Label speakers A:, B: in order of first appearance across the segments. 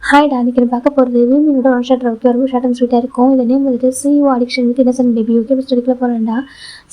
A: ஹாய்டா, அன்றைக்கி நான் பார்க்க போகிறது வீமியோட ஒன் ஷாட் ஓகே ரொம்ப ஷார்ட் அண்ட் ஸ்வீட்டாக இருக்கும். இந்த நேம் வந்துட்டு CEO addiction with innocent baby okay ஸ்டோரிக்குள்ள போகிறேன்டா.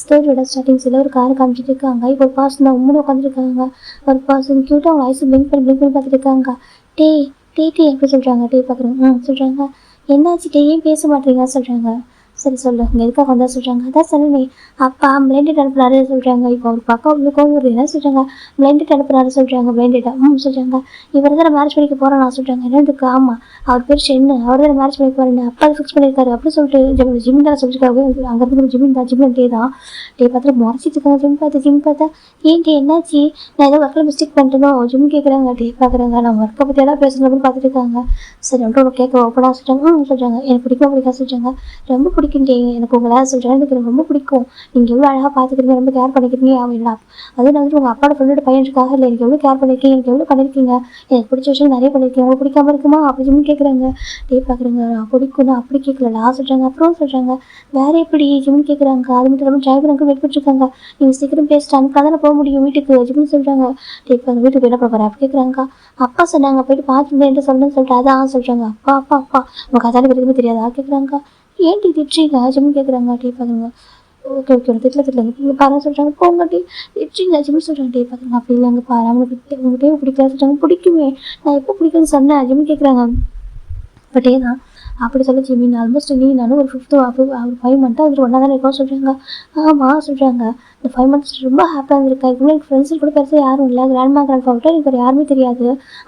A: ஸ்டோரியோட ஸ்டார்டிங்ஸில் ஒரு காரை காமிச்சிட்டு இருக்காங்க. இப்போ ஒரு பாஸ் தான் உண்மையை உட்காந்துருக்காங்க. ஒரு பாஸ் க்யூட்டாக அவங்க ஐஸ் பிளிங்க் பண்ணி பார்த்துட்டு இருக்காங்க. டே டே டே எப்படி சொல்கிறாங்க. டே பார்க்குறேன் சொல்கிறாங்க. என்னாச்சு டே ஏன் பேச மாட்டேங்க சொல்கிறாங்க. சரி சொல்லு இங்கே எதுக்காக வந்தால் சொல்கிறாங்க. அதான் சொன்னே அப்பா பிளைண்டட் அனுப்புறாரு சொல்கிறாங்க. இப்போ ஒரு பக்கம் அவ்வளோ கோவம் வருது என்ன சொல்கிறாங்க. பிளைண்டட் அனுப்புறாரு சொல்கிறாங்க. பிளைண்டடாக சொல்கிறாங்க. இவர் தான் மேரேஜ் பண்ணிக்க போகிறேன் நான் சொல்கிறாங்க. என்னதுக்கு ஆமாம் அவர் பேர் ஷென்னு அவர் தான் மேரேஜ் பண்ணிக்க போகிறேன் அப்பா ஃபிக்ஸ் பண்ணியிருக்காரு அப்படின்னு சொல்லிட்டு ஜிம் தான் சொல்லியிருக்காங்க. அங்கேருந்து ஜிமின் டே தான் டே பார்த்துட்டு முறைச்சிட்டு இருக்காங்க. ஜிம் பார்த்தா ஏன் டே என்னாச்சு நான் ஏதோ ஒர்க்கில் மிஸ்டேக் பண்ணிட்டேனோ ஜிம் கேட்குறாங்க. டே பார்க்குறாங்க நான் ஒர்க்கை பற்றி எல்லாம் பேசணும் அப்படின்னு பார்த்துட்டு இருக்காங்க. சரி ஒன்று கேட்க ஓப்பனாக சொல்கிறாங்க. சொல்கிறாங்க எனக்கு பிடிக்காது சொல்கிறாங்க. ரொம்ப பிடிக்கும் டே எனக்கு உங்களை சொல்கிறாங்க. எனக்கு ரொம்ப பிடிக்கும் நீங்கள் எவ்வளோ அழகாக பார்த்துக்கிறீங்க ரொம்ப கேர் பண்ணிக்கிறீங்க அப்படின்னா அது நான் வந்துட்டு உங்கள் அப்பாவோட ஃப்ரெண்டோட பையனுக்காக இல்லை எனக்கு எவ்வளோ கேர் பண்ணியிருக்கீங்க எனக்கு எவ்வளோ பண்ணியிருக்கீங்க எனக்கு பிடிச்ச விஷயம் நிறைய பண்ணியிருக்கீங்க உங்களுக்கு பிடிக்காம இருக்குமா அப்படி ஜிம் கேட்குறாங்க. டே பார்க்குறாங்க நான் பிடிக்கும் நான் அப்படி கேட்கல சொல்கிறாங்க. அப்புறம் சொல்கிறாங்க வேறு எப்படி ஜிம் கேட்குறாங்க. அது மட்டும் இல்லாமல் டிரைவர் அங்கே வெயிட் பண்ணிருக்காங்க. நீங்கள் சீக்கிரம் பேசிட்டு அனுப்பாதானே போக முடியும் வீட்டுக்கு ஜிம்னு சொல்கிறாங்க. டே பார்க்க வீட்டுக்கு என்ன பண்ண போகிறேன் அப்படி கேட்குறாங்க. அப்பா சொன்னாங்க போயிட்டு பார்த்துட்டு என்ன சொல்லணும்னு சொல்லிட்டு அதான் சொல்கிறாங்க. அப்பா உங்கள் அதான எதுவுமே தெரியாதா கேட்குறாங்க. ஏன் டீ திட்டுறீங்க ஜிம் கேட்குறாங்க. டே பார்க்குறாங்க. ஓகே திட்டல நீங்கள் பாரு சொல்கிறாங்க. போங்க டே திட்டுறீங்க ஜிம் சொல்கிறாங்க. டே பார்க்குறாங்க. அப்படி இல்லை அங்கே பாரு அவங்களுக்கு உங்கள்கிட்டே பிடிக்கல சொல்கிறாங்க. பிடிக்குமே நான் எப்போ பிடிக்குன்னு சொன்னேன் ஜிம் கேட்குறாங்க. பட் ஏதான் அப்படி சொல்லி ஜிமின் ஆல்மோஸ்ட் நீ நானும் ஒரு 5 மந்த்தாக வந்துட்டு ஒன்றா தானே இருக்கோம் சொல்கிறாங்க. ஆமாம் சொல்கிறாங்க. இந்த 5 மந்த்ஸ் ரொம்ப ஹாப்பியாக இருந்திருக்கா. இதுக்கு எனக்கு ஃப்ரெண்ட்ஸு கூட பெருசாக யாரும் இல்லை. கிராண்ட்மா கிராண்ட் ஃபாவிட்ட எனக்கு வேறு யாருமே தெரியாது.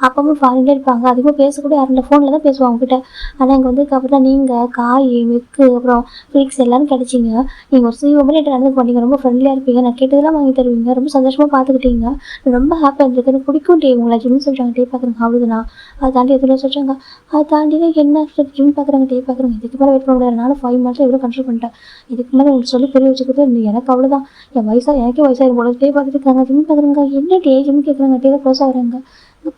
A: அப்பாவும் ஃபாரின்லேயே இருப்பாங்க. அதிகமாக பேசக்கூட யாரும் இல்லை. ஃபோனில் தான் பேசுவாங்க அவங்ககிட்ட. ஆனால் இங்கே வந்து அப்புறம் நீங்கள் காய் மெக்கு அப்புறம் ஃபிலிக்ஸ் எல்லோரும் கிடச்சிங்க. நீங்கள் ஒரு சிஓ மாதிரி நடந்துக்க மாட்டீங்க. ரொம்ப ஃப்ரெண்ட்லியாக இருப்பீங்க. நான் கேட்டதெல்லாம் வாங்கி தருவீங்க. ரொம்ப சந்தோஷமாக பார்த்துக்கிட்டீங்க. ரொம்ப ஹாப்பியாக இருந்திருக்கு. எனக்கு பிடிக்கும் டே உங்களை ஜிம்னு சொல்கிறாங்க. டே பார்க்குறாங்க. அவ்வளோதானா அதை தாண்டி எதுவும் சொல்கிறாங்க. அதை தாண்டி என்ன ஜிம் பார்க்குறாங்க. டே பார்க்குறாங்க. இதுக்கு மேலே வெயிட் பண்ண முடியாது. நானும் 5 மந்த்ஸில் எவ்வளோ கண்ட்ரோல் பண்ணிட்டேன். இதுக்கு மேலே உங்களுக்கு சொல்லி பெரிய வச்சுக்கிறது எனக்கு அவ்வளோதான். எனக்கே வயசாக போல. டே பார்த்துட்டு இருக்காங்க. ஜிம் பார்க்குறாங்க. என்ன டே ஜிம் கேட்குறாங்க. டே தான் க்ளோஸ் ஆகிறாங்க.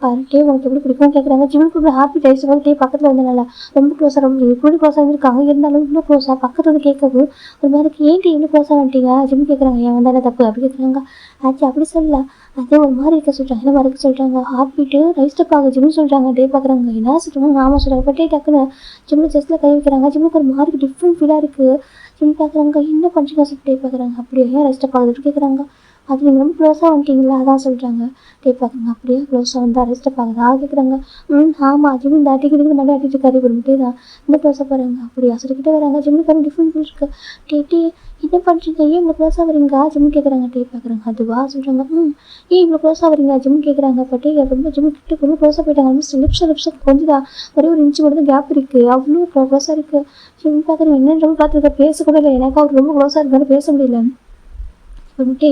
A: பாரு டே உனக்கு எப்படி பிடிக்கும் கேட்குறாங்க. ஜிம்முக்கு ஹாப்பி டைஸ் போது டே பக்கத்தில் வந்தனால ரொம்ப க்ளோஸாக ரொம்ப இப்படி க்ளோஸாக இருந்திருக்காங்க. இருந்தாலும் இவ்வளோ க்ளோஸாக பக்கத்தில் வந்து கேட்கறது ஒரு மாதிரி ஏன் டே இவ்வளோ க்ளோஸாக வந்துட்டீங்க ஜிம் கேட்குறாங்க. ஏன் வந்தாலே தப்பு அப்படி கேட்குறாங்க. ஆச்சு அப்படி சொல்லல அதே ஒரு மாதிரி இருக்க சொல்கிறாங்க. என்ன மாதிரி இருக்க சொல்கிறாங்க. ஹார்ட் பீட்டு ரைஸ்டப் ஆகுது ஜிம்னு சொல்கிறாங்க. டே பார்க்குறாங்க. என்ன சொல்கிறாங்க. ஆமாம் சொல்கிறாங்க. பட் டே டக்குன்னு ஜிம்மில் செஸ்ட்டில் கை வைக்கிறாங்க. ஜிம்முக்கு ஒரு மாதிரி டிஃப்ரெண்ட் ஃபீலாக இருக்குது. ஜிம் பார்க்குறாங்க. என்ன பண்ணுறீங்க சொல்லிட்டு டே பார்க்குறாங்க. அப்படியே ஏன் ரைஸ்டப் ஆகுது கேட்குறாங்க. அது நீங்கள் ரொம்ப க்ளோஸாக வந்துட்டீங்களா அதான் சொல்கிறாங்க. டே பார்க்குறாங்க. அப்படியே க்ளோஸாக வந்து அரெஸ்ட்டை பார்க்குறா கேட்குறாங்க. ஆமாம் ஜிம் இந்த அடிக்கிறதுக்கு மண்டை அடிட்டு இருக்காரு ஒரு முட்டே தான் இந்த க்ளோஸாக போகிறாங்க. அப்படியா சொல்லிக்கிட்டே வராங்க. ஜிம்முக்கு வந்து டிஃப்ரெண்ட் ஃபீல் இருக்குது. டே என்ன பண்ணுறீங்க ஏன் இவ்வளோ க்ளோஸாக வரீங்க ஜிம் கேட்குறாங்க. டே பார்க்குறாங்க. அதுவா சொல்கிறாங்க. ஏன் இவ்வளோ க்ளோஸாக வரீங்க ஜிம் கேட்குறாங்க. பட் ரொம்ப ஜிம் கிட்ட ரொம்ப க்ளோஸாக போயிட்டாங்க. லிப்ஸை கொஞ்சம் தான் ஒரே ஒரு இன்ச்சு மட்டும் கேப் இருக்குது. அவ்வளோ க்ளோஸாக இருக்குது. ஜிம் பார்க்குறேன். என்னென்னு பார்த்துருக்க பேசக்கூட இல்லை. எனக்கு அவர் ரொம்ப க்ளோஸாக இருந்தாலும் பேச முடியல. வந்துட்டு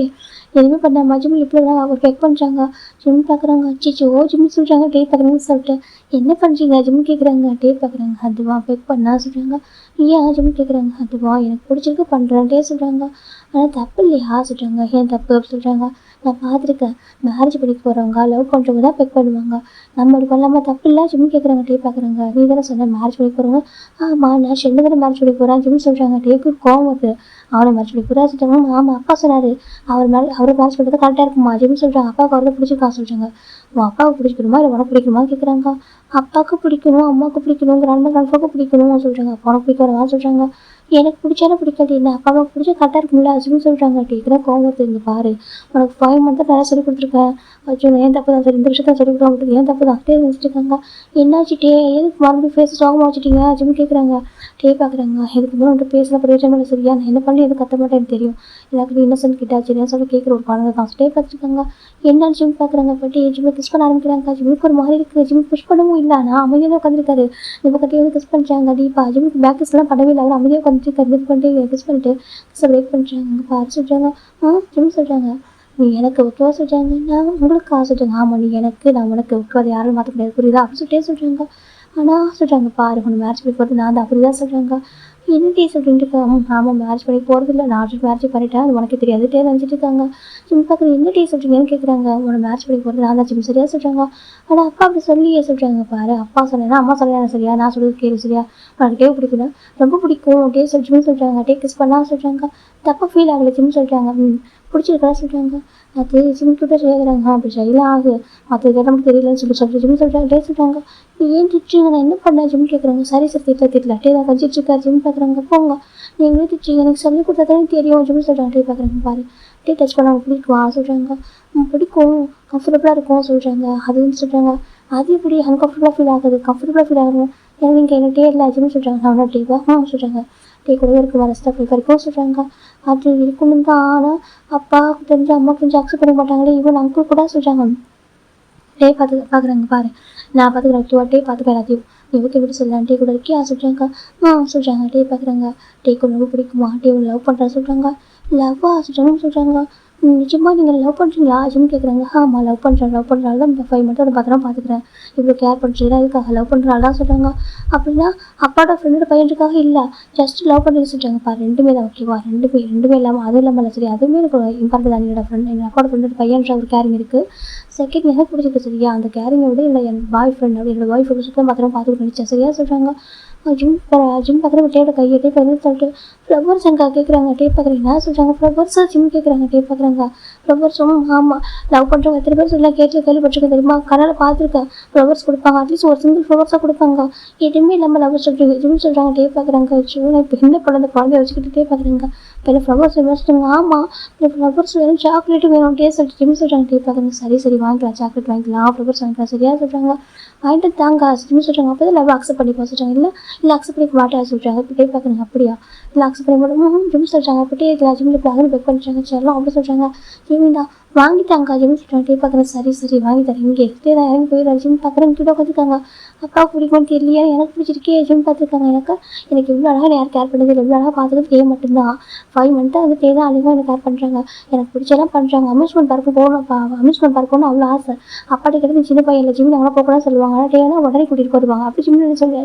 A: எதுவுமே பண்ணாம ஜிம் இப்படிலாம் அவர் பெக் பண்ணுறாங்க. ஜிம் பார்க்குறாங்க. அச்சிச்சோ ஜிம் சொல்கிறாங்க. டே பார்க்குறேன்னு சொல்லிட்டு என்ன பண்ணுறீங்க ஜிம் கேட்குறாங்க. டே பார்க்குறாங்க. அதுவா பெக் பண்ணா சொல்கிறாங்க. ஏன் ஜிம் கேட்குறாங்க. அதுவா எனக்கு பிடிச்சிருக்கு பண்ணுறேன் டே சொல்கிறாங்க. ஆனால் தப்பு இல்லையா சொல்கிறாங்க. ஏன் தப்பு அப்படி சொல்கிறாங்க. நான் பார்த்துருக்கேன் மேரேஜ் பண்ணிக்க போகிறவங்க லவ் பண்ணுறவங்க தான் பெக் பண்ணுவாங்க. நம்ம அப்படி பண்ணாமல் தப்பு இல்லை ஜிம் கேட்குறாங்க. டே பார்க்குறாங்க. நீ தானே சொன்ன மேரேஜ் பண்ணிக்க போகிறவங்க. ஆமாம் நான் ஷென்னு தானே மேரேஜ் பண்ணிக்க போகிறேன் ஜிம் சொல்கிறாங்க. டேக்கு கோவம் வருது. அவனை மேரேஜ் பண்ணி புறா சொல்கிறாங்க. ஆமாம் அப்பா சொன்னார் அவரை மேரேஜ் பண்ணுறது கரெக்டாக இருக்குமா ஜிம் சொல்கிறாங்க. அப்பாவுக்கு அவரை பிடிச்சிருக்கா சொல்கிறாங்க. உன் அப்பாவுக்கு பிடிக்கணுமா இல்லை உனக்கு பிடிக்குமா கேட்குறாங்க. அப்பாவுக்கு பிடிக்கணும் அம்மாவுக்கு பிடிக்கணும் கிராண்ட்ஃபாவுக்கு பிடிக்கணும் சொல்கிறாங்க. அப்பா உனக்கு பிடிக்கிறவா சொல்கிறாங்க. எனக்கு பிடிச்சாலும் பிடிக்காது என்ன அப்பா அம்மாவுக்கு பிடிச்சா கரெக்டாக இருக்கும்ல அப்படின்னு சொல்கிறாங்க. கேட்குறேன் கோவம் வருது. இங்கே பாரு உனக்கு 5 மந்த்தாக நிறையா சொல்லி கொடுத்துருக்கேன். வச்சு ஏன் தப்பு தான் சரி இந்த விஷயத்தான் சொல்லி கொடுக்க ஏன் தப்பு தான் டே நினச்சிட்டு என்னாச்சு டே எதுக்கு மறுபடியும் ஃபேஸ் ஸ்ட்ராங்காக வச்சுட்டீங்க ஜிம் கேட்குறாங்க. டே பார்க்குறாங்க. இதுக்கு மேலே வந்துட்டு பேசலாம் பிரயோஜனம் இல்லை சரியா நான் என்ன பண்ணி எதுவும் கற்ற மாட்டேன் எனக்கு தெரியும். எல்லாருக்கும் இன்னசென்ட் கிட்டா சரியா சொல்லி கேட்குற ஒரு குழந்தை தான். டே பார்த்துருக்காங்க. என்னன்னு ஜிம் பார்க்குறாங்க. பட் ஜிம்மில் கிஸ் பண்ண ஆரம்பிக்கிறாங்க. ஜிம்முக்கு ஒரு மாதிரி இருக்குது. ஜிம் புஷ் பண்ணவும் இல்லை. ஆனால் அமைதியாக தான் உட்காந்துருக்காரு. இந்த பக்கத்தையும் வந்து கிஸ் பண்ணுறாங்க. டீப்பா ஜிம்முக்கு பேக்கஸ்லாம் பண்ணவே இல்லை. அவர் அமைதியாக உட்காந்துருக்காரு. இது பண்ணிட்டு கிஸ் பண்ணிட்டு கிஸ் பிரேக் பண்ணுறாங்க. பாரு சொல்கிறாங்க. ஜிம் சொல்கிறாங்க. நீ எனக்கு ஓகேவா சொல்கிறாங்க. நான் உங்களுக்கு சொல்கிறாங்க. ஆமாம் நீ எனக்கு நான் உனக்கு ஓகே அதை யாரும் மாற்ற முடியாது புரியுதா அப்படின்னு சொல்லிட்டே சொல்கிறாங்க. ஆனால் சொல்கிறாங்க பாரு உனக்கு மேரேஜ் பண்ணி போகிறது நான் தான் அப்படி தான் சொல்கிறாங்க. என்ன டே சொல்லிட்டு இருக்காங்க. ஆமாம் மேரேஜ் பண்ணி போகிறது இல்லை நான் மேரேஜ் பண்ணிட்டேன் அது உனக்கு தெரியாது டே நினச்சிட்டு இருக்காங்க. ஜிம் பார்க்குறது என்ன டே சொல்கிறீங்கன்னு கேட்குறாங்க. உனக்கு மேரேஜ் பண்ணி போகிறது நான் தான் ஜிம் சரியா சொல்கிறாங்க. ஆனால் அப்பா அப்படி சொல்லியே சொல்கிறாங்க. பாரு அப்பா சொன்னேன்னா அம்மா சொல்லேன் சரியா நான் சொல்கிறது கேள்வி சரியா உனக்கு டே பிடிக்குன்னா ரொம்ப பிடிக்கும் டே ஜிம்னு சொல்கிறாங்க. டே கிஸ் பண்ணா சொல்கிறாங்க. தப்பாக ஃபீல் ஆகலை ஜிம் சொல்கிறாங்க. பிடிச்சிருக்கா சொல்கிறாங்க. அது ஜிம் கிட்ட கேட்குறாங்க அப்படி செய்யலாம் ஆகுது மற்ற கேட்ட மட்டும் தெரியலன்னு சொல்லிட்டு ஜிம் சொல்கிறாங்க டே சொல்கிறாங்க ஏன் திட்டுறீங்க நான் என்ன பண்ணேன் ஜிம் கேட்குறாங்க சரி சார் திட்டல டே தான் கொஞ்சிட்டு இருக்கா ஜிம் பார்க்குறாங்க போங்க நீங்களே திட்டுறீங்க எனக்கு சொல்லி கொடுத்தா தானே தெரியும் ஜிம் சொல்கிறாங்க டே பார்க்குறாங்க பாரு டே டச் பண்ணாங்க பிடிக்குவா சொல்கிறாங்க பிடிக்கும் கம்ஃபர்டபுளாக இருக்கும் சொல்கிறாங்க அதுன்னு சொல்கிறாங்க அது எப்படி அன்கம்ஃபர்டபுளாக ஃபீல் ஆகுது கம்ஃபர்டபுளாக ஃபீல் ஆகணும் ஏன்னா நீங்கள் என்ன டே இல்லை ஜிம் சொல்கிறாங்க நான் ஒன்றும் டேவா சொல்கிறாங்க டே கூடவே இருக்கு வரஸ்ட்டாக ஃபீல் வரைக்கும் சொல்கிறாங்க அது இருக்கணும் தான் ஆனால் அப்பா தெரிஞ்சு அம்மா கொஞ்சம் அக்செப்ட் பண்ண மாட்டாங்களே இவன் அங்கிள் கூட சொல்கிறாங்க டே பார்க்குறாங்க பாரு நான் பார்த்துக்கிறேன் ஓகேவா டே பார்த்துக்க எல்லாத்தையும் நீ ஓகே எப்படி சொல்லலாம் டே கூட இருக்கியா சொல்கிறாங்க சொல்கிறாங்க டே பார்க்குறாங்க டே கூட ரொம்ப பிடிக்குமா டே லவ் பண்ணுறா சொல்கிறாங்க லவ்வா சொல்கிறாங்க நிஜமா நீங்கள் லவ் பண்ணுறீங்களா ஜிம் கேட்குறாங்க ஆமாம் லவ் பண்ணுறாள் தான் 5 மட்டும் பத்திரம் பார்த்துக்கிறேன் இவ்வளோ கேர் பண்ணுறீங்களா இதுக்காக லவ் பண்ணுறாள் தான் சொல்கிறாங்க அப்படின்னா அப்பாவோட ஃப்ரெண்டோட பையனுக்காக இல்லை ஜஸ்ட் லவ் பண்ணுறது சொல்கிறாங்கப்பா ரெண்டுமே தான் ஓகேவா ரெண்டுமே இல்லாமல் அதுவும் இல்லாமல் சரி அதுவுமே எனக்கு இம்பார்ட்டன் தான் என்னோட ஃப்ரெண்ட் எங்கள் அப்பாவோட ஃப்ரெண்டோட பையன்ற ஒரு கேரிங் இருக்குது செகண்ட் எனக்கு பிடிச்சிருக்கு சரியா அந்த கேரிங்கை விட என்னோட என் பாய் ஃப்ரெண்ட் அப்படி என்னோட பாய் ஃப்ரெண்ட் சுத்தம் பத்திரம் பார்த்துக்கிட்டு நினச்சேன் சரியா சொல்கிறாங்க ஜிம் பார்க்குற டேயோட கையை டே பார்க்குறது சொல்லிட்டு ஃப்ளவர்ஸ் எங்கே கேட்குறாங்க டே பார்க்குறீங்க சொல்கிறாங்க ஃப்ளவர்ஸாக ஜிம் கேட்குறாங்க டே பார்க்குறாங்க ஃப்ளவர்ஸும் ஆமாம் லவ் பண்ணுறவங்க எத்தனை பேர் சொல்லலாம் கேள்விப்பட்டிருக்கேன் தெரியுமா கனால பார்த்துருக்கேன் ஃப்ளவர்ஸ் கொடுப்பாங்க அட்லீஸ்ட் ஒரு சிங்கிள் ஃப்ளவர்ஸாக கொடுப்பாங்க எதுவுமே இல்லாமல் லவ் சொல்கிறீங்க ஜிம் சொல்கிறாங்க டே பார்க்குறாங்க நான் இப்போ என்ன பண்ண குழந்தைய வச்சுக்கிட்டு டே பார்க்குறாங்க இப்போ ஃப்ளவர்ஸ் வேணும் சொல்லுங்க ஆமாம் இப்போ ஃப்ளவர்ஸ் வேணும் சாக்லேட்டு வேணும் டே சொல்லிட்டு ஜிம் சொல்கிறாங்க டே பார்க்குறாங்க சரி வாங்கிக்கலாம் சாக்லேட் வாங்கிக்கலாம் ஃப்ளவர்ஸ் வாங்கிக்கலாம் சரியா சொல்கிறாங்க வாங்கிட்டு தாங்க ஜிம் சொல்கிறாங்க அப்போ தான் லவ் அக்செப்ட் பண்ணிப்பா சொல்கிறாங்க இல்லை அக்செப்ட் பண்ணிக்க மாட்டேன் சொல்கிறாங்க இப்போ டே பார்க்குறாங்க அப்படியா இல்லை அக்செப்ட் பண்ணி மாட்டோம் ஜிம் சொல்கிறாங்க அப்போ டே ஜிம்மில் இப்போ அங்கே பெக் பண்ணிட்டாங்க சொல்லலாம் அப்படி சொல்கிறாங்க ஜிமிண்டா வாங்கிட்டாங்க ஜிம் சொல்கிறாங்க டே பார்க்குறேன் சரி வாங்கி தரேன் இங்கே டே தான் இறங்கி போயிடுறாரு ஜிம் பார்க்குறேன் கிட்ட உட்காந்துருக்காங்க அப்பாவுக்கு பிடிக்கும்னு தெரியலையா எனக்கு பிடிச்சிருக்கே ஜிம் பார்த்துருக்காங்க எனக்கு எவ்வளோ அழகாக யார் கேர் பண்ணுறது எவ்வளோ அழகாக பார்த்துட்டு டே மட்டும்தான் 5 மந்த்தாக வந்து டே தான் அழகாக எனக்கு கேர் பண்ணுறாங்க எனக்கு பிடிச்செல்லாம் பண்ணுறாங்க அம்யூஸ்மெண்ட் பார்க்கு போகணும்ப்பா அம்யூஸ்மெண்ட் பார்க்கணும்னு அவ்வளோ ஆசை அப்பாட்ட கிட்ட சின்ன பையன் இல்லை ஜிம் அங்கே போகக்கூடாது சொல்லுவாங்க ஆனால் டே தான் உடனே கூட்டிகிட்டு வருவாங்க அப்படி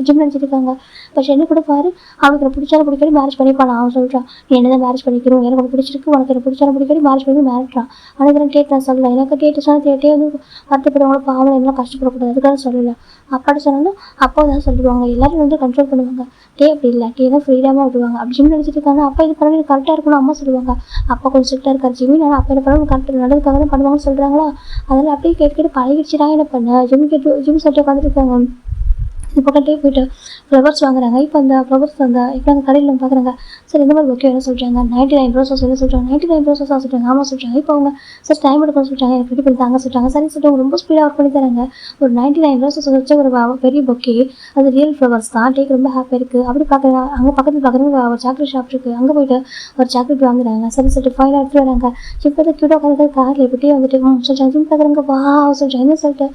A: ஜிம் நினச்சிருக்காங்க இப்போ என்ன கூட பாரு அவனுக்கு எனக்கு பிடிச்சாலும் பிடிக்காது மேரேஜ் பண்ணிப்பான் அவன் சொல்கிறான் நீ என்ன தான் மேரேஜ் பண்ணிக்கிறோம் எனக்கு உனக்கு பிடிச்சிருக்கு உனக்கு எனக்கு பிடிச்சாலும் பிடிக்காது மேரேஜ் பண்ணி மேரேஜ்றான் ஆனால் டேட் நான் சொல்லலை எனக்கு டேட்டு சொன்னால் டேட்டே வந்து வருத்தப்படுவாங்க பாவம் எல்லாம் கஷ்டப்படக்கூடாது அதுக்காக சொல்லலை அப்பாட்ட சொன்னாலும் அப்பா தான் சொல்லுவாங்க எல்லாரும் வந்து கண்ட்ரோல் பண்ணுவாங்க டே அப்படி இல்லை டே தான் ஃப்ரீடமாக விடுவாங்க அப்படி ஜிம் நினச்சிட்டு இருக்காங்க அப்பா இது பண்ணி கரெக்டாக இருக்கணும் அம்மா சொல்லுவாங்க அப்பா கொஞ்சம் ஸ்ட்ரிக்டாக இருக்கார் ஜிம்மி நான் அப்பா என்ன பண்ணணும் கரெக்டாக நல்லதுக்காக தான் பண்ணுவாங்கன்னு சொல்கிறாங்களா அதனால் அப்படியே கேட்டு பழகிடுச்சுடா என்ன பண்ண ஜிம் சொல்லிட்டு உட்காந்துருக்காங்க இது பக்கத்தே போய்ட்டு ஃப்ளவர்ஸ் வாங்குறாங்க இப்போ அந்த ஃப்ளவர்ஸ் இப்போ அந்த கடையில் பார்க்குறாங்க சார் இந்த மாதிரி ஓகே என்ன சொல்கிறாங்க 99 ரோசஸ் என்ன சொல்கிறாங்க 99 ரோசஸாக சொல்கிறாங்க ஆமாம் சொல்கிறாங்க இப்போ அவங்க சார் டைம் எடுக்கணும்னு சொல்கிறாங்க எனக்கு ரெடி பண்ணி தாங்க சொல்கிறாங்க சரி சொல்லிட்டு ரொம்ப ஸ்பீடாக ஒர்க் பண்ணி தராங்க ஒரு 99 ரோசஸ் வச்சு ஒரு பெரிய பொக்கே அது ரியல் ஃப்ளவர்ஸ் தான் டேக் ரொம்ப ஹாப்பியாக இருக்குது அப்படி பார்க்குறாங்க அங்கே பக்கத்தில் பார்க்குறாங்க ஒரு சாக்லேட் ஷாப் இருக்குது அங்கே போய்ட்டு ஒரு சாக்லேட் வாங்குறாங்க சரி சொல்லிட்டு ஃபைனாக எடுத்துட்டு வராங்க இப்போ தான் க்யூட்டாக உட்காந்து காரில் எப்படியே வந்துட்டு சொல்கிறாங்க ஜிம் பார்க்குறாங்க வா சொல்கிறாங்க என்ன சொல்லிட்டு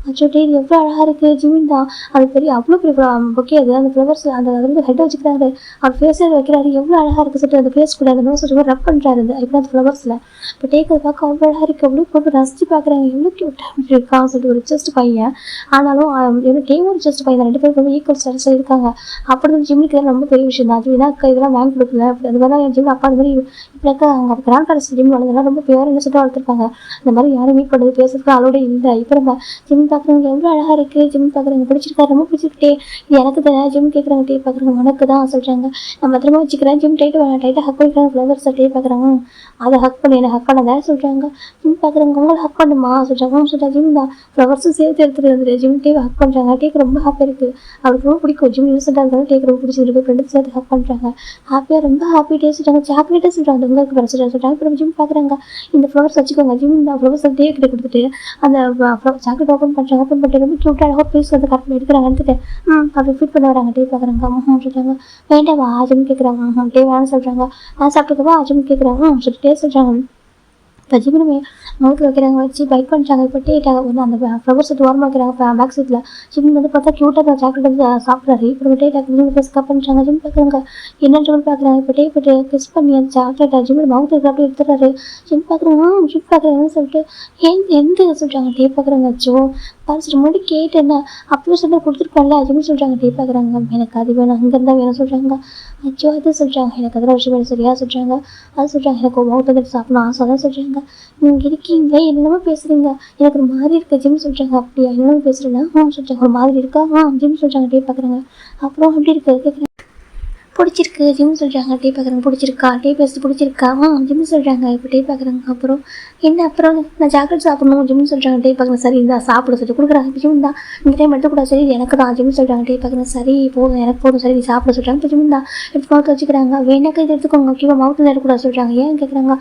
A: அச்சோ டே எவ்வளோ அழகாக இருக்குது ஜிமின் தான் அது பெரிய அவ்வளோ பெரிய பொக்கே அது அந்த ஃப்ளவர்ஸ் அந்த வந்து ஹெட்டை வச்சுக்கிறாரு அவர் ஃபேஸே வைக்கிறாரு எவ்வளோ அழகாக இருக்குது சொல்லிட்டு அந்த ஃபேஸ் கூட அந்த நோஸ் வச்சு ரப் பண்ணுறாரு இப்போ அந்த ஃப்ளவர்ஸில் இப்போ டேக் அதை பார்க்க அவ்வளோ அழகாக இருக்குது அவ்வளோ போட்டு ரசித்து பார்க்குறாங்க எவ்வளோ க்யூட்டாக இருக்கான்னு சொல்லிட்டு ஒரு ஜஸ்ட் பையன் ஆனாலும் எவ்வளோ டே ஒரு ஜஸ்ட் பையன் ரெண்டு பேரும் ரொம்ப ஈக்குவல் ஸ்டேட்டஸில் இருக்காங்க அப்படி வந்து ஜிம்முக்கு இதெல்லாம் ரொம்ப பெரிய விஷயம் தான் அது இதெல்லாம் வாங்கி கொடுக்கல அது மாதிரி என் ஜிம் அப்பா அந்த மாதிரி இப்போக்கா அவங்க கிராண்ட் பேரண்ட்ஸ் ஜிம் வளர்ந்தெல்லாம் ரொம்ப பியூர் என்ன சொல்லிட்டு வளர்த்துருப்பாங்க இந்த மாதிரி யாரும் மீட் பண்ணுறது பேசுறதுக்கு அளோட இல்லை இப்போ நம்ம ஜிம் பார்க்குறவங்க எவ்வளோ அழகாக இருக்குது ஜிம் பார்க்குறவங்க பிடிச்சிருக்கா ரொம்ப பிடிச்சிருக்கே இது எனக்கு தானே ஜிம் கேட்குறாங்க டே பார்க்குறாங்க உனக்கு தான் சொல்கிறாங்க நான் பத்திரமா வச்சுக்கிறேன் ஜிம் டைட்டாக ஹக் பண்ணிக்கிறாங்க ஃப்ளவர்ஸை டே பார்க்குறாங்க அதை ஹக் பண்ணி என்ன ஹக் பண்ணதான் சொல்கிறாங்க ஜிம் பார்க்குறாங்க உங்களை ஹக் பண்ணுமா சொல்கிறாங்க சொல்கிறாங்க ஜிம் தான் ஃப்ளவர்ஸும் சேர்த்து எடுத்துகிட்டு வந்துட்டு ஜிம் டே ஹக் பண்ணுறாங்க டேக்கு ரொம்ப ஹாப்பியாக இருக்குது அவருக்கு ரொம்ப பிடிக்கும் ஜிம் யூஸ்ஃபுல்லாக இருந்தாலும் டேக்கு ரொம்ப பிடிச்சிருக்கு ஃப்ரெண்டு சேர்த்து ஹக் பண்ணுறாங்க ஹாப்பியாக ரொம்ப ஹாப்பி டே சொல்கிறாங்க சாக்லேட்டே சொல்கிறாங்க உங்களுக்கு வர சொல்கிறாங்க இப்போ ஜிம் பார்க்குறாங்க இந்த ஃப்ளவர்ஸ் வச்சுக்கோங்க ஜிம் இந்த ஃப்ளவர்ஸ் டே கிட்ட கொடுத்துட்டு அந்த சாக்லேட் ஓப்பன் பண்ணிட்டு ரொம்ப க்யூட்டாக ப்ளீஸ் வந்து கரெக்ட் பண்ணி எடுக்கிறாங்க எடுத்துட்டு அப்படி ஃபிட் பண்ண வராங்க டே பார்க்குறாங்க சொல்கிறாங்க வேண்டாம் ஆஜம் கேட்குறாங்க டே வேணும்னு சொல்கிறாங்க சாப்பிட்டுக்கவா ஆஜம் கேட்குறாங்க சொல்லிட்டு சொல்கிறாங்க இப்போ ஜிம்முமே மவுத்தில் வைக்கிறாங்க வச்சு பைக் பண்ணுறாங்க இப்போ டேட்டாக வந்து அந்த ஃப்ளவர்ஸ் எடுத்து ஓரமாக வைக்கிறாங்க பேக் சீட்டில் ஜிம் வந்து பார்த்தா க்யூட்டாக சாக்லேட் வந்து சாப்பிட்றாரு இப்போ டேட்டாக ஜிம் பேஸ் கப் பண்ணுறாங்க ஜிம் பார்க்குறாங்க என்னன்னு பார்க்குறாங்க இப்போ டே போய்ட்டு கிஸ் பண்ணி அந்த சாக்லேட்டை ஜிம் மவுத்தில் இருக்கிற அப்படியே எடுத்துறாரு ஜிம் பார்க்குறாங்க ஜிம் பார்க்குறாங்கன்னு சொல்லிட்டு எந்த சொல்கிறாங்க டே பார்க்குறாங்க அச்சோ பார்த்துட்டு முன்னாடி கேட்டு என்ன அப்பவே சொல்லி கொடுத்துருக்கோம்ல ஜிம் சொல்கிறாங்க டே பார்க்குறாங்க எனக்கு அது வேணும் அங்கே இருந்தால் வேணும் சொல்கிறாங்க அச்சோ அது சொல்கிறாங்க எனக்கு அதெல்லாம் விஷயம் வேணும் சரியா சொல்கிறாங்க அது சொல்கிறாங்க எனக்கு மவுத்தில் எடுத்து சாப்பிடணும் ஆசை தான் சொல்கிறாங்க நீங்கள் இருக்கீங்களே என்னமோ பேசுகிறீங்க எனக்கு ஒரு மாதிரி இருக்கா ஜிம் சொல்கிறாங்க அப்படியா என்னமோ பேசுகிறேன்னா சொல்கிறாங்க ஒரு மாதிரி இருக்கா ஜிம் சொல்கிறாங்க டே பார்க்குறாங்க அப்புறம் எப்படி இருக்கு கேட்குறேன் பிடிச்சிருக்கு ஜிம் சொல்கிறாங்க. டீ பார்க்குறாங்க. பிடிச்சிருக்கா? டீ பேஸ்ட் பிடிச்சிருக்கா? ஜிம் சொல்கிறாங்க. இப்போ டீ பார்க்குறாங்க. அப்புறம் என்ன அப்புறம் நான் சாக்லேட் சாப்பிடணும் ஜிம் சொல்கிறாங்க. டீ பார்க்குறேன். சரி இந்த சாப்பிட சொல்லி கொடுக்குறாங்க. இப்போ ஜிம் தான் இந்த டைம் எடுத்துக்கூடாது. சரி எனக்கு தான் ஜிம் சொல்கிறாங்க. டீ பார்க்குறேன். சரி போதும் எனக்கு போதும். சரி நீ சாப்பிட சொல்கிறாங்க. இப்போ ஜிம் தான் இப்போ மவுத்து வச்சுக்கிறாங்க. வேணாக்க இது எடுத்துக்கோங்க. ஓகேவா? மவுத்தில் எடுக்கக்கூடாது சொல்கிறாங்க. ஏன் கேட்குறாங்க.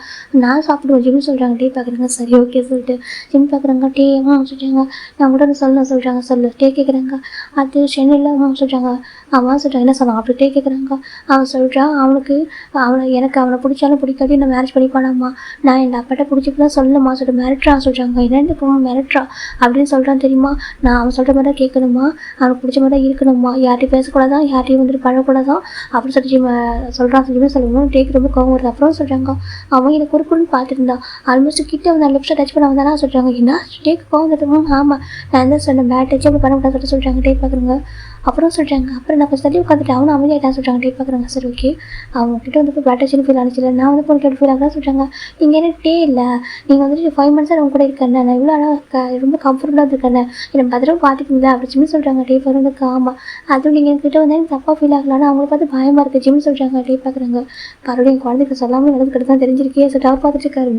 A: நான் சாப்பிடுவேன் ஜிம் சொல்கிறாங்க. டீ பார்க்குறாங்க. சரி ஓகே சொல்லிட்டு ஜிம் பார்க்குறாங்க. டீ சொல்கிறாங்க. நான் உடனே சொல்லணும் சொல்கிறாங்க. சொல்லு டீ கேட்குறாங்க. அது சென்னையில் சொல்கிறாங்க. அவன் சொல்கிறாங்க. என்ன சொல்லலாம் அப்படி டீ கேட்குறாங்க. அவன் சொல்கிறான் எனக்கு அவனை பிடிச்சாலும் பிடிக்காட்டி நான் மேரேஜ் பண்ணிப்பானாம்மா. நான் என் அப்பாட்ட பிடிச்சிட்டு தான் சொல்லணுமா சொல்லிட்டு மிரட்டுறான் சொல்கிறாங்க. என்னென்னு மிரட்டுறான் அப்படின்னு சொல்கிறான் தெரியுமா. நான் அவன் சொல்கிற மாதிரி தான் கேட்கணுமா, அவனுக்கு பிடிச்ச மாதிரி தான் இருக்கணுமா, யார்ட்டையும் பேசக்கூடாதான், யார்ட்டையும் வந்துட்டு பழகக்கூடாதான் அப்படின்னு சொல்லிட்டு சொல்கிறான். சொல்லணும் டேக்கு ரொம்ப கோவம் வருது. அப்புறம் சொல்கிறாங்க அவன் எனக்கு ஒரு பொண்ணு பார்த்துருந்தான். ஆல்மோஸ்ட் கிட்ட வந்து நான் லெஃப்ட் டச் பண்ண வந்தானா சொல்கிறாங்க. என்ன டேக்கு கோவம் வருது. ஆமாம் நான் என்ன சொன்னேன் பேட் டச் அப்படி பண்ணக்கூடாது சொல்கிறாங்க. டேக் பார்க்குறேங்க. அப்புறம் சொல்கிறாங்க அப்புறம் நான் கொஞ்சம் தள்ளி உட்காந்துட்டு அவனும் அமைதியாகிட்டான் சொல்கிறாங்க. டீ பார்க்குறாங்க. சரி ஓகே அவங்ககிட்ட வந்து இப்போ பேட்டர்ச்சின்னு ஃபீல் ஆனிச்சில்ல, நான் வந்து பொண்ணு ஃபீல் ஆகுறா சொல்கிறாங்க. நீங்கள் என்ன டே இல்லை, நீங்கள் வந்துட்டு 5 months அவங்க கூட இருக்கேன், நான் இவ்வளோ ரொம்ப கம்ஃபர்டபுளாக இருக்கேன், என்னை பத்திரமா பார்த்துக்கிங்களா அப்படி ஜிம் சொல்கிறாங்க. டீ பார்க்குறதுக்கு ஆமாம் அதுவும் நீங்கள் என்கிட்ட வந்து எனக்கு தப்பாக ஃபீல் ஆகலான்னு அவங்கள பார்த்து பயமாக இருக்குது ஜிம் சொல்கிறாங்க. டீ பார்க்குறாங்க. பரவாயில்ல என் குழந்தைக்கு சொல்லாமல் நடந்துக்கிட்டு தான் தெரிஞ்சிருக்கே சொல்லிட்டு அவர் பார்த்துட்டு இருக்காரு.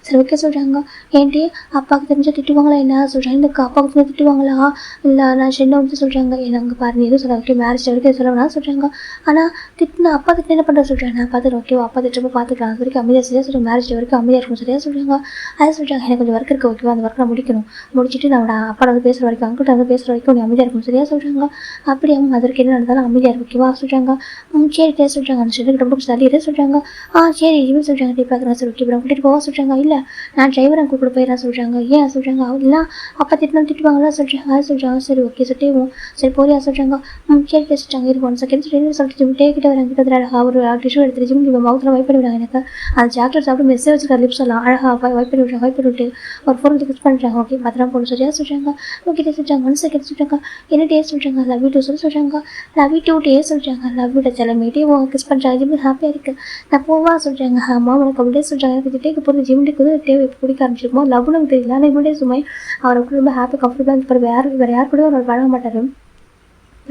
A: சரி ஓகே சொல்கிறாங்க. ஏன்ட்டி அப்பாவுக்கு தெரிஞ்சால் திட்டுவாங்களா என்ன சொல்கிறாங்க. இந்த அப்பாவுக்கு தெரிஞ்சு திட்டுவாங்களா இல்லை நான் சின்ன வந்து சொல்கிறாங்க. எனக்கு பாருங்க எதுவும் சொல்ல ஓகே மேரேஜ் வரைக்கும் சொல்லுவேன்னா சொல்கிறாங்க. ஆனால் திட்டுனா அப்பா திட்டு என்ன பண்ணுற சொல்கிறாங்க. நான் பார்த்துட்டு ஓகே அப்பா திட்டப்போ பார்த்துக்கலாம் அது வரைக்கும் அமைதியாக சரியாக சொல்கிறேன், மேரேஜ் வரைக்கும் அமைதியாக இருக்கும் சரியாக சொல்கிறாங்க. அதை சொல்கிறாங்க. எனக்கு கொஞ்சம் ஒர்க் இருக்குது ஓகேவா, அந்த ஒர்க் நான் முடிச்சுட்டு நான் அப்பா வந்து பேசுகிற வரைக்கும் அங்கிட்ட வந்து பேசுகிற வரைக்கும் நீ அமைதியாக இருக்கும் சரியாக சொல்கிறாங்க. அப்படி அவங்க அதற்கு என்ன நடந்தாலும் அமைதியாக இருக்கும் ஓகேவா சொல்கிறாங்க. சரி டே சொல்கிறாங்க. அந்த செல்லுக்கு ரொம்ப தள்ளிடுற சொல்கிறாங்க. சரி இவன் சொல்கிறாங்க. டீ பார்க்குறேன். சரி ஓகே இப்போ கூட்டிகிட்டு போவா சொல்கிறாங்க. இல்லை நான் டிரைவர் அங்கே கூட போயிடறேன் சொல்கிறாங்க. ஏன் சொல்கிறாங்க. அவங்களாம் அப்பா திட்டினாலும் திட்டுவாங்களா சொல்கிறாங்க. அது சொல்கிறாங்க. சரி ஓகே சொல்லிட்டு சரி போறியா சொல்கிறாங்க. சரி பேசிட்டாங்க. இருக்கு 1 second சொல்லிட்டு ஜிம் டேக்கிட்ட வராங்க. கிட்ட அழகாக ஒரு டிஷ்யூ எடுத்துட்டு ஜிம் இப்போ மவுத்தில் வைப் பண்ணி விடுறாங்க. எனக்கு அந்த சாக்லேட் சாப்பிட்டு மெஸ்ஸே வச்சுருக்காரு லிப்ஸ் எல்லாம் அழகாக வைப் பண்ணி விட்றாங்க. வைப் பண்ணி விட்டு ஒரு ஃபோன் ஃபிக்ஸ் பண்ணிட்டாங்க. ஓகே பத்திரம் போகணும் சரியா சொல்கிறாங்க. ஓகே டே சொல்கிறாங்க. 1 second சொல்கிறாங்க. என்ன டே சொல்கிறாங்க. லவ் யூ டூ சொல்கிறாங்க. லவ் யூ டூ டே சொல்கிறாங்க. லவ் யூ டச் எல்லாமேட்டே கிஸ் பண்ணுறாங்க. ஜிம் ஹாப்பியாக இருக்குது நான் போவா சொல்கிறாங்க. ஆமாம் உனக்கு அப்படியே சொல்கிறாங்க. எனக்கு டேக்கு போகிறது ஜிம்முக்கு வந்து தேவை பிடிக்க ஆரம்பிச்சிருக்கோம். லவ்னு நமக்கு தெரியல. ஆனால் இவனுடைய சுமை அவருக்கு ரொம்ப ஹாப்பி கம்ஃபர்டபுளாக இருப்பார். வேறு யார் கூட அவர் பழக மாட்டார்.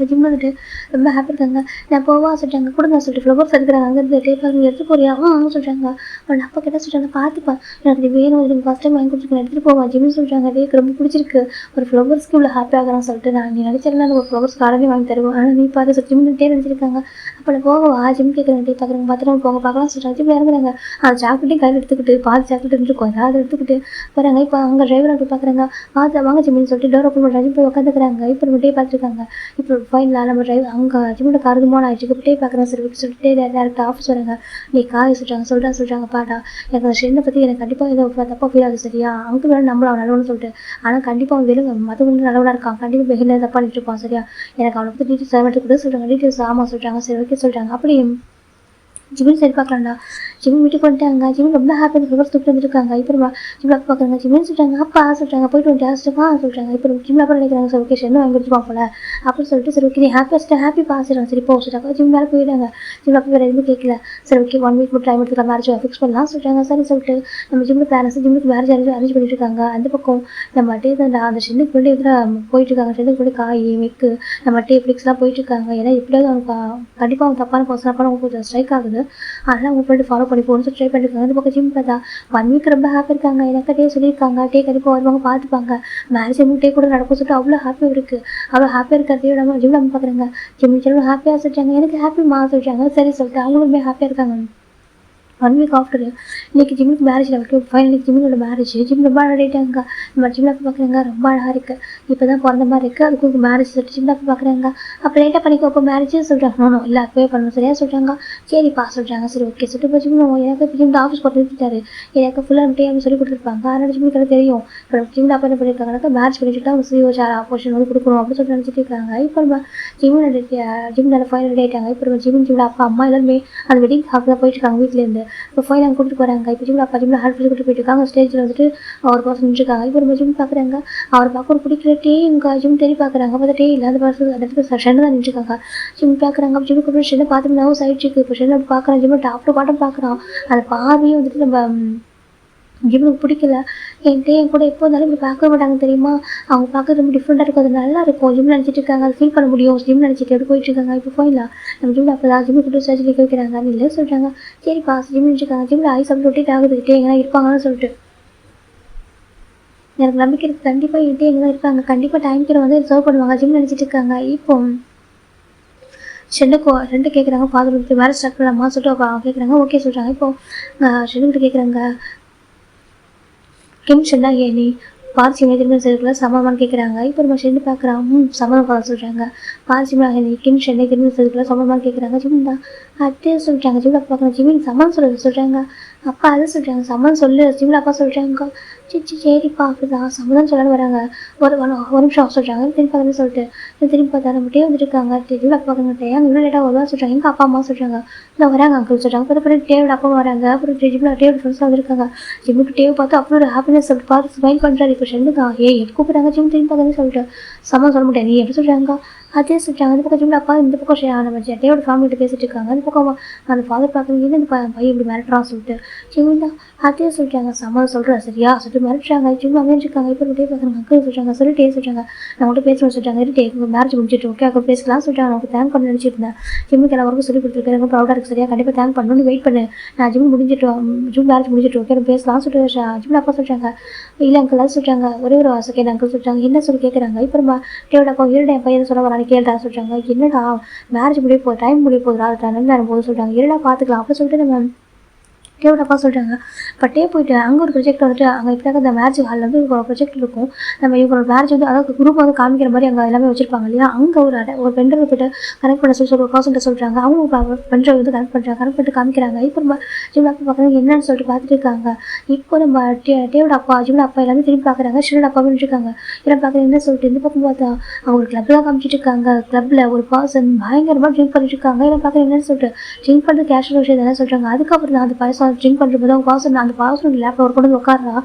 A: ஜிம் வந்துட்டு ரொம்ப ஹாப்பி இருக்காங்க. நான் போவா சொல்கிறாங்க. கூட நான் சொல்லிட்டு ஃப்ளவர்ஸ் எடுக்கிறாங்க. அங்கேருந்து டேப்பாக எடுத்து போறியா சொல்கிறாங்க. அவன் அப்பா கிட்ட சொல்கிறாங்க. பார்த்துப்பா எனக்கு இது வேணும் எனக்கு ஃபஸ்ட் டைம் வாங்கி கொடுத்துருக்கேன் எடுத்துகிட்டு போவான் ஜிம்னு சொல்கிறாங்க. டேக்கு ரொம்ப பிடிச்சிருக்கு ஒரு ஃப்ளவர்ஸ்க்கு இவ்வளோ ஹாப்பி ஆகிறான்னு சொல்லிட்டு நான் நீ நினச்சிருந்தா ஒரு ஃப்ளவர்ஸ் காரனே வாங்கி தருவோம். ஆனால் நீ பார்த்து சொல்லி ஜிம்மிட்டே நினச்சிருக்காங்க. அப்போ நான் போகவா ஜிம் கேட்குறேன். டே பார்க்குறாங்க. பத்திரம் போக பார்க்கலாம் சொல்கிறாங்க. ஜிம் இறங்குறாங்க. அந்த சாக்லேட்டையும் கையில் எடுத்துக்கிட்டு பாதி சாக்லேட் இருக்கும் அதை எடுத்துக்கிட்டு வராங்க. இப்போ அங்கே டிரைவர் அப்படி பார்க்குறாங்க. வாங்க ஜிம்னு சொல்லிட்டு டோர் ஓப்பன் பண்ணுறாங்க. போய் உட்காந்துக்கிறாங்க. இப்போ நம்ம டே பார்த்துருக்காங்க. இப்போ ஃபைனலாக நம்ம டிரைவர் அங்கே ஜிம்மோட கார் மோன் ஆகிடுச்சு. இப்போ டே பார்க்குறேன். சரி சொல்லிட்டு டேரக்டாக ஆஃபீஸ் வராங்க. நீ காய் சொல்கிறாங்க பாடா எனக்கு அந்த ஷென்னை பற்றி எனக்கு கண்டிப்பாக ஏதோ தப்பாக ஃபீல் ஆகுது சரியா. அங்கே வேணும் நம்மள அவன் நல்லவனு சொல்லிட்டு ஆனால் கண்டிப்பாக அவன் வெளியே மற்றவங்க நல்லவனாக இருக்கான். கண்டிப்பாக வெளியில் தப்பாக பண்ணிட்டு இருப்பான் சரியா. எனக்கு அவனை பற்றி டீட்டெயில்ஸ் எடுத்து கூட சொல்கிறாங்க. டீட்டெயில்ஸ் ஆமாம் சொல்கிறாங்க. சரி ஓகே சொல்கிறாங்க. அப்படி ஜிம்மின் சரி பார்க்கலாம்டா. ஜிம் வீட்டுக்கு வந்துட்டாங்க. ஜிம்மின் ரொம்ப ஹாப்பியாக ஃப்ளவர்ஸ் தூக்கிட்டு வந்துருக்காங்க. இப்போ ஜிம்மில் அப்பா பார்க்குறாங்க. ஜிம்மின்னு சொல்கிறாங்க. அப்பா சொல்கிறாங்க. போயிட்டு வந்து சொல்கிறாங்க. இப்போ ஜிம்மில் அப்பா நினைக்கிறாங்க. சரி ஓகே என்ன வாங்கி கொடுத்துப்பான் போல அப்படின்னு சொல்லிட்டு சரி ஓகே நீ ஹாப்பி பாசிடுறாங்க. சரி சொல்கிறாங்க. ஜிம் மேலே போயிடுறாங்க. ஜிம்மில் அப்பா வேறு எதுவுமே கேட்கல. சரி ஓகே 1 week மட்டும் டைம் எடுத்துக்கலாம் மேரேஜ் ஃபிக்ஸ் பண்ணலாம் சொல்கிறாங்க. சரி சொல்லிட்டு நம்ம ஜிம்மில் பேரண்ட்ஸ் ஜிம்முக்கு மேரேஜ் அரேஞ்ச் பண்ணிட்டு இருக்காங்க. அந்த பக்கம் நம்ம டே அந்த ஷென்னுக்கு முன்னாடி இதில் போயிட்டுருக்காங்க. ஷென்னுக்கு முன்னாடி காய் மிக்கு நம்ம டே ஃபிளிக்ஸ்லாம் போயிட்டுருக்காங்க. ஏன்னா எப்படியாவது அவனுக்கு கண்டிப்பாக அவன் தப்பான பர்சனாக அவங்களுக்கு ஸ்ட்ரைக் ஆகுது. அதெல்லாம் அவங்க போய்ட்டு ஃபாலோ பண்ணி போகணும்னு ட்ரை பண்ணியிருக்காங்க. இந்த பக்கம் ஜிம் பார்த்தா 1 week ரொம்ப ஹாப்பி இருக்காங்க. எனக்கு டே சொல்லியிருக்காங்க. டே கண்டிப்பாக வருவாங்க பார்த்துப்பாங்க. மேரேஜ் டே கூட நடக்கும் சொல்லிட்டு அவ்வளோ ஹாப்பியாக இருக்குது. அவ்வளோ ஹாப்பியாக இருக்கிறதே நம்ம ஜிம் நம்ம பார்க்குறாங்க. ஜிம் ஹாப்பியாக சொல்லிட்டாங்க. எனக்கு ஹாப்பிமா சொல்லிட்டாங்க. சரி சொல்லிட்டு அவங்களுமே ஹாப்பியாக இருக்காங்க. 1 week ஆஃப்டர் இன்றைக்கி ஜிம்முக்கு மேரேஜ் நமக்கு ஃபைனலி ஜிம்மினோட மேரேஜ். ஜிம் ரொம்ப அழகாயிட்டாங்க. நம்ம ஜிம்மில் போய் பார்க்குறாங்க. ரொம்ப அழகாக இருக்குது. இப்போ தான் பிறந்த மாதிரி இருக்குது. அதுக்கு மேரேஜ் சொல்லிட்டு ஜிம்மில் போய் பார்க்குறாங்க. அப்போ லேட்டாக பண்ணிக்கோ அப்போ மேரேஜ் சொல்கிறாங்க. இல்லை அப்போவே பண்ணணும் சரியாக சொல்கிறாங்க. சரிப்பா சொல்கிறாங்க. சரி ஓகே சொல்லிட்டு இப்போ ஜிம் எனக்கு இப்போ ஜிம்மில் ஆஃபீஸ் போட்டு நிறுத்திட்டாரு. எனக்கு ஃபுல்லாக டே சொல்லி கொடுத்துருப்பாங்க. அதனால் ஜிம்முக்கு எனக்கு தெரியும். இப்போ ஜிம்மில் அப்போ என்ன பண்ணியிருக்காங்க மேரேஜ் பண்ணிட்டு அவங்க சிஓ போர்ஷன் வந்து கொடுக்கணும் அப்படின்னு சொல்லிட்டு நினச்சிட்டு இருக்காங்க. இப்போ நம்ம ஜிம்மில் ஃபைனல் டே ஆயிட்டாங்க. இப்போ நம்ம ஜிம்மில் அப்பா அம்மா எல்லாருமே அந்த வெட்டிங் ஹாஃப் தான் போயிட்டுருக்காங்க வீட்டிலேருந்து. இப்போ ஃபைன் அங்கே கூட்டிட்டு போகிறாங்க. இப்போ ஜிம்மில் அப்பா ஜிம்மில் ஹார்ட் கூட்டிட்டு போயிட்டு இருக்காங்க. ஸ்டேஜில் வந்துட்டு அவர் பர்சன் நின்றுருக்காங்க. இப்போ நம்ம ஜிம் பார்க்குறாங்க. அவர் பார்க்க ஒரு பிடிக்கிற டே இங்கே ஜிம் தேடி பார்க்குறாங்க. அப்போ டே இல்லை அந்த பர்சன் அந்த இடத்துல ஷென்னு தான் நின்றுருக்காங்க. ஜிம் பார்க்குறாங்க. ஜிம்முக்கு அப்புறம் ஷென்னை பார்த்துட்டு சைட் இருக்கு. இப்போ ஷென்னை பார்க்குறான். ஜிம்மில் டாப் டு பாட்டம் பார்க்குறான். அந்த பார்வையும் வந்துட்டு நம்ம ஜிம்முக்கு பிடிக்கல. என் கூட எப்போ இருந்தாலும் இப்படி பார்க்க மாட்டாங்க தெரியுமா? அவங்க பார்க்க ரொம்ப டிஃப்ரெண்ட்டாக இருக்கும். அது நல்லா இருக்கும். ஜிம் நினச்சிட்டு இருக்காங்க. அதை ஃபீல் பண்ண முடியும். ஜிம் நினச்சிட்டு எப்படி போயிட்டுருக்காங்க. இப்போ போயிடலாம் நம்ம ஜிம்மில் அப்போ தான் ஜிம்மு கூட்டு சர்ஜரி வைக்கிறாங்க. இல்லை சொல்கிறாங்க. சரிப்பா ஜிம் நினச்சிருக்காங்க. ஜிம்மில் ஐஸ் அப்படி ரொட்டேட் ஆகுது. எங்கன்னா இருப்பாங்கன்னு சொல்லிட்டு எனக்கு நம்பிக்கை இருக்குது. கண்டிப்பாக எங்கே தான் இருப்பாங்க. கண்டிப்பாக டைம்க்கு வந்து சர்வ் பண்ணுவாங்க. ஜிம் நினச்சிட்டு இருக்காங்க. இப்போ ரெண்டு கேட்குறாங்க. ஃபாதர் வேறு ஸ்டார்ட் பண்ணலாமா சொல்லிட்டு கேட்குறாங்க. ஓகே சொல்கிறாங்க. இப்போது ஷெண்டுக்கிட்ட கேட்குறாங்க. கிம் ஷெண்டா ஏனி பார்சிமே திரும்ப சேர்க்கல சமமானு கேட்குறாங்க. இப்போ நம்ம ஷெண்டு பார்க்குறான். சமம் பார்க்க சொல்கிறாங்க. பார்சிமா ஹேனி கிம் ஷெண்டை திரும்ப சேர்க்கல சமமானு கேட்குறாங்க. ஜிம் தான் அதே சொல்லிட்டாங்க. ஜிம்ல பார்க்குறேன். ஜிமின் சமன் சொல்கிறாங்க. அப்பா அதை சொல்கிறாங்க. சமன் சொல்லு ஜிம்ல அப்பா சொல்கிறாங்க. சரிப்பா அப்படிதான் சம்மதம் சொல்லணும் வராங்க. ஒரு நிமிஷம் சொல்கிறாங்க. திரும்பி பார்க்கணும்னு சொல்லிட்டு திரும்பி பார்த்தா நம்மகிட்டே வந்துருக்காங்க. ஜிம்ல அப்பா பார்க்கணும். அங்கே இவ்வளோ லேட்டாக வருவா சொல்கிறாங்க. எங்கள் அப்பா அம்மா சொல்கிறாங்க. இல்லை வராங்க அங்கிள் சொல்கிறாங்க. அப்புறம் டேவோட அப்பா வராங்க. அப்புறம் ஜிம்ல டேவோட ஃப்ரெண்ட்ஸ் வந்துருக்காங்க. ஜிம்முக்கு டேவ் பார்த்து அப்புறம் ஒரு ஹாப்பினஸ் சொல்லிட்டு பார்த்து ஸ்மைல் பண்ணுறாரு. இப்போ ஷெண்டுக்கா எது கூப்பிட்றாங்க. ஜிம் திரும்பி பார்க்கணும்னு சொல்லிட்டு சம்மதம் சொல்ல முடியாது. நீ எப்படி சொல்கிறாங்க அதே சொல்லிட்டாங்க. அந்த பக்கம் ஜிம்ல அப்பா இந்த பக்கம் நம்ம டேவோட ஃபேமிலிட்டு பேசிட்டு இருக்காங்க. அந்த பக்கம் அந்த ஃபாதர் பார்க்குறது இந்த பையன் இப்படி மிரட்டுறான்னு சொல்லிட்டு ஜிம்னா அதே சொல்லிட்டாங்க. சம்மதம் சொல்கிறேன் சரியா சொல்லிட்டு மிரட்டுறாங்க. ஜிம்ல அமைஞ்சிருக்காங்க. இப்போ டே பார்க்குறாங்க. அங்கே சொல்கிறாங்க. சொல்லிட்டே சொல்கிறாங்க. நான் உங்கள்கிட்ட பேசணும்னு சொல்லிட்டாங்க. மேரேஜ் முடிச்சுட்டு ஓகே அங்கே பேசலாம் சொல்லிட்டாங்க. நான் தேங்க் பண்ண நினச்சிட்டு இருந்தேன். ஜிம்முக்கு எல்லாருக்கும் சொல்லி கொடுத்துருக்கேன். ரொம்ப ப்ரௌடாக இருக்குது சரியா. கண்டிப்பாக தேங்க் பண்ணணும்னு வெயிட் பண்ணு. நான் ஜிம் மேரேஜ் முடிஞ்சிட்டு ஓகே பேசலாம் சொல்லிட்டு ஜிம்ல அப்பா சொல்கிறாங்க. இல்லை அங்கிள் அது சொல்கிறாங்க. ஒரே ஒரு செகண்ட் அங்கிள் சொல்கிறாங்க. என்ன சொல்லி கேட்குறாங்க. இப்போ நம்ம டேவோட அப்பா இருடா என் பையன் சொல்ல வரான்னு கேள்டா சொல்கிறாங்க. என்னடா மேரேஜ் முடிய போகுது டைம் முடிய போகுதுடா அது நேரம் போது சொல்கிறாங்க. இருடா பார்த்துக்கலாம் அப்போ சொல்லிட்டு நம்ம டேவோட அப்பா சொல்கிறாங்க. பட்டே போயிட்டு அங்கே ஒரு ப்ரொஜெக்ட் வந்துட்டு அங்கே இப்போ அந்த மேரேஜ் ஹாலில் வந்து ஒரு ப்ரொஜெக்ட் இருக்கும். நம்ம இவங்களோட மேரேஜ் வந்து அதாவது குரூப் வந்து காமிக்கிற மாதிரி அங்கே எல்லாமே வச்சிருப்பாங்க இல்லையா. அங்கே ஒரு பெண்டர் போய்ட்டு கனெக்ட் பண்ண சொல்லி ஒரு பர்சன்ட்டை சொல்கிறாங்க. அவங்க பெண்டர் வந்து கனெக்ட் பண்ணிட்டு காமிக்கிறாங்க. இப்போ நம்ம ஜிம்ல அப்பா பார்க்குறது என்னன்னு சொல்லிட்டு பார்த்துட்டு இருக்காங்க. இப்போ நம்ம டேவோட அப்பா ஜிம்ல அப்பா எல்லாமே திரும்பி பார்க்குறாங்க. ஷெண்டோட அப்பா இருக்காங்க. எல்லாம் பார்க்குறது என்ன சொல்லிட்டு இந்த பக்கம் பார்த்தா அவங்க ஒரு கிளப் தான் காமிச்சிட்டு இருக்காங்க. கிளப்பில் ஒரு பர்சன் பயங்கரமாக ட்ரிங்க் பண்ணிட்டு இருக்காங்க. எல்லாம் பார்க்குறது என்னன்னு சொல்லிட்டு ட்ரிங்க் பண்ணுறது கேஷுவல் விஷயம் தானே சொல்கிறாங்க. அதுக்கப்புறம் தான் அந்த பைசா ட்ரிங்க் பண்ணுறது அவங்க அந்த பாசன் லேப்ல ஒரு பொண்ணு உட்காடுறா.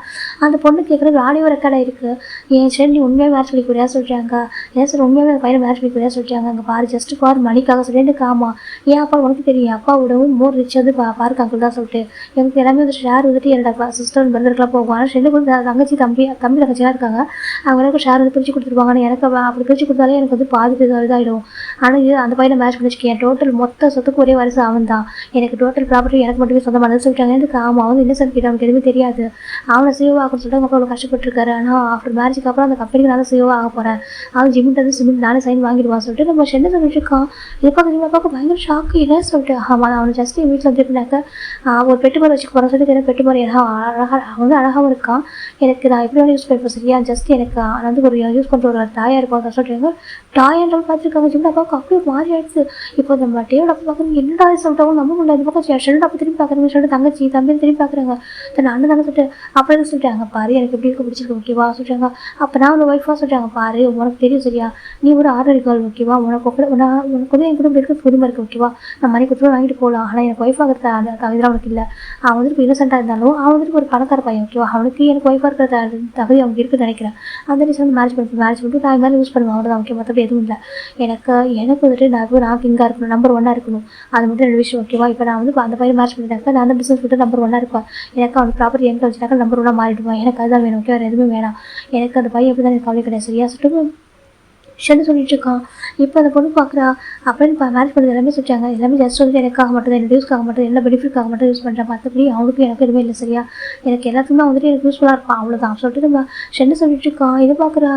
A: அந்த பொண்ணு கேட்குறது ஆடியோ ரெக்கார்டாக இருக்குது. என் சரி நீ உண்மையாக மேட்ச் பண்ணி கூடியா சொல்கிறாங்க. ஏன் சார் உண்மையாக பையனை மேட்ச் பண்ணி கூடியா சொல்கிறாங்க. அங்கே பாரு ஜஸ்ட் ஃபார் மணிக்காக சொல்லிட்டு ஆமா ஏன் அப்பா உனக்கு தெரியும் அப்பாவோடவும் மோர் ரிச் வந்து பாருக்கு அங்கிள் தான் சொல்லிட்டு எனக்கு எல்லாமே வந்து ஷேர் வந்துட்டு என்னோட சிஸ்டர் பிரதருக்குலாம் போகும். ஆனால் ரெண்டு பேரும் தங்கச்சி தம்பி தங்கச்சியாக இருக்காங்க. அவங்க எனக்கு ஷேர் வந்து பிரித்து கொடுத்துருவாங்க. எனக்கு அப்படி பிரித்து கொடுத்தாலே எனக்கு வந்து பாதி இதாகிடும். ஆனால் இது அந்த பையனை மேட்ச் பண்ணி வச்சுக்கேன். டோட்டல் மொத்த சொத்துக்கு ஒரே வருஷம் அவன் தான். எனக்கு டோட்டல் ப்ராப்பர்ட்டி எனக்கு மட்டுமே சொந்தமாக சொல்லிட்டாங்க. எனக்கு ஆமாம் வந்து இன்னசென்ட் கிட்ட அவனுக்கு எதுவுமே தெரியாது. அவனை சிஓ ஆகணும்னு சொல்லிட்டு அவங்க அவ்வளோ கஷ்டப்பட்டுருக்காரு. ஆனால் ஆஃப்டர் மேரேஜுக்கு அப்புறம் அந்த கம்பெனிக்கு நான் சிஓ ஆக போகிறேன். அவன் ஜிம்மிட்டு வந்து சிமெண்ட் நானே சைன் வாங்கிடுவான் சொல்லிட்டு நம்ம ஷெண்டை சொல்லிட்டு இருக்கான். இது பார்க்க பயங்கர ஷாக்கு என்ன சொல்லிட்டு ஆமாம் அவனை ஜஸ்ட் என் வீட்டில் வந்துருந்தாக்க ஒரு பெட்டு மாதிரி வச்சுக்க போகிறேன் சொல்லிட்டு எனக்கு பெட்டு மாதிரி அழகாக அவன் வந்து அழகாகவும் இருக்கான். எனக்கு நான் எப்படி வேணும் யூஸ் பண்ணிப்பேன் சரியா. ஜஸ்ட் எனக்கு நான் வந்து ஒரு யூஸ் பண்ணுற ஒரு டாயாக இருக்கும் சொல்லிட்டு டாயன்றாலும் பார்த்துருக்காங்க. ஜிம்ல அப்பாவுக்கு அப்படியே மாறி ஆயிடுச்சு. இப்போ நம்ம டேவோட அப்பா பார்க்குறது என்னடா சொல்லிட்டாவும் நம்ப முடியாது. இந்த பக்கம் ஷெண்டோட அப்பா திரும்பி பார்க்குறேன். சொல்லிட்டு தங்கச்சி தம்பி திரும்பி பார்க்குறாங்க. தன் அண்ணன் தானே சொல்லிட்டு அப்படின்னு சொல்லிட்டாங்க. பாரு எனக்கு எப்படி இருக்க பிடிச்சிருக்கு ஓகேவா சொல்லிட்டாங்க. அப்போ நான் ஒரு ஒய்ஃபாக சொல்லிட்டாங்க. பாரு உனக்கு தெரியும் சரியா. நீ ஒரு ஆர்டர் இருக்காள் ஓகேவா. உனக்கு வந்து என் கூட இருக்கிற உரிமை இருக்குது ஓகேவா. நான் மணி கொடுத்து வாங்கிட்டு போகலாம். ஆனால் எனக்கு ஒய்ஃபாக இருக்கிற அந்த தகுதியில் அவனுக்கு இல்லை. அவன் வந்துட்டு இப்போ இன்னசென்ட்டாக இருந்தாலும் அவன் வந்துட்டு ஒரு பணக்கார பையன் ஓகேவா. அவனுக்கு எனக்கு ஒய்ஃபாக இருக்கிற தகுதி அவனுக்கு இருக்குன்னு நினைக்கிறேன். அந்த ரீசன் வந்து மேரேஜ் பண்ணிட்டு நான் மாதிரி யூஸ் பண்ணுவேன். அவ்வளோதான் ஓகே. மற்றபடி எதுவும் இல்லை. எனக்கு வந்துட்டு நான் கிங்காக இருக்கணும் நம்பர் 1 இருக்கணும். அது மட்டும் 2 விஷயம் ஓகேவா. இப்போ நான் வந்து அந்த பையன் மேரேஜ் பண்ணிட்டாக்க நான் அந்த பிஸ்னஸ் விட்டு நம்பர் 1 இருப்பேன். எனக்கு அவனுக்கு ப்ராப்பர்ட்டி எங்கே வச்சுட்டாக்க நம்பர் 1 மாறிடுவேன். எனக்கு அதுதான் வேணும் ஓகே. வேறு எதுவுமே வேணாம். எனக்கு அந்த பையன் எப்படி தான் எனக்கு கவலை கிடையாது சரியா சொல்லிட்டு ஷெண்டு சொல்லிட்டு இருக்கான். இப்போ அந்த பொண்ணு பார்க்குறா அப்படின்னு மேரேஜ் பண்ணது எல்லாமே சொல்லிட்டாங்க. எல்லாமே ஜஸ்ட் வந்து எனக்காக மட்டும் என்னோட யூஸ்க்காக மட்டும் என்ன பெனிஃபிட்காக மட்டும் யூஸ் பண்ணுறேன். மற்றபடி அவனுக்கும் எனக்கு எதுவுமே இல்லை சரியா. எனக்கு எல்லாத்துக்குமே வந்துட்டு எனக்கு யூஸ்ஃபுல்லாக இருப்பான் அவ்வளோதான் சொல்லிட்டு நம்ம ஷெண்டு சொல்லிட்டு இருக்கான். இதை பார்க்குறா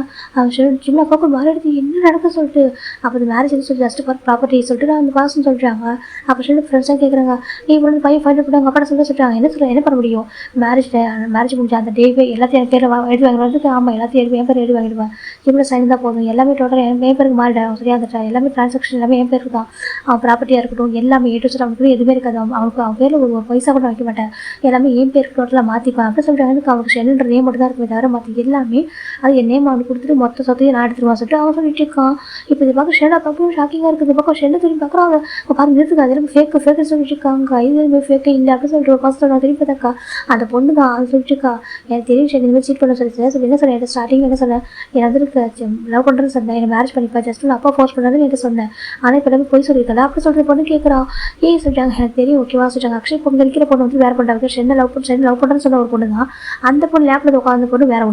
A: ஜிம்ல அப்பாவுக்கு மாறி எடுத்து என்ன நடக்க சொல்லிட்டு அப்போ அந்த மேரேஜ் சொல்லி ஜஸ்ட் ஃபார் ப்ராப்பர்ட்டி சொல்லிட்டு நான் அந்த பாசம் சொல்கிறாங்க. அப்போ ஷெண்டு ஃப்ரெண்ட்ஸாக கேட்குறாங்க. நீ இவ்வளோ பையன் ஃபைண்ட் பண்ணாங்க அப்பா சொல்கிறாங்க. என்ன பண்ண முடியும். மேரேஜ் முடிஞ்ச அந்த டேவே எல்லாத்தையும் என் பேர் எழுதி வாங்கிடுவாங்க. ஆமாம் எல்லாத்தையும் என் பேர் எழுதி வாங்கிடுவேன். ஜிம்ல சைன் தான் போதும். எல்லாமே டோட்டல் என் பேருக்கு மாறிடும் சரியா. அந்த எல்லாமே ட்ரான்சாக்ஷன் எல்லாமே என் பேருக்கு தான். அவன் ப்ராப்பர்ட்டியாக இருக்கட்டும் எல்லாமே ஏ டு Z அவனுக்கு எதுவுமே இருக்காது. அவன் பேரில் ஒரு பைசா கூட வைக்க மாட்டேன். எல்லாமே என் பேருக்கு டோட்டலாக மாற்றிப்பேன் அப்படின்னு சொல்லிட்டு அவனுக்கு ஷெல்லுன்ற நேம் மட்டும் தான் இருக்குமே தவிர மற்ற எல்லாமே அது என் நேம் அவனுக்கு கொடுத்துட்டு மொத்த சொத்தையும் நான் எடுத்துருவான் சொல்லிட்டு அவன் சொல்லிட்டு இருக்கான். இப்போ இது பார்க்க ஷெண்டை பார்க்கவும் ஷாக்கிங்காக இருக்குது. இந்த பக்கம் ஷெண்டை திரும்பி பார்க்குறான். அவங்க பாருங்க இருக்குது அது எனக்கு ஃபேக்கு சொல்லிட்டு இருக்காங்க. இது ஃபேக்கே இல்லை அப்படின்னு சொல்லிட்டு ஒரு ஃபர்ஸ்ட் நான் திரும்பி பார்த்தாக்கா அந்த பொண்ணு தான் அது சொல்லிட்டு இருக்கா. எனக்கு தெரியும் ஷெண்ட் இந்த மாதிரி சீட் பண்ண சொல்லி என்ன சொல்ல ஸ்டார்டிங் என்ன சொன்னேன். எனக்கு வந்து லவ் பண்ணுறேன்னு சொன்னேன். என்னை மேரேஜ் பண்ணிப்பா, ஜஸ்ட் நான் அப்பா ஃபோர்ஸ் பண்ணாதுன்னு என்கிட்ட சொன்னேன். ஆனால் இப்போ எல்லாமே போய் சொல்லியிருக்கல அப்படி சொல்கிற பொண்ணு கேட்குறா. ஏன் சொல்லிட்டாங்க, எனக்கு தெரியும் ஓகேவா சொல்லிட்டாங்க. அக்ஷய் பொண்ணு இருக்கிற பொண்ணு வந்து வேறு பொண்ணு சென்னை லவ் பண்ணுறேன்னு சொன்ன ஒரு பொண்ணு தான். அந்த பொண்ணு லேப்பில் உட்காந்த பொண்ணு வேறு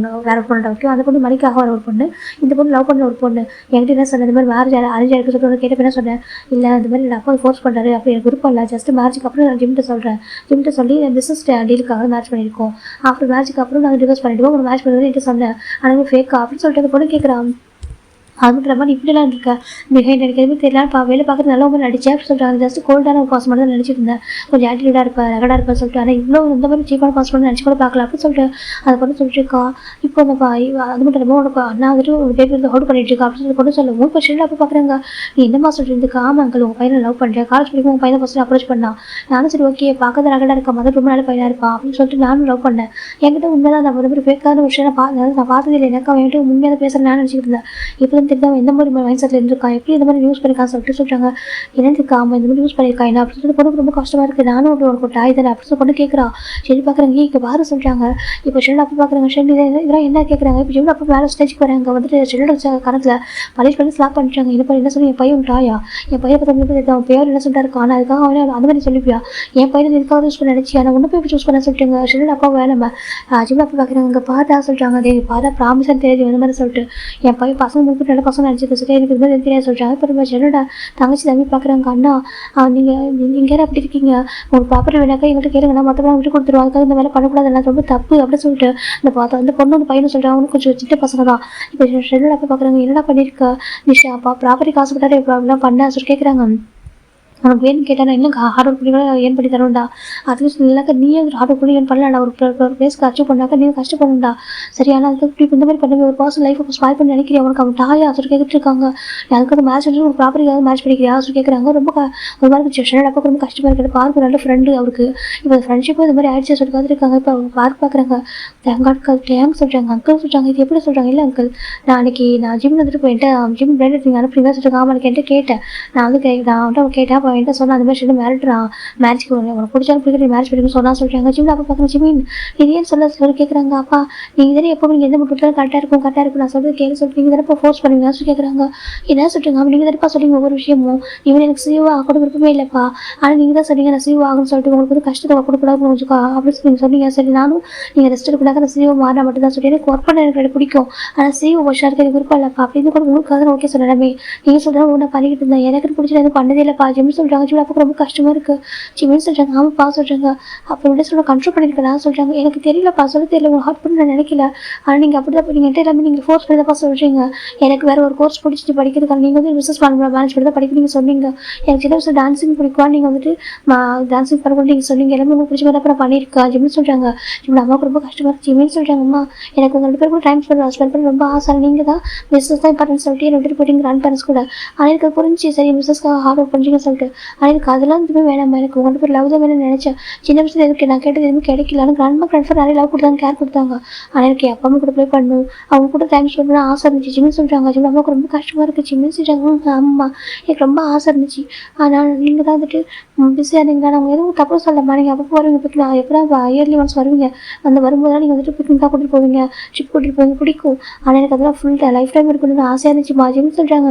A: பொண்ணு ஓகே. அந்த பொண்ணு மணிக்காக வர ஒரு பொண்ணு, இந்த பொண்ணு லவ் பண்ண ஒரு பொண்ணு. என்கிட்ட என்ன சொன்னேன், இந்த மாதிரி மேரேஜ் அரேஞ்ச் ஆகிருக்கு சொல்லிட்டு கேட்ட என்ன சொன்னேன், இல்லை இந்த மாதிரி என் அப்பா ஃபோர்ஸ் பண்ணுறாரு, அப்படி எனக்கு விருப்பம் இல்லை, ஜஸ்ட் மேரேஜுக்கு அப்புறம் நான் ஜிம்கிட்ட சொல்கிறேன், ஜிம்கிட்ட சொல்லி பிஸ்னஸ் டீலுக்காக மேரேஜ் பண்ணியிருக்கோம், ஆஃப்டர் மேரேஜுக்கு அப்புறம் நாங்கள் டிவோர்ஸ் பண்ணிவிடுவோம், ஒரு மேரேஜ் பண்ணுறது என்கிட்ட சொன்னேன், ஆனால் ஃபேக்கா அப்படின்னு சொல்லிட்டு அந்த பொண்ணு கேட்குறான். அது மட்டும் இல்லாமல் இப்படிலாம் இருக்க பிஹைண்ட் எனக்கு எதுவுமே தெரியல, வேலை பார்க்குறது நல்ல மாதிரி நடிச்சேன் அப்படின்னு சொல்லிட்டு ஜஸ்ட் கோல்டான ஒரு பாஸ் மட்டும் தான் நினச்சிட்டு இருந்தேன், கொஞ்சம் ஆட்டிடியூடாக இருப்பேன் ரகடாக இருப்பேன் சொல்லிட்டு. ஆனால் இவ்வளோ இந்த மாதிரி சீப்பான பாஸ் பண்ணி நினச்சி கூட பார்க்கல அப்படின்னு சொல்லிட்டு அதை பொண்ணு சொல்லிட்டு இருக்கா. இப்போ அந்த அது மட்டும் இல்லாமல் உனக்கு அண்ணா வந்துட்டு ஒரு பேபி வந்து ஹோல்ட் பண்ணிட்டு இருக்கா அப்படின்னு சொல்லி பொண்ணு சொல்லவும் இப்போ ஷெல்ல அப்போ பார்க்குறாங்க. நீ என்னமா சொல்லிட்டு இருக்கு, ஆமாம் அங்கிள் உங்கள் பையனை லவ் பண்ணுறேன், காலேஜ் படிக்கும் உங்கள் பையனை ஃபஸ்ட்டு அப்ரோச் பண்ணா, நானும் சரி ஓகே பார்க்கறது ரகடாக இருக்கா, மதம் ரொம்ப நல்ல பையனாக இருப்பா அப்படின்னு சொல்லிட்டு நானும் லவ் பண்ணேன். என்கிட்ட உண்மையாக நான் ஒரு ஃபேக்கான ஒரு விஷயம் நான் பார்த்தது இல்லை, எனக்கு அவன் என்கிட்ட உண்மையாக பேசுகிறேன் நான் நினச்சிட்டு இருந்தேன். இப்போ தான் தெரிஞ்சவன் எந்த மாதிரி மைண்ட் செட்டில் இருந்திருக்கா, எப்படி இந்த மாதிரி நியூஸ் பண்ணியிருக்கான்னு சொல்லிட்டு சொல்கிறாங்க. என்னதுக்கு ஆமாம் இந்த மாதிரி நியூஸ் பண்ணியிருக்கா என்ன அப்படின்னு சொல்லிட்டு பொண்ணுக்கு ரொம்ப கஷ்டமாக இருக்குது. நானும் அப்படி உனக்கு டாய் தானே அப்படின்னு சொல்லி பொண்ணு கேட்குறா. சரி பார்க்குறாங்க இங்கே பாரு சொல்கிறாங்க. இப்போ ஷெல் அப்போ பார்க்குறாங்க, ஷெல் இதெல்லாம் என்ன கேட்குறாங்க. இப்போ ஜிம் அப்போ மேலே ஸ்டேஜ்க்கு வராங்க, வந்துட்டு ஷெல்லோட கணத்தில் பழைய பண்ணி ஸ்லாப் பண்ணிட்டாங்க. என்ன சொல்லி என் பையன் டாயா, என் பையனை பற்றி அவன் பேர் என்ன சொல்லிட்டு இருக்கான், ஆனால் அதுக்காக அவனே அந்த மாதிரி சொல்லிப்பியா, என் பையனை இதுக்காக யூஸ் பண்ண நினச்சி ஆனால் ஒன்று போய் சூஸ் பண்ண சொல்லிட்டுங்க. ஷெல் அப்பா வேணாம ஜிம் அப்போ பார்க்குறாங்க, இங்கே பார்த்தா சொல்கிறாங்க, அதே பார்த்தா ப்ராமிஸாக தெரியுது இந்த மாதிரி சொல்லிட்டு என் பையன் பசங்க முன்பிட்டு நல்ல பசங்க நினச்சிட்டு சரி எனக்கு இது தெரியாது சொல்கிறாங்க. இப்போ நம்ம ஷெல்லோட தங்கச்சி தம்பி பார்க்குறாங்க, அண்ணா நீங்கள் அப்படி இருக்கீங்க, உங்களுக்கு ப்ராப்பர்ட்டி வேணாக்கா எங்கள்கிட்ட கேளுங்க, நான் மற்றவங்க விட்டு கொடுத்துருவோம், அதுக்காக இந்த வேலை பண்ணக்கூடாது, எல்லாம் ரொம்ப தப்பு அப்படின்னு சொல்லிட்டு இந்த பார்த்தா வந்து பொண்ணு வந்து பையனை சொல்கிறாங்க, அவனுக்கு கொஞ்சம் சின்ன பசங்க தான். இப்போ ஷெல்லோட அப்போ பார்க்குறாங்க, என்னடா பண்ணியிருக்க நிஷா அப்பா ப்ராப்பர்ட்டி காசு போட்டாரு ப்ராப்ளம் பண்ண சொல்லி கேட்குறாங்க. உனக்கு வேணும்னு கேட்டால் நான் இன்னும் ஹார்ட் ஒர்க் பண்ணி கூட ஏன் பண்ணி தருவேன்டா, அட்லீஸ்ட் இல்லைக்கா நீயே ஹார்ட் ஒர்க் பண்ணி ஏன் பண்ணலாம்டா, ஒரு பிளேஸ்க்கு அச்சீவ் பண்ணாக்கா நீ கஷ்டப்படணும்டா சரியான அதுக்கு இப்படி இந்த மாதிரி பண்ணி ஒரு பர்சன் லைஃப் ஸ்பாயில் பண்ணி நினைக்கிறேன். அவனுக்கு அவன் டாயா சொல்லி கேட்டுட்டு இருக்காங்க. அதுக்கு வந்து மேட்ச் வந்து ஒரு ப்ராப்பர்ட்டிக்காக மேட்ச் பண்ணிக்கிறியா சொல்லி கேட்குறாங்க. ரொம்ப ஒரு மாதிரி ஷெல்லோட அப்பா ரொம்ப கஷ்டமாக இருக்குது. பார்க்க நல்ல ஃப்ரெண்டு அவருக்கு, இப்போ ஃப்ரெண்ட்ஷிப்பும் இந்த மாதிரி ஆயிடுச்சு சொல்லி பார்த்துருக்காங்க. இப்போ அவங்க பார்க்குறாங்க, தேங்க் சொல்கிறாங்க, அங்கிள் சொல்கிறாங்க, இது எப்படி சொல்கிறாங்க, இல்லை அங்கிள் நான் ஜிம் வந்துட்டு போயிட்டு ஜிம் பிளேட் நீங்கள் அனுப்புறீங்க சொல்கிறாங்க. ஆமாம் எனக்கு என்கிட்ட கேட்டேன், நான் வந்து கேட்டேன் அப்போ என்கிட்ட சொன்னால் அந்த மாதிரி சொல்லி மேரிட்றான், மேரேஜ்க்கு உனக்கு பிடிச்சாலும் பிடிக்கிற மேரேஜ் பண்ணிக்கணும் சொன்னால் சொல்கிறாங்க. ஜிம்மில் அப்போ பார்க்குறேன் ஜிமின் இது ஏன் சொல்லி கேட்குறாங்க. அப்பா நீங்கள் தானே எப்போ நீங்கள் எந்த மட்டும் கரெக்டாக இருக்கும் நான் சொல்கிறது கேட்க சொல்லிட்டு நீங்கள் தானே இப்போ ஃபோர்ஸ் பண்ணுவீங்க சொல்லி கேட்குறாங்க. என்ன சொல்கிறீங்க அப்போ நீங்கள் தானேப்பா சொல்லுங்க ஒவ்வொரு விஷயமும், இவன் எனக்கு சிஓ ஆக விருப்பமே இல்லைப்பா, ஆனால் நீங்கள் தான் சொன்னீங்க நான் சிஓ ஆகுன்னு சொல்லிட்டு உங்களுக்கு வந்து கஷ்டத்தை கொடுக்கூடாது கொஞ்சம் அப்படின்னு சொல்லி சொன்னீங்க. சரி நானும் நீங்கள் ரெஸ்ட் எடுக்கூடாது நான் சிஓ மாறினா மட்டும் தான் சொல்லி எனக்கு ஒர்க் பண்ண எனக்கு பிடிக்கும், ஆனால் சிஓ வருஷம் இருக்க எனக்கு விருப்பம் இல்லைப்பா அப்படின்னு கூட உங்களுக்கு ஓகே சொல்லலாமே, நீங்கள் சொல்கிறேன் ஒன்று பண்ணிக்கிட்டு இருந்தேன் எனக்கு பிடிச்சது எதுவும் பண்ணதே இல்லைப்பா ஜிம் சொல்கிறாங்க. ஜிம் அப்போ ரொம்ப கஷ்டமாக இருக்குது. ஜிம்னு சொல்கிறாங்க. ஆமாப்பா சொல்கிறாங்க. அப்போ எப்படி சொல்ல கண்ட்ரோல் பண்ணியிருக்கலாம் சொல்கிறாங்க. எனக்கு தெரியலப்பா சொல்ல தெரியல, உங்களுக்கு ஹார்ட் பண்ணி நான் நினைக்கல, ஆனால் நீங்கள் அப்படி தான் நீங்கள் எல்லாமே நீங்கள் ஃபோர்ஸ் பண்ணி தான் சொல்கிறீங்க. எனக்கு வேறு ஒரு கோர்ஸ் பிடிச்சிட்டு படிக்கிறதுக்கான நீங்கள் வந்து பிஸ்னஸ் மேனேஜ் பண்ணி தான் படிக்க நீங்கள் சொன்னீங்க. எனக்கு சின்ன வயசு டான்ஸிங் பிடிக்கும், நீங்கள் வந்துட்டு டான்ஸிங் பண்ண நீங்கள் சொன்னீங்க, எல்லாமே உங்களுக்கு பிடிச்ச மாதிரி நான் பண்ணியிருக்கேன் ஜிம்னு சொல்கிறாங்க. ஜிம் அம்மாவுக்கு ரொம்ப கஷ்டமாக இருக்குது. ஜிம்னு சொல்கிறாங்கம்மா எனக்கு உங்கள் 2 பேர் கூட டைம் ஸ்பெண்ட் பண்ண ரொம்ப ஆசை, நீங்கள் தான் பிஸ்னஸ் தான் இம்பார்ட்டன்ஸ் சொல்லிட்டு என்னை விட்டு போயிட்டு கிராண்ட் பேரண்ட்ஸ் கூட, ஆனால் எனக்கு புரிஞ்சு சரி பிஸ்னஸ்க்காக ஹார்ட் ஒர்க் பண்ணுறீங்கன்னு சொல்லிட்டு, ஆனால் எனக்கு அதெல்லாம் எதுவுமே வேணாம், எனக்கு உங்கள் பேர் லவ் தான் வேணும்னு நினச்சேன். சின்ன வயசுல எதுக்கு நான் கேட்டது எதுவும் கிடைக்கல, ஆனால் கிராண்ட்ஃபர் நிறைய லவ் கொடுத்தாங்க, கேர் கொடுத்தாங்க, ஆனால் எனக்கு அப்பா அம்மா கூட ப்ளே பண்ணணும், அவங்க கூட டைம் ஸ்பெண்ட் பண்ண ஆசை இருந்துச்சு. ஜிம்னு சொல்கிறாங்க. ஜிம் அம்மாவுக்கு ரொம்ப கஷ்டமாக இருக்குது. ஜிம்னு சொல்கிறாங்க. ஆமாம் எனக்கு ரொம்ப ஆசை இருந்துச்சு, ஆனால் நீங்கள் தான் வந்துட்டு பிஸியாக இருந்தீங்களா, நாங்கள் எதுவும் தப்பு சொல்லலாமா, நீங்கள் அப்போ வருவீங்க பிக்னிக், நான் எப்போ இயர்லி ஒன்ஸ் வருவீங்க, அந்த வரும்போதெல்லாம் நீங்கள் வந்துட்டு பிக்னிக்காக கூட்டிகிட்டு போவீங்க, ட்ரிப் கூட்டிகிட்டு போவீங்க பிடிக்கும், ஆனால் எனக்கு அதெல்லாம் ஃபுல் லைஃப் டைம் இருக்கணும்னு ஆசையாக இருந்துச்சுமா ஜிம்னு சொல்கிறாங்க.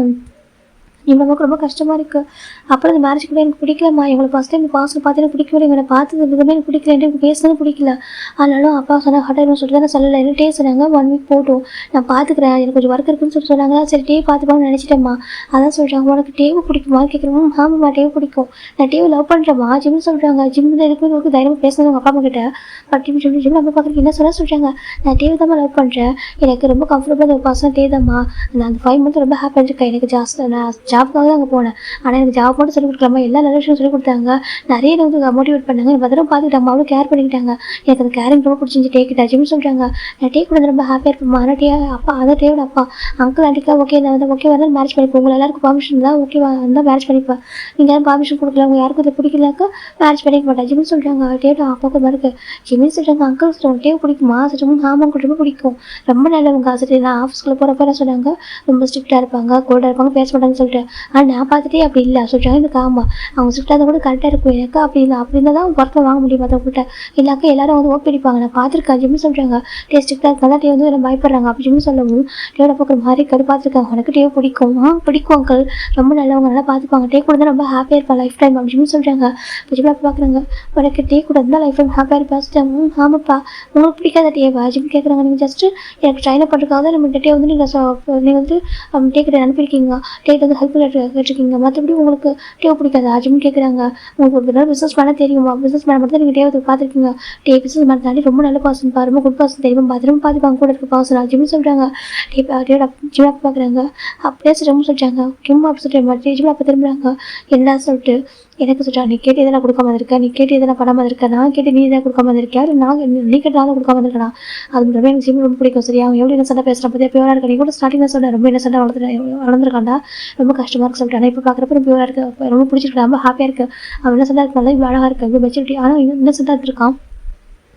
A: நமக்கு ரொம்ப கஷ்டமாக இருக்குது. அப்புறம் இந்த மேரேஜ் கூட எனக்கு பிடிக்கலம்மா, இவங்களை ஃபஸ்ட் டைம் பாஸ்ட்டில் பார்த்து எனக்கு பிடிக்கவே, இவனை பார்த்தது எதுவுமே எனக்கு பிடிக்கல, எனக்கு பேசுனது பிடிக்கல, அதனாலும் அப்பா சொன்னால் ஹாட்டாக சொல்லிட்டு தான் நான் சொல்லலை, என்ன டே சொன்னாங்க 1 வீக் போட்டும் நான் பார்த்துக்கிறேன், எனக்கு கொஞ்சம் ஒர்க் இருக்குன்னு சொல்லி சொன்னாங்க. சரி டே பார்த்துப்பான்னு நினச்சிட்டேம்மா, அதான் சொல்கிறாங்க. உனக்கு டேவு பிடிக்குமா கேட்குறோம். ஆமாம்மா டேவு பிடிக்கும், நான் டேவை லவ் பண்ணுறேம்மா ஜிம்னு சொல்கிறாங்க. ஜிம்மில் எனக்கு தைரியமாக பேசுனது உங்கள் அப்பா அம்மா கிட்ட, பட் ஜிம் நம்ம பார்க்குறதுக்கு என்ன சொல்கிறாங்க, நான் டேவை தான் லவ் பண்ணுறேன், எனக்கு ரொம்ப கம்ஃபர்டபுளாக ஒரு பர்சன் டே தான்மா, நான் அந்த 5 மந்த் ரொம்ப ஹாப்பியாக இருக்கேன், எனக்கு ஜாஸ்தி நான் ஜாப்க்காக தான் அங்கே போனேன், ஆனால் எனக்கு ஜாப் மட்டும் சொல்லிக் கொடுக்கலாமா, எல்லா நல்ல விஷயம் சொல்லிக் கொடுத்தாங்க, நிறைய வந்து மோட்டிவேட் பண்ணாங்க, எனக்கு பத்திரம் பார்த்துக்கிட்டாங்க, அவ்வளோ கேர் பண்ணிக்கிட்டாங்க, எனக்கு அந்த கேரிங் ரொம்ப பிடிச்சிருந்து டேக்கிட்டா ஜிம் சொல்கிறாங்க. நான் டே கூட ரொம்ப ஹாப்பியாக இருப்பேன், ஆனால் டே அப்பா அதான் டேவோட அப்பா அங்கிள் ஆண்டிக்கா ஓகே நான் வந்து ஓகே வரலாம் மேரேஜ் பண்ணிப்போம், உங்களை எல்லாருக்கும் பர்மிஷன் தான் ஓகே வந்தால் மேரேஜ் பண்ணிப்பேன், நீங்கள் யாரும் பர்மிஷன் கொடுக்கல, அவங்க யாருக்கும் இதை பிடிக்கலாக்கா மேரேஜ் பண்ணிக்க மாட்டேன் ஜிம்னு சொல்கிறாங்க. டேவோட அப்பாவுக்கு மாதிரி ஜிம்னு சொல்கிறாங்க. அங்கிள் சொல்லுவாங்க டேவ் பிடிக்குமா சொல்லுவாங்க. ஆமாம் ரொம்ப பிடிக்கும், ரொம்ப நல்லவங்க. சரி நான் ஆஃபீஸ்க்குள்ளே போகிறப்ப என்ன சொன்னாங்க, ரொம்ப ஸ்ட்ரிக்டாக இருப்பாங்க, கோல்டாக இருப்பாங்க, பேச மாட்டாங்கன்னு சொல்லிட்டு, ஆனால் நான் பார்த்துட்டே அப்படி இல்லை சொல்கிறாங்க. எனக்கு ஆமாம் அவங்க சுட்டாத கூட கரெக்டாக இருக்கும் எனக்கு அப்படி இருந்தால் தான் ஒர்க்கில் வாங்க முடியும் மற்றவங்கள்ட்ட. இல்லாக்கா எல்லாரும் வந்து ஓப்பிடிப்பாங்க. நான் பார்த்துருக்கேன் ஜிம்மு சொல்கிறாங்க. ஸ்ட்ரிக்டாக இருக்காங்க. டே வந்து எல்லாம் பயப்படுறாங்க அப்படி ஜிம்மு சொல்லவும் டேயோட பார்க்குற மாதிரி பார்த்துருக்காங்க. உனக்கு டே பிடிக்கும் பிடிக்கும் அங்கிள், ரொம்ப நல்லவங்க, நல்லா பார்த்துப்பாங்க, டே கூட தான் ரொம்ப ஹாப்பியாக இருப்பேன் லைஃப் டைம் அப்படின்னு சொல்கிறாங்க. இப்போ ஜிம்மில் பார்க்குறாங்க. உனக்கு டே கூட இருந்தால் லைஃப் டைம் ஹாப்பியாக இருப்பேன். ஆமாப்பா உங்களுக்கு பிடிக்காத டேவா ஜிம் கேட்குறாங்க. நீங்கள் ஜஸ்ட்டு எனக்கு ட்ரைன் பண்ணுறதுக்காக தான் நம்ம டே வந்து நீங்கள் வந்து டே கிட்ட அனுப்பியிருக்கீங்க, டேட் வந்து ஹெல்ப் கேட்டிருக்கீங்க, மற்றபடி உங்களுக்கு டே பிடிக்காதா ஜிம் கேட்குறாங்க. உங்களுக்கு ஒரு தடவை பிஸ்னஸ் பண்ண தெரியுமா, பிஸ்னஸ் பண்ண மட்டும் தான் நீங்கள் டே பார்த்துருக்கீங்க, டே பிஸ்னஸ் பண்ண தாண்டி ரொம்ப நல்ல பர்சன் ரொம்ப குட் பர்சன் தெரியுமா, பார்த்துருமா பார்த்துப்பாங்க கூட இருக்க பர்சன் ஜிம் சொல்கிறாங்க. டேயோட ஜிம் அப்போ பார்க்குறாங்க. அப்படியே ரொம்ப சொல்கிறாங்க. கிம் அப்போ சொல்கிறேன் ஜிம் அப்போ திரும்புகிறாங்க. என்ன சொல்லிட்டு எனக்கு சொல்கிறா, நீ கேட்டு எதனா கொடுக்காம இருக்க, நீ கேட்டு எதனா பண்ணாமல் இருக்க, நான் கேட்டு நீ எதனா கொடுக்காம இருக்கியா, நீ கேட்டு நான் கொடுக்காம இருக்கா. அது ரொம்ப எனக்கு ஜிம் ரொம்ப பிடிக்கும். சரியா அவன் எவ்வளோ என்ன சண்டை பேசுகிறான் பற்றியா பியூராக இருக்கா. நீ கூட ஸ்டார்டிங்கில் சொன்ன ரொம்ப என்ன சண்டை வளர்ந்துருக்காண்டா, ரொம்ப கஷ்டமாக இருக்கு சொல்லிட்டு. ஆனால் இப்போ பார்க்குறப்ப ரொம்ப பியூராக இருக்குது, ரொம்ப பிடிச்சிருக்கு, ரொம்ப ஹாப்பியாக இருக்குது. அவன் என்ன சண்டை இருக்கனால இவ்வளோ அழகாக இருக்குது, இவ்வளோ மெச்சூரிட்டி. ஆனால் இன்னும் சண்டை இருக்கான்.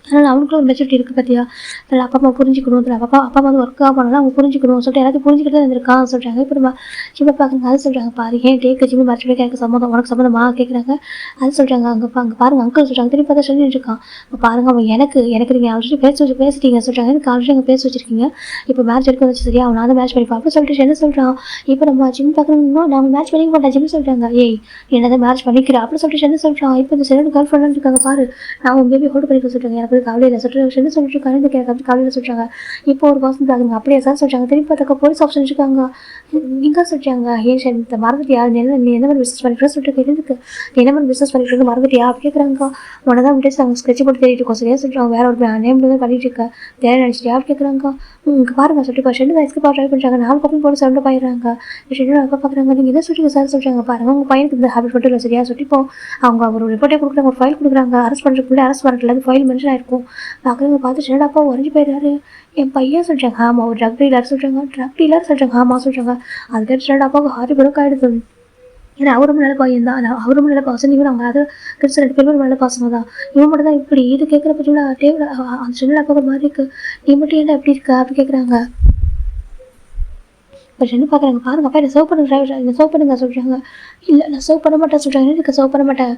A: அதனால் அவனுக்குள்ள ஒரு மெச்சூரிட்டி இருக்குது பார்த்தியா. அதில் அப்பா அம்மா புரிஞ்சிக்கணும், அதில் அப்பா அம்மா வந்து ஒர்க்காக போனாலும் அவங்க புரிஞ்சிக்கணும் சொல்லிட்டு எல்லாத்தையும் புரிஞ்சுக்கிட்டு தான் இருந்திருக்கான் சொல்கிறாங்க. இப்போ நம்ம ஜிம்மை பார்க்குறாங்க. அது சொல்கிறாங்க. பாரு ஏன் டேக்கு ஜிம்மு மறைச்சி எனக்கு சம்மந்தம் உனக்கு சம்மந்தமாக கேட்குறாங்க. அது சொல்கிறாங்க. அங்கே பாருங்கள் அங்கிள் சொல்கிறாங்க. திருப்பி பார்த்தா சொல்லிட்டு இருக்கான். இப்போ பாருங்கள் அவன் எனக்கு நீங்கள் ஆல்ரெடி பேசிட்டீங்க சொல்கிறாங்க. எனக்கு ஆல்ரெடி அங்கே பேச வச்சிருக்கீங்க, இப்போ மேட்ச் எடுக்க வச்சு சரியா அவன் தான் மேட்ச் பண்ணிப்பான் அப்படி சொல்லிட்டு என்ன சொல்கிறான். இப்போ நம்ம ஜிம் பார்க்குறோம், நாங்கள் மேட்ச் பண்ணிக்க மாட்டேன் ஜிம் சொல்கிறாங்க. ஏய் என்னதான் மேட்ச் பண்ணிக்கிறேன் அப்படி சொல்லிட்டு என்ன சொல்கிறான். இப்போ இந்த செகண்ட் கேர்ள் ஃப்ரெண்ட் இருக்காங்க பாரு, நான் உன் பேபி ஹோல்டு பண்ணிக்க சொல்கிறாங்க. எனக்கு கவலையில் சொல்லிட்டு என்ன சொல்லிட்டு இருக்காங்க எனக்கு கவலையில் சொல்கிறாங்க. இப்போ ஒரு பர்சன் பார்க்குங்க அப்படியே சார் சொல்கிறாங்க. திருப்பி பார்த்தாக்க போலீஸ் ஆஃபீஸர் இருக்காங்க. இங்கே சொல்கிறாங்க. ஏன் இந்த மறந்துட்டியா, நீ என்ன மாதிரி பிஸ்னஸ் பண்ணிட்டு சொல்லிட்டு எதுக்கு நீ என்ன மாதிரி பிஸ்னஸ் பண்ணிட்டு மறந்துட்டியா அப்படி கேட்குறாங்க. உன தான் விட்டு அவங்க ஸ்கெட்ச் போட்டு தேடிட்டு இருக்கோம் சரியா சொல்கிறாங்க. வேற ஒரு நேம் தான் பண்ணிட்டு இருக்கேன் தேவை நினச்சிட்டியா அப்படி கேட்குறாங்க. இங்கே பாருங்க சொல்லிட்டு ஷெட்டு எஸ்கேப் ட்ரை பண்ணுறாங்க. 4 பக்கம் போட்டு சவுண்டு போயிடுறாங்க. ஷெட்டு அப்பா பார்க்குறாங்க. நீங்கள் என்ன சொல்லிட்டு சார் சொல்கிறாங்க. பாருங்க உங்கள் பையனுக்கு இந்த ஹேபிட் மட்டும் இல்லை சரியா சொல்லிப்போ அவங்க ஒரு ரிப்போர்ட்டே கொடுக்குறாங்க, ஒரு ஃபைல் கொடுக்குறாங்க. அரெஸ்ட் பண்ணுறதுக்குள்ளே அரெஸ்ட் பண்ணுறது ஃபைல் மென்ஷன் ஆயிருக்கும். பார்க்குறவங்க பார்த்து ஷெட்டு அப்பா உறைஞ்சி போயிடுறாரு. என் பையன் சொல்கிறாங்க. ஆமாம் ஒரு ட்ரக் டீலர் சொல்கிறாங்க. ட்ரக் டீலர் சொல்கிறாங்க. ஆமாம் சொல்கிறாங்க. அதுக்கு ஷெட்டு அப்பாவுக்கு ஹார்ட் பிளாக் ஆகிடுது. ஏன்னா அவர் ரொம்ப நல்ல பையன் தான், அவர் ரொம்ப நல்ல பசங்க. இவன் அவங்க அதை கிறிஸ்டன் 2 பேரும் நல்ல பசங்க தான். இவன் மட்டும் தான் இப்படி இது கேட்குற பற்றினா டேவில் அந்த ஷெட்டு அப்பாவுக்கு மாதிரி இருக்குது. நீ மட்டும் என்ன எப்படி இருக்கா அப்படி கேட்குறாங்க. இப்போ ரெண்டு பார்க்குறாங்க. பாருங்க அப்பா என்ன சர்வ் பண்ணுங்க டிரைவர், என்ன சர்வ் பண்ணுங்க சொல்கிறாங்க. இல்லை நான் சர்வ் பண்ண மாட்டேன் சொல்கிறாங்க. எனக்கு சர்வ் பண்ண மாட்டேன்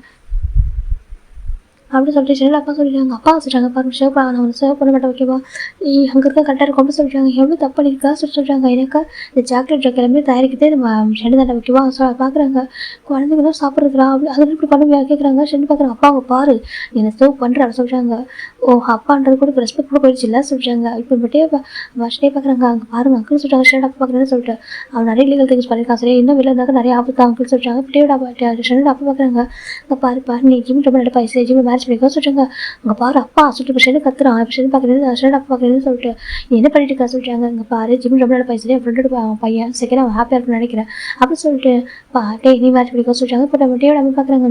A: அப்படி சொல்லிட்டு ஷெட்டு அப்பா சொல்லிடுறாங்க. அப்பா சொல்கிறாங்க. பாருங்க நான் வந்து சேவ் பண்ண மாட்டேன் ஓகேவா, நீ அங்கே இருக்க கரெக்டாக இருக்கும் அப்படின்னு சொல்கிறாங்க. எவ்வளோ தப்பு பண்ணியிருக்கா சொல்கிறாங்க. எனக்கு இந்த சாக்லேட் ட்ரக் எல்லாமே தயாரிக்கிறதே நம்ம ஷெட்டு தானே ஓகேவா பார்க்குறாங்க. குழந்தைங்க தான் சாப்பிட்றதுலாம் அப்படி அதெல்லாம் இப்படி பண்ணுவியா கேட்குறாங்க. ஷெட்டு பார்க்குறாங்க. அப்பா அவங்க பாரு நீ என்ன சேவ் பண்ணுற சொல்கிறாங்க. ஓ அப்பான்றது கூட இப்போ ரெஸ்பெக்ட் கூட போயிடுச்சு இல்லை சொல்கிறாங்க. இப்போ மட்டும் ஃபஸ்ட்டே பார்க்குறாங்க. அங்கே பாருங்க அங்கிள் சொல்கிறாங்க. ஷெட்டு அப்பா பார்க்குறேன்னு சொல்லிட்டு அவன் நிறைய லீகல் திங்ஸ் பண்ணியிருக்கான் சரியா, இன்னும் வெளில இருந்தாக்க நிறைய ஆபத்து அங்கிள் சொல்கிறாங்க. இப்போ ஷெட்டு அப்பா பார்க்குறாங்க. அங்கே பாரு நீ ஜிம் ரொம்ப நல்ல பைசா ஜிம் மேட்ச் பண்ணிக்கோ சொல்கிறாங்க. அங்கே பாரு அப்பா சொல்லிட்டு இப்போ ஷெட்டு கத்துறான். இப்போ ஷெட்டு பார்க்குறது ஷெட்டு அப்பா பார்க்குறேன்னு சொல்லிட்டு நீ என்ன பண்ணிட்டு இருக்கா சொல்கிறாங்க. அங்கே பாரு ஜிம் ரொம்ப நல்ல பைசா என் ஃப்ரெண்டோட பையன் செகண்ட் அவன் ஹாப்பியாக இருக்குன்னு நினைக்கிறேன் அப்படின்னு சொல்லிட்டு டே நீ மேட்ச் பண்ணிக்கோ சொல்கிறாங்க. இப்போ நம்ம டேயோட அம்மா பார்க்குறாங்க.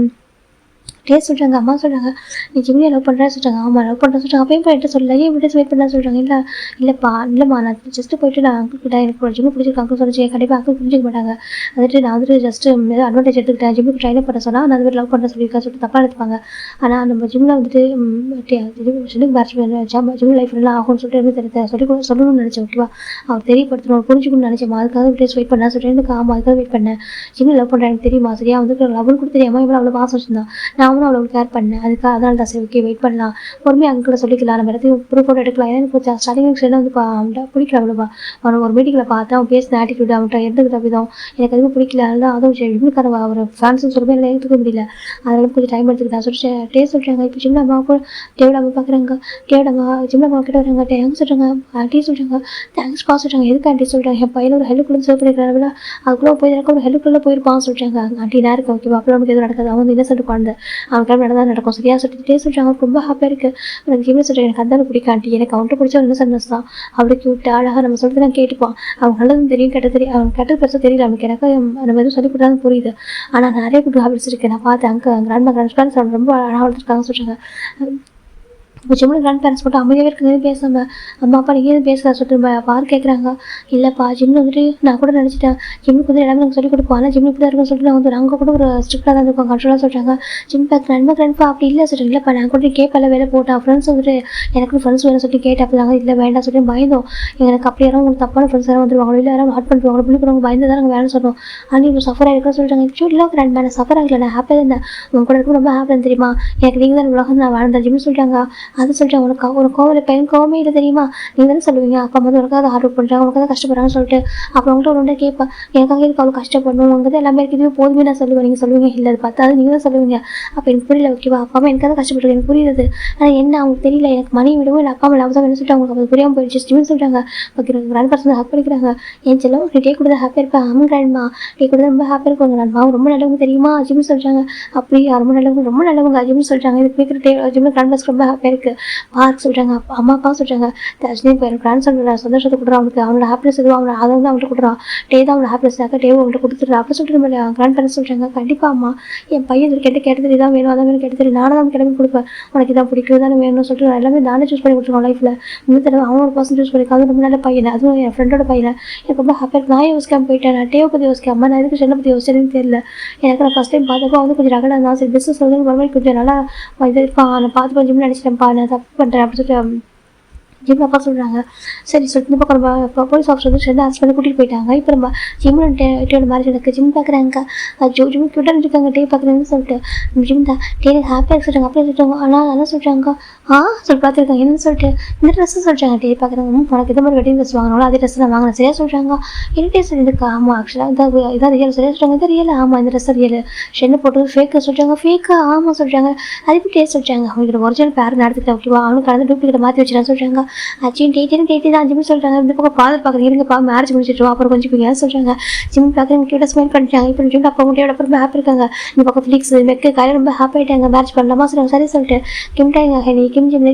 A: டே சொல்கிறாங்க. அம்மா சொல்கிறாங்க நீ ஜிம்மியை லவ் பண்ணுறேன்னு சொல்கிறாங்க. ஆமாம் லவ் பண்ணுறேன் சொல்கிறாங்க. அப்பயும் போயிட்டு சொல்லல ஏன் விட்டு வெயிட் பண்ண சொல்கிறாங்க. இல்லைம்மா நான் ஜஸ்ட்டு போயிட்டு நான் அங்கிள் கிட்ட எனக்கு ஒரு ஜிம்மு பிடிச்சிருக்கு அங்கிள் சொல்லிச்சு. கண்டிப்பாக அங்கிள் புரிஞ்சிக்க மாட்டாங்க. வந்துட்டு நான் வந்துட்டு ஜஸ்ட்டு அட்வான்டேஜ் எடுத்துக்கிட்டேன், ஜிம்முக்கு ட்ரைன் பண்ண சொன்னால் நான் அது லவ் பண்ண சொல்லியிருக்கேன் சொல்லிட்டு தப்பாக எடுத்துப்பாங்க. ஆனால் நம்ம ஜிம்மில் வந்துட்டு ஜிம்முக்கு மேட்ச் ஜிம் லைஃப் எல்லாம் ஆகும்னு சொல்லிட்டு சொல்லணும்னு நினச்சேன் ஓகேவா, அவர் தெரியப்படுத்தணும் புரிஞ்சுக்கணும்னு நினச்சேன். அதுக்காக விட்டு வெயிட் பண்ண சொல்லிட்டு எனக்கு ஆமாம் அதுக்காக வெயிட் பண்ணேன். ஜிம்மில் லவ் பண்ணுறேன் எனக்கு தெரியுமா சரியா, வந்துட்டு லவ்னு கூட தெரியாமல் இவ்வளோ அவ்வளோ பாசம் வச்சுருந்தான். நான் அவ்வளோ கேர் பண்ணேன். அதனால தான் சரி ஓகே வெயிட் பண்ணலாம், பொறுமையாக அங்கிட்ட சொல்லிக்கலாம், நம்ம எல்லாத்தையும் ப்ரூஃபோட எடுக்கலாம். ஏன்னா எனக்கு ஸ்டார்டிங் வந்து அவன்கிட்ட பிடிக்கல அவ்வளோவா. அவனுக்கு ஒரு மீட்டிங்கில் பார்த்தா அவன் பேசின ஆட்டிடியூட் அவன்கிட்ட எடுத்துக்கிட்ட விதம் எனக்கு எதுவும் பிடிக்கல. அதனால அதுவும் இப்படிக்கார அவர் ஃபேன்ஸுன்னு சொல்லுமே எல்லாம் எடுத்துக்க முடியல. அதனால கொஞ்சம் டைம் எடுத்துக்கிட்டேன் சொல்லிட்டு டே சொல்கிறாங்க. இப்போ ஜிம்ல அம்மா கூட டேவிட அம்மா பார்க்குறாங்க. டேவிட அம்மா ஜிம்ல அம்மா கிட்ட வராங்க. தேங்க்ஸ் சொல்கிறாங்க. ஆண்டி சொல்கிறாங்க. தேங்க்ஸ் பா சொல்கிறாங்க. எதுக்கு ஆண்டி சொல்கிறாங்க. என் பையன் ஒரு ஹெல்ப்புக்குள்ள சேவ் பண்ணிக்கிறாங்களா அதுக்குள்ளே போய் எனக்கு ஒரு ஹெல்ப்புக்குள்ளே போயிருப்பான்னு சொல்கிறாங்க. ஆண்டி நான் இருக்கேன் ஓகேவா, அப்போ நமக்கு எதுவும் நடக்காது, அவன் வந்து என்ன சொல்லிட்டு குழந்தை அவன் கிளம்பி நடந்தால் நடக்கும் சரியா சொல்லிட்டு சொல்கிறாங்க. ரொம்ப ஹாப்பியாக இருக்குது எனக்கு ஜிம்மில் சொல்கிறேன். எனக்கு அந்த பிடிக்கும் ஆண்டி, எனக்கு அவன்கிட்ட பிடிச்ச என்ன சந்தோஷம் தான், அப்படி கியூட்டு அழகாக நம்ம சொல்லிட்டு நான் கேட்டுப்பான். அவங்க நல்லதும் தெரியும் கெட்ட தெரியும், அவன் கெட்டது பெருசாக தெரியல அவனுக்கு, எனக்கு நம்ம எதுவும் சொல்லி கொடுத்தாலும் புரியுது. ஆனால் நிறைய குட் ஹாபிட்ஸ் இருக்குது நான் பார்த்தேன். அங்கே கிராண்ட்மா கிராண்ட்ஸ் ரொம்ப அழகாக வளர்த்துருக்காங்க சொல்கிறாங்க. இப்போ ஜிம்மில் கிராண்ட் பேரண்ட்ஸ் மட்டும் அமைதியாகவே இருக்குது பேசாமல் அம்மா அப்பா நீங்கள் எதுவும் பேசுகிறா சொல்லிட்டு பார் கேட்குறாங்க. இல்லைப்பா ஜிம்மில் வந்துட்டு நான் கூட நினச்சிட்டேன் ஜிம்முக்கு வந்து எல்லாமே நாங்கள் சொல்லிக் கொடுப்போம். ஆனால் ஜிம் இப்படி தான் இருக்குன்னு சொல்லிட்டு நான் வந்து நாங்கள் கூட ஒரு ஸ்ட்ரிக்டாக தான் இருக்கும் கண்ட்ரோலாக சொல்கிறாங்க. ஜிம் பேக் கிராண்ட்பா அப்படி இல்லை சொல்லிட்டு இல்லைப்பா நான் கூட கேட்பல வேலை போட்டேன் ஃப்ரெண்ட்ஸ் வந்துட்டு எனக்கு ஃப்ரெண்ட்ஸ் வேணும் சொல்லிட்டு கேட்டேன். அப்படிதாங்க இல்லை வேண்டாம் சொல்லிட்டு பயந்தோம். எனக்கு அப்படி யாரும் உங்களுக்கு தப்பான ஃப்ரெண்ட்ஸ் யாரும் வந்துருவாங்க இல்லை யாரும் ஹார்ட் பண்ணுவாங்க பிள்ளை பண்ணுவாங்க பயந்து தான் நாங்கள் வேணும்னு சொன்னோம். ஆனால் இப்போ சஃபர் ஆகிருக்குன்னு சொல்லிட்டாங்க. ஆக்சுவலி இல்லை கிராண்ட் நான் சஃபர் ஆகலை நான் ஹாப்பியாக இருந்தேன் உங்க கூட இருக்கும் ரொம்ப ஹாப்பியாக தெரியுமா எனக்கு நீங்கள் தான் உலகம் நான் வாழ்ந்தேன் ஜிம்னு சொல்லிட்டாங்க. அது சொல்லிட்டாங்க உனக்கு கோவில் பையன் கோவமே இல்லை தெரியுமா நீங்கள் தானே சொல்லுவீங்க அப்பா வந்து உனக்கு அதை ஹார்ட் பண்ணுறாங்க உனக்கு தான் கஷ்டப்படுறாங்கன்னு சொல்லிட்டு அப்புறம் உங்கள்கிட்ட ஒன்று கேட்பேன் எனக்காக இதுக்கு அவ்வளோ கஷ்டப்படணும் உங்க தான் எல்லாமே இருக்குது போதுமே நான் சொல்லுவேன் நீங்கள் சொல்லுவீங்க இல்லை அது பார்த்தா நீங்கள் தான் சொல்லுவீங்க அப்போ எனக்கு புரியல ஓகேவா அப்பா அம்மா எனக்கு தான் கஷ்டப்படுறது எனக்கு புரியுது ஆனால் என்ன அவங்களுக்கு தெரியல எனக்கு மணி விடவும் இல்லை அப்பா அம்மா லவ் தான் வேணும்னு சொல்லிட்டு அவங்களுக்கு அது புரியாமல் போயிடுச்சு ஜிம்னு சொல்லிட்டாங்க. ஓகே கிராண்ட் பர்சன் ஹாப் பண்ணிக்கிறாங்க என் செல்லம் நீ டே கூட ஹாப்பியாக இருப்பேன் ஆமாம் கிராண்ட்மா டே கூட ரொம்ப ஹாப்பியாக இருக்கும் கிராண்ட்மா ரொம்ப நல்லவங்க தெரியுமா ஜிம்னு சொல்லிட்டாங்க. அப்படியே ரொம்ப நல்லவங்க ஜிம்னு சொல்லிட்டாங்க இது கேட்குற ஜிம்மில் கிராண்ட் பர்ஸ் ரொம்ப ஹாப்பியாக இருக்குது பார்க்க சொல்லிட்டாங்க அம்மா அப்பா சொல்லிட்டாங்க தர்ஷினி இப்போ எனக்கு கிராண்ட் சொல்கிற சந்தோஷத்தை கொடுக்குறான் அவனுக்கு அவனோட ஹாப்பினஸ் எதுவும் அவனை அதை வந்து அவன்கிட்ட கொடுக்குறான் டே தான் அவனோட ஹாப்பினஸ்னாக்க டே அவன்கிட்ட கொடுத்துட்றா அப்படி சொல்லிட்டு கிராண்ட் பேரண்ட்ஸ் சொல்லிட்டாங்க கண்டிப்பாக அம்மா என் பையன் கேட்டது இதான் வேணும் அதான் வேணும் கேட்டது நானும் தான் கிளம்பி கொடுப்பேன் உனக்கு இதான் பிடிக்கிறது தானே வேணும்னு சொல்லிட்டு நான் எல்லாமே நானே சூஸ் பண்ணி கொடுத்துருக்கோம் லைஃப்பில் இன்னும் தடவை அவன் ஒரு பர்சன் சூஸ் பண்ணியிருக்கான் அது ரொம்ப நல்ல பையன் அதுவும் என் ஃப்ரெண்டோட பையன் எனக்கு ரொம்ப ஹாப்பியாக இருக்கு நான் யோசிக்காமல் போயிட்டேன் நான் டேவை பற்றி யோசிக்காம நான் எதுக்கு சென்னை பற்றி யோசிச்சேன்னு தெரியல எனக்கு நான் ஃபஸ்ட் டைம் பார்த்தப்போ வந்து கொஞ்சம் ரகடாக இருந்தால் சரி பிஸ்னஸ் வந்து மறுபடியும் கொஞ்சம் நல்லா இது இருப்பான் நான் பார்த்து கொஞ்சம் நினச்சிட்டேன்ப்பா நான் தப்பு பண்ணுறேன் அப்படின்னு சொல்லிட்டு ஜிம்மில் அப்பா சொல்கிறாங்க. சரி சொல்லிட்டு இந்த பக்கம் நம்ம போலீஸ் ஆஃபீஸர் வந்து ரெண்டு ஹஸ்பண்ட் கூட்டிகிட்டு போயிட்டாங்க. இப்போ நம்ம ஜிம்மில் டேயோட மேரேஜ் எனக்கு ஜிம் பார்க்குறாங்க ஜிம் கிட்ட இருக்காங்க டே பார்க்குறேன்னு சொல்லிட்டு ஜிம் தான் டே எனக்கு ஹாப்பியாக சொல்லிட்டாங்க அப்படியே சொல்லிட்டாங்க ஆனால் என்ன சொல்கிறாங்க சொல்லி பார்த்துருக்காங்க என்னன்னு சொல்லிட்டு இந்த ட்ரெஸ்ஸு சொல்லிட்டாங்க டே பார்க்குறாங்க உனக்கு எந்த மாதிரி வெட்டிங் ட்ரெஸ் வாங்கினாலும் அதே ட்ரெஸ் நான் வாங்கினேன் சரியா சொல்கிறாங்க என்ன டே சொல்லியிருக்கா ஆமாம் ஆக்சுவலாக இதான் ரியல் சரியா சொல்கிறாங்க இது ரியல் ஆமாம் இந்த ட்ரெஸ் ரியல் ஷென்னு போட்டு ஃபேக்காக சொல்கிறாங்க ஃபேக்காக ஆமாம் சொல்கிறாங்க அதுக்கு டே சொல்லிட்டாங்க அவங்களோட ஒரிஜினல் பேர் நடத்துக்கிட்டேன் ஓகேவா அவனுக்கு கலந்து டூப்ளிகேட் மாற்றி வச்சுட்டான்னு சொல்கிறாங்க. ஆக்சுவலி டேட்டி தான் ஜிம் சொல்கிறாங்க இந்த பக்கம் பார்க்குறீங்க இருங்கப்பா மேரேஜ் முடிச்சிட்டு அப்புறம் கொஞ்சம் போய் சொல்கிறாங்க ஜிம் பார்க்குறவங்க கிட்ட ஸ்மைல் பண்ணிட்டாங்க இப்போ ஜிம் அப்போ முடியோட அப்புறம் ஹாப்பி இருக்காங்க இந்த பக்கம் ஃபிளிக்ஸ் மெக்கு காலையில் ரொம்ப ஹாப்பி ஆகிட்டாங்க மேரேஜ் பண்ணலாமா சொல்லுவாங்க சரி சொல்லிட்டு கிம்டாங்க ஹெனி கிம் ஜிம்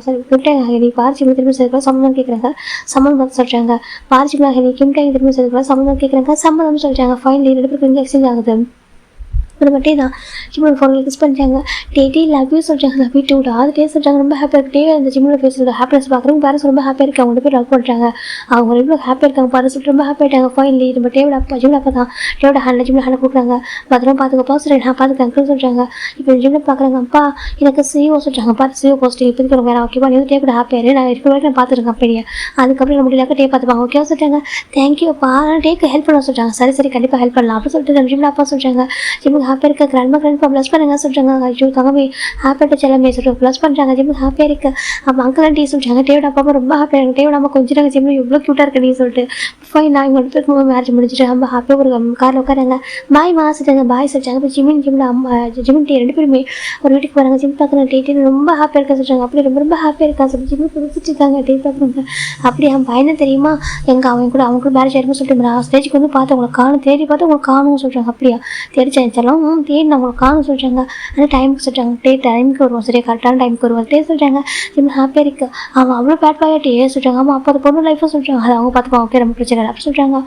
A: சரி கிம்டாங்க ஹெனி பார் ஜிம் திரும்பி சேர்க்கலாம் சம்மந்தம் கேட்குறாங்க சம்மந்தம் சொல்கிறாங்க பார் ஜிம் ஹெனி கிம்டாங்க திரும்பி சேர்க்கலாம் சம்மந்தம் கேட்குறாங்க சம்மந்தம் சொல்கிறாங்க ஃபைனலி 2 பேருக்கு எக்ஸ்சேஞ்ச் ஆகுது. ஒரு மட்டும் தான் ஜிம்மில் ஃபோனில் கிஸ் பண்ணிட்டாங்க டே லவ் யூ சொல்கிறாங்க லவ் யூ டூ அது டே சொல்கிறாங்க ரொம்ப ஹாப்பியாக இருக்குது டே அந்த ஜிம்மில் பேசுகிற ஹாப்பினஸ் பார்க்குறவங்க பேரண்ட்ஸ் ரொம்ப ஹாப்பியாக இருக்குது அவங்க போய் லவ் பண்ணுறாங்க அவங்க ரொம்ப ஹாப்பியாக இருக்காங்க பாரு சொல்லிட்டு ரொம்ப ஹாப்பி ஆகிட்டாங்க ஃபைனலி நம்ம டேவோட அப்பா ஜிம்மில் அப்பா தான் டேவோட ஜிம்மில் ஹேண்டில் கொடுக்குறாங்க பத்திரமா பார்த்துக்கப்பா சொல்கிறேன் நான் பார்த்துக்கிறேன் சொல்கிறாங்க. இப்போ ஜிம்மில் பார்க்குறாங்க அப்பா எனக்கு சிஓ சொல்கிறாங்க பார்த்து சிஓ போஸ்ட் இப்போதைக்கு வேறு ஓகேவா நீ டே கூட ஹாப்பியாக நான் இருக்கிற வரைக்கும் நான் பார்த்துருக்கேன் அப்படியே அதுக்கப்புறம் முடியலாக்க டே பார்த்துப்பாங்க ஓகேவா சொல்கிறாங்க தேங்க்யூ அப்பா டேக்கு ஹெல்ப் பண்ண சொல்கிறாங்க சரி கண்டிப்பாக ஹெல்ப் பண்ணலாம் அப்படி சொல்லிட்டு ஜிம்மில் அப்பா சொல்கிறாங்க ஜிம்முக்கு ஹாப்பியாக இருக்க கிராண்ட்மா ப்ளஸ் பண்ணுங்க சொல்கிறாங்க ஐயோ தங்கமே ஹாப்பியாக செல்லமே சொல்லிட்டு ப்ளஸ் பண்ணுறாங்க ஜிம்முக்கு ஹாப்பியாக இருக்குது அப்போ அங்கெல்லாம் டீ சொல்கிறாங்க டேவோட அப்பா ரொம்ப ஹாப்பியாக இருக்குது டேவோட அம்மா கொஞ்சம் நாங்கள் ஜிம்மில் எவ்வளோ க்யூட்டாக இருக்கு நீ சொல்லிட்டு ஃபைன் நான் இவங்க எடுத்து மேரேஜ் முடிச்சுட்டு ரொம்ப ஹாப்பியாக ஒரு காரில் உட்காராங்க பாய் சொல்லிட்டாங்க பாய் சொல்லிட்டாங்க இப்போ ஜிம்மில் அம்மா ஜிம்மின் டே 2 பேருமே ஒரு வீட்டுக்கு போகிறாங்க ஜிம் பார்க்குறாங்க டே ரொம்ப ஹாப்பியாக இருக்கா சொல்கிறாங்க அப்படி ரொம்ப ஹாப்பியாக இருக்கா சொல்லி ஜிம்மில் பிடிச்சிட்டு இருக்காங்க டே பார்க்குறாங்க அப்படி அவன் பையனை தெரியுமா எங்கே அவங்க கூட மேரேஜ் ஆகிருக்குன்னு சொல்லிட்டு நான் ஸ்டேஜுக்கு வந்து பார்த்து உங்களை காணும் தேடி பார்த்து உங்களுக்கு காணும்னு சொல்கிறாங்க அப்படியா தேடிச்சேன் தேடி நான் உங்களுக்கு காணும் சொல்கிறாங்க ஆனால் டைமுக்கு சொல்கிறாங்க டைமுக்கு வருவோம் சரியா கரெக்டான டைமுக்கு வருவோம் சொல்கிறாங்க ஜிம் ஹாப்பியாக இருக்குது அவன் அவ்வளோ பேட் பாயாட்டே சொல்கிறாங்க ஆமாம் அப்போ அது பொண்ணு லைஃபாக சொல்கிறாங்க அது அவங்க பார்த்துப்பாங்க ஓகே ரொம்ப பிரச்சனை அப்படி சொல்கிறாங்க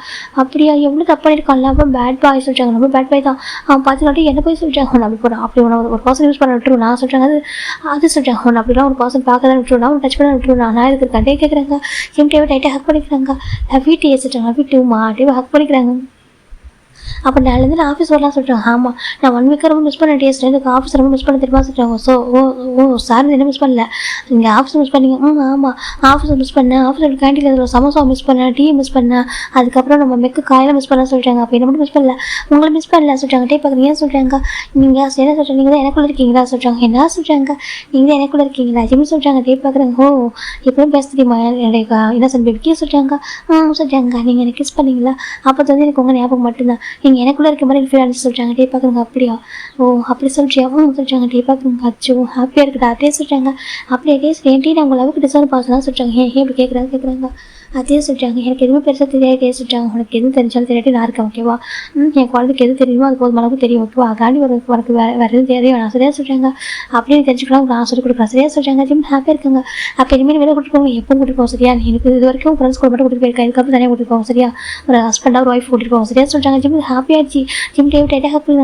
A: அப்படியா எவ்வளோ தப்பு பண்ணியிருக்காங்க அப்போ பேட் பாய் சொல்கிறாங்க ரொம்ப பேட் பாய் தான் அவன் பார்த்துக்கிட்டு என்ன போய் சொல்கிறாங்க ஒன்று அப்படி போகிறான் அப்படி ஒன்று ஒரு பர்சன் யூஸ் பண்ண விட்டுருவோம் நான் சொல்கிறாங்க அது சொல்கிறாங்க ஒன்று அப்படிலாம் ஒரு பர்சன் பார்க்க தான் விட்டுருவோம் நான் டச் பண்ண விட்டுருவோம் நான் இதுக்கு இருக்கேன் கேட்குறாங்க ஜிம் டேவை டைட்டாக ஹக் பண்ணிக்கிறாங்க வீட்டு சொல்கிறாங்க வீட்டு டேவை ஹக் பண்ணிக்கிறாங்க. அப்போ நாளிலேருந்து நான் ஆஃபீஸ் வரலாம் சொல்லிட்டாங்க ஆமாம் நான் 1 வீக்காக ரொம்ப மிஸ் பண்ண டேஸ்ட் எனக்கு ஆஃபீஸ் ரொம்ப மிஸ் பண்ண தெரியுமா சொல்லிட்டாங்க ஸோ சார் என்ன மிஸ் பண்ணல நீங்கள் ஆஃபீஸ் மிஸ் பண்ணீங்க ஆமாம் ஆஃபீஸை மிஸ் பண்ணேன் ஆஃபீஸோட கேண்டீனில் ஒரு சமோசா மிஸ் பண்ணேன் டீ மிஸ் பண்ணேன் அதுக்கப்புறம் நம்ம மெக்கு காயில் மிஸ் பண்ண சொல்லிட்டாங்க அப்போ என்ன மட்டும் மிஸ் பண்ணல உங்களை மிஸ் பண்ணல சொல்லிட்டாங்க டே பார்க்குறீங்க ஏன் சொல்கிறாங்க நீங்கள் என்ன சொல்கிறாங்க நீங்கள் தான் எனக்குள்ளே இருக்கீங்களா சொல்கிறாங்க என்ன சொல்கிறாங்க நீங்கள் தான் எனக்குள்ளே இருக்கீங்களா ஜிம் சொல்கிறாங்க டே பார்க்குறாங்க எப்பவும் பேச தெரியுமா என்னுடைய இன்னசென்ட் பேபிக்கே சொல்கிறாங்க சொல்கிறாங்க நீங்கள் எனக்கு கிஸ் பண்ணீங்களா அப்போ வந்து எனக்கு உங்கள் ஞாபகம் மட்டும்தான் நீங்கள் எனக்குள்ளே இருக்க மாதிரி ஃபீல் சொல்கிறாங்க டே பார்க்குறங்க அப்படியா அப்படி சொல்கிறியா சொல்கிறாங்க டே பார்க்குறங்க அச்சோ ஹாப்பியாக இருக்குடா அப்படியே சொல்கிறாங்க அப்படியே டே நான் உங்கள் லவுக்கு டிசைன் பாஸ் தான் சொல்கிறாங்க ஏன் இப்படி கேட்குறாங்க அதே சொல்லிட்டாங்க, எனக்கு எதுவுமே பெருசாக தெரியாதே சொல்லிட்டாங்க, உனக்கு எதுவும் தெரிஞ்சாலும் தெரியாட்டி நான் இருக்கேன் ஓகேவா, என் குழந்தைக்கு எது தெரியுமோ அது போதும் அளவுக்கு தெரியும் ஓகேவா, அதாண்டி உனக்கு வேறு எதுவும் தெரியும் நான் சரியாக சொல்கிறாங்க அப்படின்னு தெரிஞ்சுக்கலாம் நான் சொல்லிக் கொடுக்குறேன் சரியாக சொல்கிறாங்க. ஜிம் ஹாப்பியாக இருக்காங்க. அப்போ இனிமேல் வெளியே கூட்டிட்டு போங்க, எப்போ கூட்டிட்டு போவோம் சரியா, எனக்கு இது வரைக்கும் ஃப்ரெண்ட்ஸ் கூட மட்டும் கூட்டிட்டு போயிருக்கேன், இதுக்கப்புறம் தனியாக கூட்டிட்டு போவோம் சரியா, ஒரு ஹஸ்பண்டாக ஒரு ஒய்ஃப் கூட்டிட்டு போவோம் சரியா சொல்கிறாங்க. ஜிம் ஹாப்பியாகிடுச்சு. ஜிம் டே டேட்டாக ஹாப்பிங்க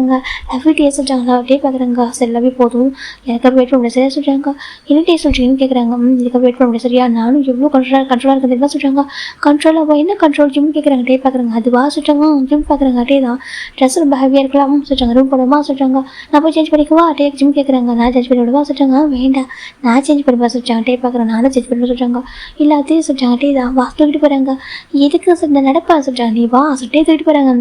A: லவ் டே சொல்கிறாங்க. லவ் டே பார்க்குறாங்க. சரி லவ்வே போதும், எனக்கு வெயிட் பண்ண முடியாது சரியா சொல்கிறாங்க. என்ன டே சொல்கிறீங்கன்னு கேட்குறாங்க. இதுக்கு வெயிட் பண்ண முடியாது சரியா, நானும் எவ்வளோ கண்ட்ரோலாக இருக்குது என்ன சொல்கிறாங்க. கண்ட்ரோலாக என்ன கண்ட்ரோல் ஜிம் கேட்குறாங்க. டே பார்க்குறாங்க. அதுவா சொல்கிறாங்க. ஜிம் பார்க்குறாங்க. டே தான் ட்ரெஸ் ரொம்ப ஹெவியாக இருக்கலாம் சொல்கிறாங்க. ரூம் போடுமா சொல்கிறாங்க. நான் போய் சேஞ்ச் பண்ணிக்குவா டே ஜிம் கேட்குறாங்க. நான் சேஞ்ச் பண்ணி விடுவா சொல்கிறாங்க. வேண்டாம் நான் சேஞ்ச் பண்ணிப்பா சொல்கிறாங்க. டே பார்க்குறேன் நானும் சேஞ்ச் பண்ணி சொல்கிறாங்க. இல்லை அதே சொல்கிறாங்க. டே தான் வா தூக்கிட்டு போகிறாங்க. எதுக்கு சொல்ல நடப்பா சொல்கிறாங்க. நீ வா சொல்லிட்டே தூக்கிட்டு போகிறாங்க.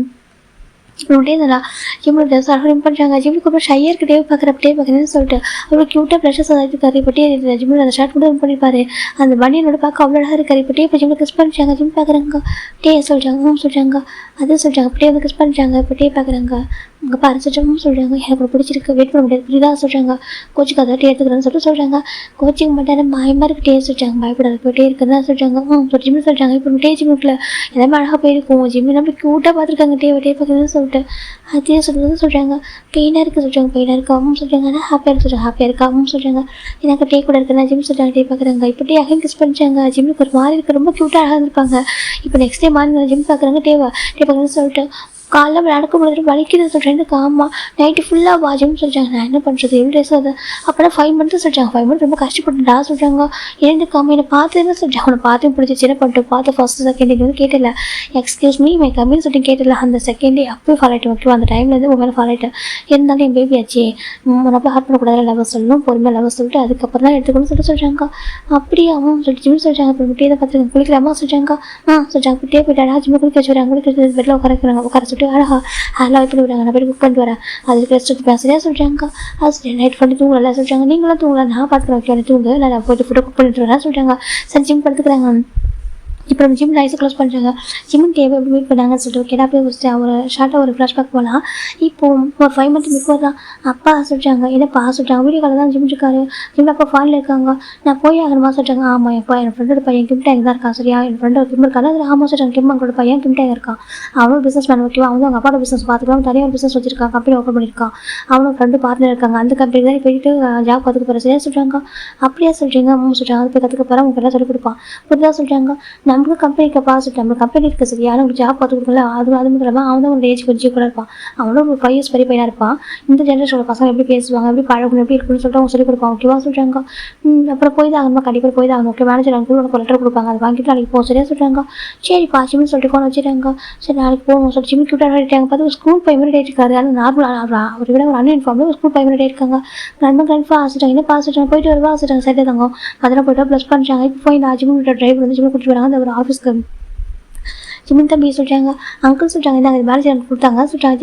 A: இப்படி இருந்தா ஜிம்மில் ட்ரெஸ் அலோன் பண்ணுறாங்க. ஜிம்முக்கு அப்புறம் ஷையாக இருக்க டே பார்க்குறப்பட்டே பார்க்குறேன்னு சொல்லிட்டு அவ்வளோ க்யூட்டாக ப்ரெஷஸ் இருக்காரு. இப்போ டே ஜிம்மில் அந்த ஷர்ட் கூட பண்ணியிருப்பாரு. அந்த பனியனோட பார்க்க அவ்வளோ அழகாக இருக்காரு. இப்போ டே இப்போ ஜிம்மில் கிஸ் பண்ணிச்சாங்க. ஜிம் பார்க்குறாங்க. டே சொல்கிறாங்க சொல்கிறாங்க. அது சொல்கிறாங்க. அப்படியே வந்து கிஸ் பண்ணிச்சாங்க. இப்போ டே பார்க்குறாங்க. அங்கே பாரு சொல்கிறாங்க சொல்கிறாங்க. எனக்கு பிடிச்சிருக்கு வெயிட் பண்ண முடியாது புரியுதா சொல்கிறாங்க. கோச்சுக்கு அதை டே எடுத்துக்கிறேன்னு சொல்லிட்டு சொல்கிறாங்க. கோச்சிங் மாட்டேன் பயமாக இருக்கு டே சொல்கிறாங்க. பயப்படாது டே இருக்குன்னு சொல்கிறாங்க. ஜிம்மு சொல்கிறாங்க. இப்போ டே ஜிம்முக்குள்ள எல்லாமே அழகாக போயிருக்கும். ஜிம்மு நம்ம க்யூட்டாக பார்த்துருக்காங்க. டே பார்க்குறதுன்னு சொல்லிட்டு அதே சொல்கிறாங்க. பெயினாக இருக்குது சொல்கிறாங்க. பெயினாக இருக்காவும் சொல்கிறாங்க. ஆனால் ஹாப்பியாக இருக்கு சொல்கிறாங்க. ஹாப்பியாக இருக்காவும் சொல்கிறாங்க. எனக்கு டே கூட இருக்குன்னா ஜிம் சொல்கிறாங்க. டே பார்க்குறாங்க. இப்போ டே அகைன் கிஸ் பண்ணிச்சாங்க. ஜிம்முக்கு ஒரு மாதிரி இருக்குது. ரொம்ப க்யூட்டாக அழகாக இருந்திருப்பாங்க. இப்போ நெக்ஸ்ட் டே மார்னிங் ஜிம் பார்க்குறாங்க. டே பார்க்குறேன்னு சொல்லிட்டு காலைல நடக்க முடியாது வலிக்குது சொல்கிறேன். ஆமாம் நைட்டு ஃபுல்லாக வாஜிம்னு சொல்கிறாங்க. நான் என்ன பண்ணுறது எவ்வளோ டேஸ் அது அப்போனா 5 months சொல்கிறாங்க. 5 months ரொம்ப கஷ்டப்பட்டுடா சொல்கிறாங்க. எழுந்துக்காம என்னை பார்த்து என்ன சொல்கிறேன். அவனை பார்த்து பிடிச்சிச்சு என்ன பண்ணிட்டு பார்த்து ஃபஸ்ட்டு செகண்ட் டே வந்து கேட்டல எக்ஸ்கியூஸ் மீ மை கம்மின்னு சொல்லிட்டு கேட்டல. அந்த செகண்ட் டே அப்போயே ஃபாலோ ஆகிட்டு ஓகேவா. அந்த டைம்லேருந்து உங்கள் மேலே ஃபாலோ ஆகிட்டேன். இருந்தாலும் என் பேபி ஆச்சு ரொம்ப ஹார்ட் பண்ணக்கூடாது லவ் சொல்லணும் பொறுமையாக லவ் சொல்லிட்டு அதுக்கப்புறம் தான் எடுத்துக்கணும்னு சொல்லிட்டு சொல்கிறாங்க. அப்படியே அம்மா சொல்லிட்டு ஜிம் சொல்கிறாங்க. அப்புறம் முட்டே தான் பார்த்துருக்காங்க. குளிக்கலாமா சொல்கிறாங்க. சொல்கிறாங்க. குட்டே போயிட்டாடா ஜிம்மு குளிக்க வச்சுறாங்க. குளிக்கிறது பெட்டில் உட்கார உட்கார அழகா ஹேர்லாம் வைப்பிட்டு விடுறாங்க. நான் போய் குக் பண்ணிட்டு வரேன். அதுக்கு ரெஸ்ட் எடுத்து சரியாக சொல்கிறாங்க. அது சரி நைட் பண்ணி தூங்கல சொல்கிறாங்க. நீங்களும் தூங்கலாம் நான் பார்த்துக்கிறேன் ஓகே தூங்கு இல்லை நான் போய்ட்டு ஃபுட்டை குக் பண்ணிட்டு வரேன் சொல்கிறாங்க. சரி ஜிம் படுத்துக்கிறாங்க. இப்போ நம்ம ஜிம் ஐஸை க்ளோஸ் பண்ணுறாங்க. ஜிம்மின் தேவை எப்படி மீட் பண்ணாங்கன்னு சொல்லிட்டு ஓகே போய் ஒரு ஷார்ட்டாக ஒரு ஃப்ளாஷ்பேக் போகலாம். இப்போ ஒரு 5 months பிஃபோர் தான் அப்பா சொல்கிறாங்க. என்னப்பா சொல்கிறாங்க. வீடியோ காலில் தான் ஜிம் இருக்காரு. ஜிம் அப்பா ஃபாரில் இருக்காங்க. நான் போய் ஆகணுமா சொல்கிறாங்க. ஆமாம் எப்போ என் ஃப்ரெண்டோட பையன் கிம் டேக் தான் இருக்கான் சரியா. என் ஃப்ரெண்டு கிம் இருக்காங்க. அதில் ஆமாம் சொல்கிறாங்க. கிம் அவங்களோட பையன் கிம் டேக் இருக்கான். அவனும் பிஸ்னஸ் மேன் ஓகேவா. அவனும் அவங்க அப்பாவோட பிஸ்னஸ் பார்த்துக்கலாம். தனியாக பிஸ்னஸ் வச்சிருக்கான். கம்பெனி ஓப்பன் பண்ணியிருக்கான். அவனும் ஃப்ரெண்டு பார்ட்னர் இருக்காங்க. அந்த கம்பெனி தான் போயிட்டு ஜாப் பார்த்துக்க போகிற சரியா சொல்கிறாங்க. அப்படியே சொல்கிறீங்க சொல்கிறாங்க. அது போய் கற்றுக்க போகிறேன் உங்களுக்கு எல்லாம் சொல்லிக் கொடுப்பான் புரிதா சொல்கிறாங்க. நம்மளுக்கு கம்பெனிக்கு சொல்லிட்டு நம்ம கம்பெனி இருக்க சரியா ஒரு ஜாப் பார்த்து கொடுக்கல. அது மட்டும் இல்லாமல் அவன் தான் ஒரு ஏஜ் கொஞ்சம் கூட இருப்பான். அவனும் ஒரு 5 years பெரிய பையனாக இருப்பான். இந்த ஜென்ரேஷனோட பசங்க எப்படி பேசுவாங்க எப்படி பழகணும் எப்படி இருக்குன்னு சொல்லிட்டு அவங்க சொல்லிக் கொடுப்பாங்க ஓகேவா சொல்கிறாங்க. அப்புறம் போய் தான் ஆகணுமா கண்டிப்பாக போய் தான் ஆகணும் ஓகே. மேனேஜர் அவங்க உனக்கு லெட்டர் கொடுப்பாங்க. அது வாங்கிட்டு நாளைக்கு போக சரியா சொல்கிறாங்க. சரிப்பா ஜிம்னு சொல்லிட்டு ஃபோன் வச்சுட்டாங்க. சரி நாளைக்கு போகணும் சொல்லிட்டு ஜிம்மி கியூட்டாக ஆகிட்டாங்க. பார்த்து ஸ்கூல் பையன் மாதிரி இருக்காரு. ஆனால் நார்மலாக அவரை விட ஒரு அன்இன்ஃபார்மில் ஸ்கூல் பையன் மாதிரி இருக்காங்க. நண்பன் கண்டிப்பாக ஆசிட்டாங்க. என்ன பாசிட்டாங்க போயிட்டு வருவா ஆசிட்டாங்க. சரி தாங்க அதெல்லாம் போய்ட்டு ப்ளஸ் பண்ணுறாங்க. இப்போ போய் நான் ஜிம்மோட டிரைவர் வந்து ஜிம்மி கூட்டிட்டு வராங்க. அந்த ஒரு ஆஃபீஸ்க்கு ஜிம்மின் தம்பி சொல்கிறாங்க. அங்கிள் சொல்கிறாங்க. இந்த மேனேஜர் எனக்கு கொடுத்தாங்க சொல்கிறாங்க.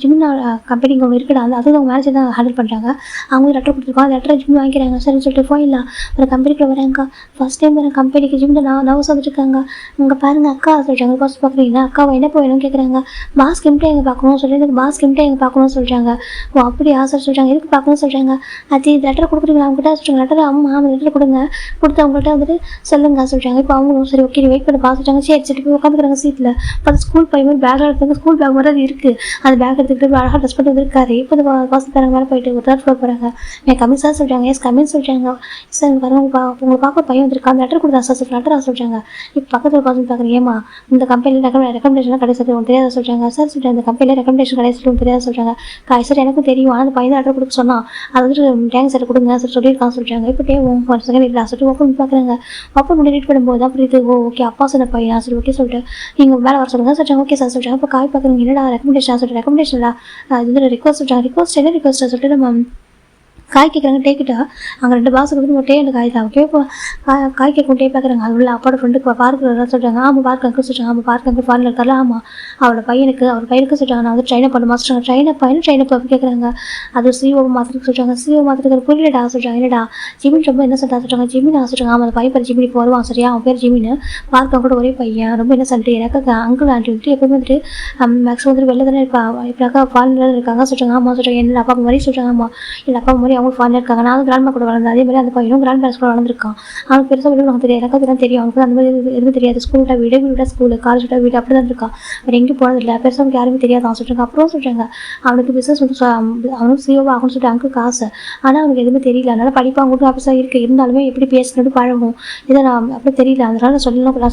A: ஜிம்மின் கம்பெனிக்கு ஒன்று இருக்குடா அந்த அதுவும் அவங்க மேனேஜர் தான் ஹேண்டில் பண்ணுறாங்க. அவங்க லெட்டர் கொடுத்துருக்கோம். அந்த லெட்டரை ஜிம் வாங்கிக்கிறாங்க. சரின்னு சொல்லிட்டு போயிடலாம். ஒரு கம்பெனிக்குள்ள வராங்க. ஃபஸ்ட் டைம் வர கம்பெனிக்கு ஜிம்மில் நர்வஸ் வந்துட்டுருக்காங்க. அங்கே பாருங்கள் அக்கா சொல்கிறாங்க. ஃபஸ்ட் பார்க்குறீங்களா அக்காவை என்ன போயிடணும்னு கேட்குறாங்க. பாஸ் கிம்ட்டே எங்கே பார்க்கணும் சொல்லி எனக்கு பாஸ் கிம்ட்டே எங்கே பார்க்கணும்னு சொல்கிறாங்க. ஓ அப்படி ஆசை சொல்கிறாங்க. எதுக்கு பார்க்கணும்னு சொல்கிறாங்க. அது லெட்டர் கொடுக்குறீங்களா அவங்ககிட்ட சொல்கிறாங்க. லெட்டர் ஆமாம் லெட்டர் கொடுங்க கொடுத்து அவங்கள்ட்ட வந்துட்டு சொல்லுங்க சொல்கிறாங்க. இப்போ அவங்களும் சரி ஓகே வெயிட் பண்ண பார்த்து சொல்கிறாங்க. சரி சரி போய் உட்காந்துக்கிறாங்க சீட்டில். பார்த்து ஸ்கூல் பையன் மாதிரி பேக் எடுத்தாங்க. ஸ்கூல் பேக் மாதிரி அது இருக்குது. அந்த பேக் எடுத்துக்கிட்டு அழகாக ட்ரெஸ் பண்ணி வந்துருக்காரு. இப்போ இந்த வாசல்காரங்க மேலே போயிட்டு ஒரு 3rd floor போகிறாங்க. நான் கம்மி சார் சொல்கிறாங்க. எஸ் கம்மின்னு சொல்கிறாங்க. சார் பாருங்க உங்களை பார்க்க ஒரு பையன் வந்துருக்கா. அந்த லெட்டர் கொடுத்தா சார் லெட்டராக சொல்கிறாங்க. இப்போ பக்கத்தில் பார்த்து பார்க்குறேன். ஏமா இந்த கம்பெனியில் ரெக்கமெண்டேஷன்லாம் கிடையாது உங்களுக்கு தெரியாத சொல்கிறாங்க. சார் சொல்கிறேன் இந்த கம்பெனியில் ரெக்கமெண்டேஷன் கிடையாது உங்களுக்கு தெரியாத சொல்கிறாங்க. சார் எனக்கும் தெரியும். ஆனால் அந்த பையன் லெட்டர் கொடுக்க சொன்னால் அது வந்துட்டு டேங்க் சார் கொடுங்க சார் சொல்லியிருக்கான்னு சொல்கிறாங்க. இப்போ ஒரு செகண்ட் இல்லை சொல்லிட்டு ஓப்பன் பார்க்குறாங்க. ஓப்பன் பண்ணி ரீட் பண்ணும்போது தான் புரியுது. ஓகே அப்பா சொன்ன பையன் சரி ஓகே சொல்லிட்டு நீங்கள் மேலே வர சொல்லுங்கள் சொல்கிறாங்க. ஓகே சார் சொல்கிறாங்க. இப்போ காய் பார்க்குறீங்க என்னடா ரெக்கமெண்டேஷன் சொல்லிட்டு ரெக்கமெண்டேஷன்டா இது வந்து ரிக்வஸ்ட் சொல்கிறாங்க. ரிக்வஸ்ட் என்ன ரிக்வஸ்ட்டாக சொல்லிட்டு நம்ம காய் கேட்குறாங்க. டேக்கிட்டா அங்கே 2 பாஸ் வந்து ஒரு டே காய் தான் ஓகே. இப்போ காய் கேட்கும் டே பார்க்குறாங்க. அது உள்ள அப்பாவோட ஃப்ரெண்டுக்கு பார்க்குறதா சொல்கிறாங்க. ஆமாம் பார்க்க அங்கே சொல்கிறாங்க. ஆமாம் பார்க்க அங்கே ஃபாரில் இருக்காரு. ஆமாம் அவர் பையனுக்கு சொல்கிறாங்க. நான் வந்து ட்ரெயினை பண்ண மாஸ்டர் ட்ரெயினை அப்படி கேட்குறாங்க. அது சிஓ மாத்திரத்துக்கு சொல்கிறாங்க. சிஓ மாத்திரத்துக்கு புரியலடா சொல்கிறாங்க. என்னடா ஜிமின் ரொம்ப என்ன சொல்கிறாங்க. ஜிமின் சொல்கிறாங்க. ஆமாம் அந்த பையன் பேர் ஜிமின் இப்போ வருவான் சரியா. அவன் பேர் ஜிமின் பார்க்க கூட ஒரே பையன் ரொம்ப என்ன சொல்லிட்டு எனக்கு அங்கிள் ஆண்டி வந்துட்டு எப்பவுமே வந்துட்டு மேக்ஸிமம் வந்துட்டு வெளில தானே இருப்பா இப்போக்கா ஃபாரின்ல இருக்காங்க சொல்கிறாங்க. ஆமாம் சொல்கிறாங்க. என்ன அப்பா மாதிரி சொல்கிறாங்க. ஆமாம் இல்லை அப்பா மாதிரி அவங்க ஃபாரின் இருக்காங்க. நான் கிராண்ட் கூட வளர்ந்தேன். அதே மாதிரி அந்த பையனும் கிராண்ட் பேரண்ட்ஸ் கூட வளர்ந்துருக்கான். அவனுக்கு பெருசாக வெளியே உனக்கு தெரியாது, எனக்கு அதெல்லாம் தெரியும். அவனுக்கு அந்த மாதிரி எதுவும் தெரியாது. ஸ்கூல்கிட்ட வீடு, வீட ஸ்கூலு, காலேஜ் விட வீடு அப்படி தான் இருக்கான். அவர் எங்கேயும் போனதில்லை. பெருசாக அவனுக்கு யாருமே தெரியாது. அவன் சொல்கிறாங்க. அப்புறம் சொல்கிறாங்க அவனுக்கு பிஸ்னஸ் வந்து அவனுக்கு சிஓவா ஆகும்னு சொல்லிட்டு அங்கே காசு. ஆனால் அவனுக்கு எதுவுமே தெரியல. அதனால் படிப்பாங்க கூட ஆஃபீஸாக இருக்குது. இருந்தாலுமே எப்படி பேசணும்னு பழகும் இதை நான் அப்படி தெரியல. அதனால் நான்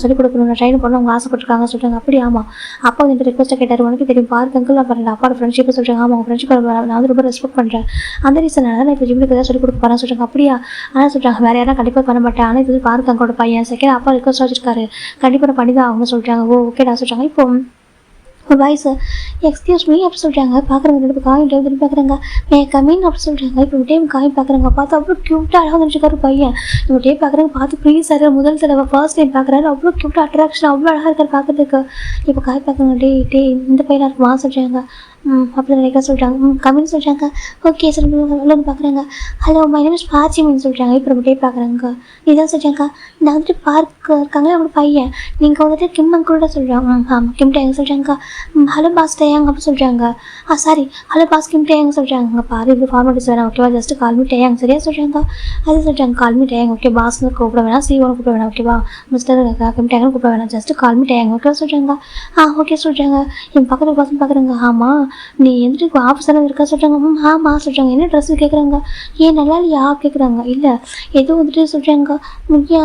A: சொல்லிக் கொடுக்கணும், நான் ட்ரைன் பண்ணணும், அவங்க ஆசைப்பட்டிருக்காங்க சொல்கிறாங்க. அப்படி ஆமாம். அப்பா வந்து ரிக்வஸ்ட்டாக கேட்டார், உனக்கு தெரியும் பாருங்க அங்கிள் நான் பண்ணல அப்பாவோட ஃப்ரெண்ட்ஷிப்பை சொல்கிறாங்க. ஆமாம் உங்கள் ஃப்ரெண்ட்ஷிப் நான் வந்து ரொம்ப ரெஸ்பெக்ட் பண்ணுறேன். அந்த ரீசனால நான் இப்போ ஜிம்முக்கு ஏதாவது சொல்லிக் கொடுக்க போகிறேன் சொல்கிறாங்க. அப்படியா? ஆனால் சொல்கிறாங்க வேறு யாரும் கண்டிப்பாக பண்ண மாட்டேன். ஆனால் இது பாருங்க அங்கோட பையன் செகண்ட் அப்பா ரிக்வஸ்ட் வச்சிருக்காரு, கண்டிப்பாக நான் பண்ணி தான் அவங்க சொல்கிறாங்க. ஓ ஓகேடா சொல்கிறாங்க. இப்போ ஒரு வாய்ஸ் எக்ஸ்கியூஸ் மீ அப்படி சொல்கிறாங்க. பார்க்குறவங்க ரெண்டு காயின் திரும்பி பார்க்குறாங்க. மே கம்மிங் அப்படி சொல்கிறாங்க. இப்போ டைம் காயின் பார்க்குறாங்க. பார்த்து அவ்வளோ க்யூட்டாக அழகாக நினச்சிருக்காரு பையன். இப்போ டைம் பார்க்குறாங்க. பார்த்து ப்ளீஸ் சார் முதல் தடவை ஃபர்ஸ்ட் டைம் பார்க்குறாரு. அவ்வளோ க்யூட்டாக அட்ராக்ஷன் அவ்வளோ அழகாக இருக்கார் பார்க்குறதுக்கு. இப்போ காய் பார்க்குறாங்க. டே இந்த பையனாக இருக்குமா சொல்கிறாங்க. அப்படி நினைக்க சொல்கிறாங்க. கம்மின்னு சொல்கிறாங்க. ஓகே சார் உள்ளன்னு பார்க்குறாங்க. ஹலோ மை நேம் இஸ் பாச்சிமின்னு சொல்கிறாங்க. இப்போ டே பார்க்குறாங்க. இதான் சொல்கிறாங்க. நான் வந்துட்டு பார்க்க இருக்காங்களே அவங்க பையன். நீங்கள் வந்துட்டு கிம் அங்கிள் சொல்கிறாங்க. ஆமாம் கிம் டேங்க சொல்கிறாங்க. ஹலோ பாஸ் டேயாங்க அப்படி சொல்கிறாங்க. சாரி ஹலோ பாஸ் கிம் டேயாங்க சொல்கிறாங்க. பாரு இப்படி ஃபார்மாலிட்டிஸ் வேணாம் ஓகேவா, ஜஸ்ட்டு கால்மி டேயாங்க சரியா சொல்கிறாங்க. அது சொல்கிறாங்க கால்மி டேயாங்க ஓகே, பாஸ்னு கூப்பிட வேணாம், சிஓன்னு கூப்பிட வேணாம் ஓகேவா, மிஸ்டர் கிம் டேங்கன்னு கூப்பிட வேணாம், ஜஸ்ட்டு கால்மி டேயாங்க ஓகேவா சொல்கிறாங்க. ஓகே சொல்கிறாங்க. என் பக்கத்தில் பாசம் பார்க்குறாங்க. ஆமாம் நீ எந்திரிக்கு ஆஃபீஸராக இருக்கா சொல்கிறாங்க. ஆமாம் சொல்கிறாங்க. என்ன ட்ரெஸ்ஸு கேட்குறாங்க. ஏன் நல்லா இல்லையா கேட்குறாங்க. இல்லை ஏதோ வந்துட்டு சொல்கிறாங்க.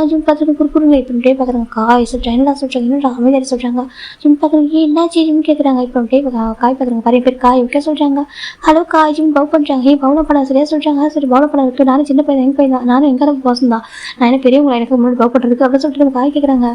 A: ஜிம் பார்த்துட்டு குறுக்குறுங்க. இப்போ டே பார்க்குறாங்க. காய் சொல்கிறாங்க. என்னடா சொல்கிறாங்க. என்னடா அமைதியாக சொல்கிறாங்க. ஜிம் பார்க்குறாங்க. ஏன் என்ன ஜிம் கேட்குறாங்க. இப்போ டே காய் பார்க்குறாங்க. நிறைய பேர் காய் வைக்க சொல்கிறாங்க. ஹலோ காய் ஜிம் பவு பண்ணுறாங்க. பவுன படம் சரியா சொல்கிறாங்க. சரி பவுன படம் இருக்குது. நானும் சின்ன பையன் எங்கள் பையன் தான், நானும் எங்கே பர்சன் தான், நான் என்ன பெரியவங்களை எனக்கு முன்னாடி பவு பண்ணுறதுக்கு அப்படின்னு சொல்லிட்டு காய் கேட்குறாங்க.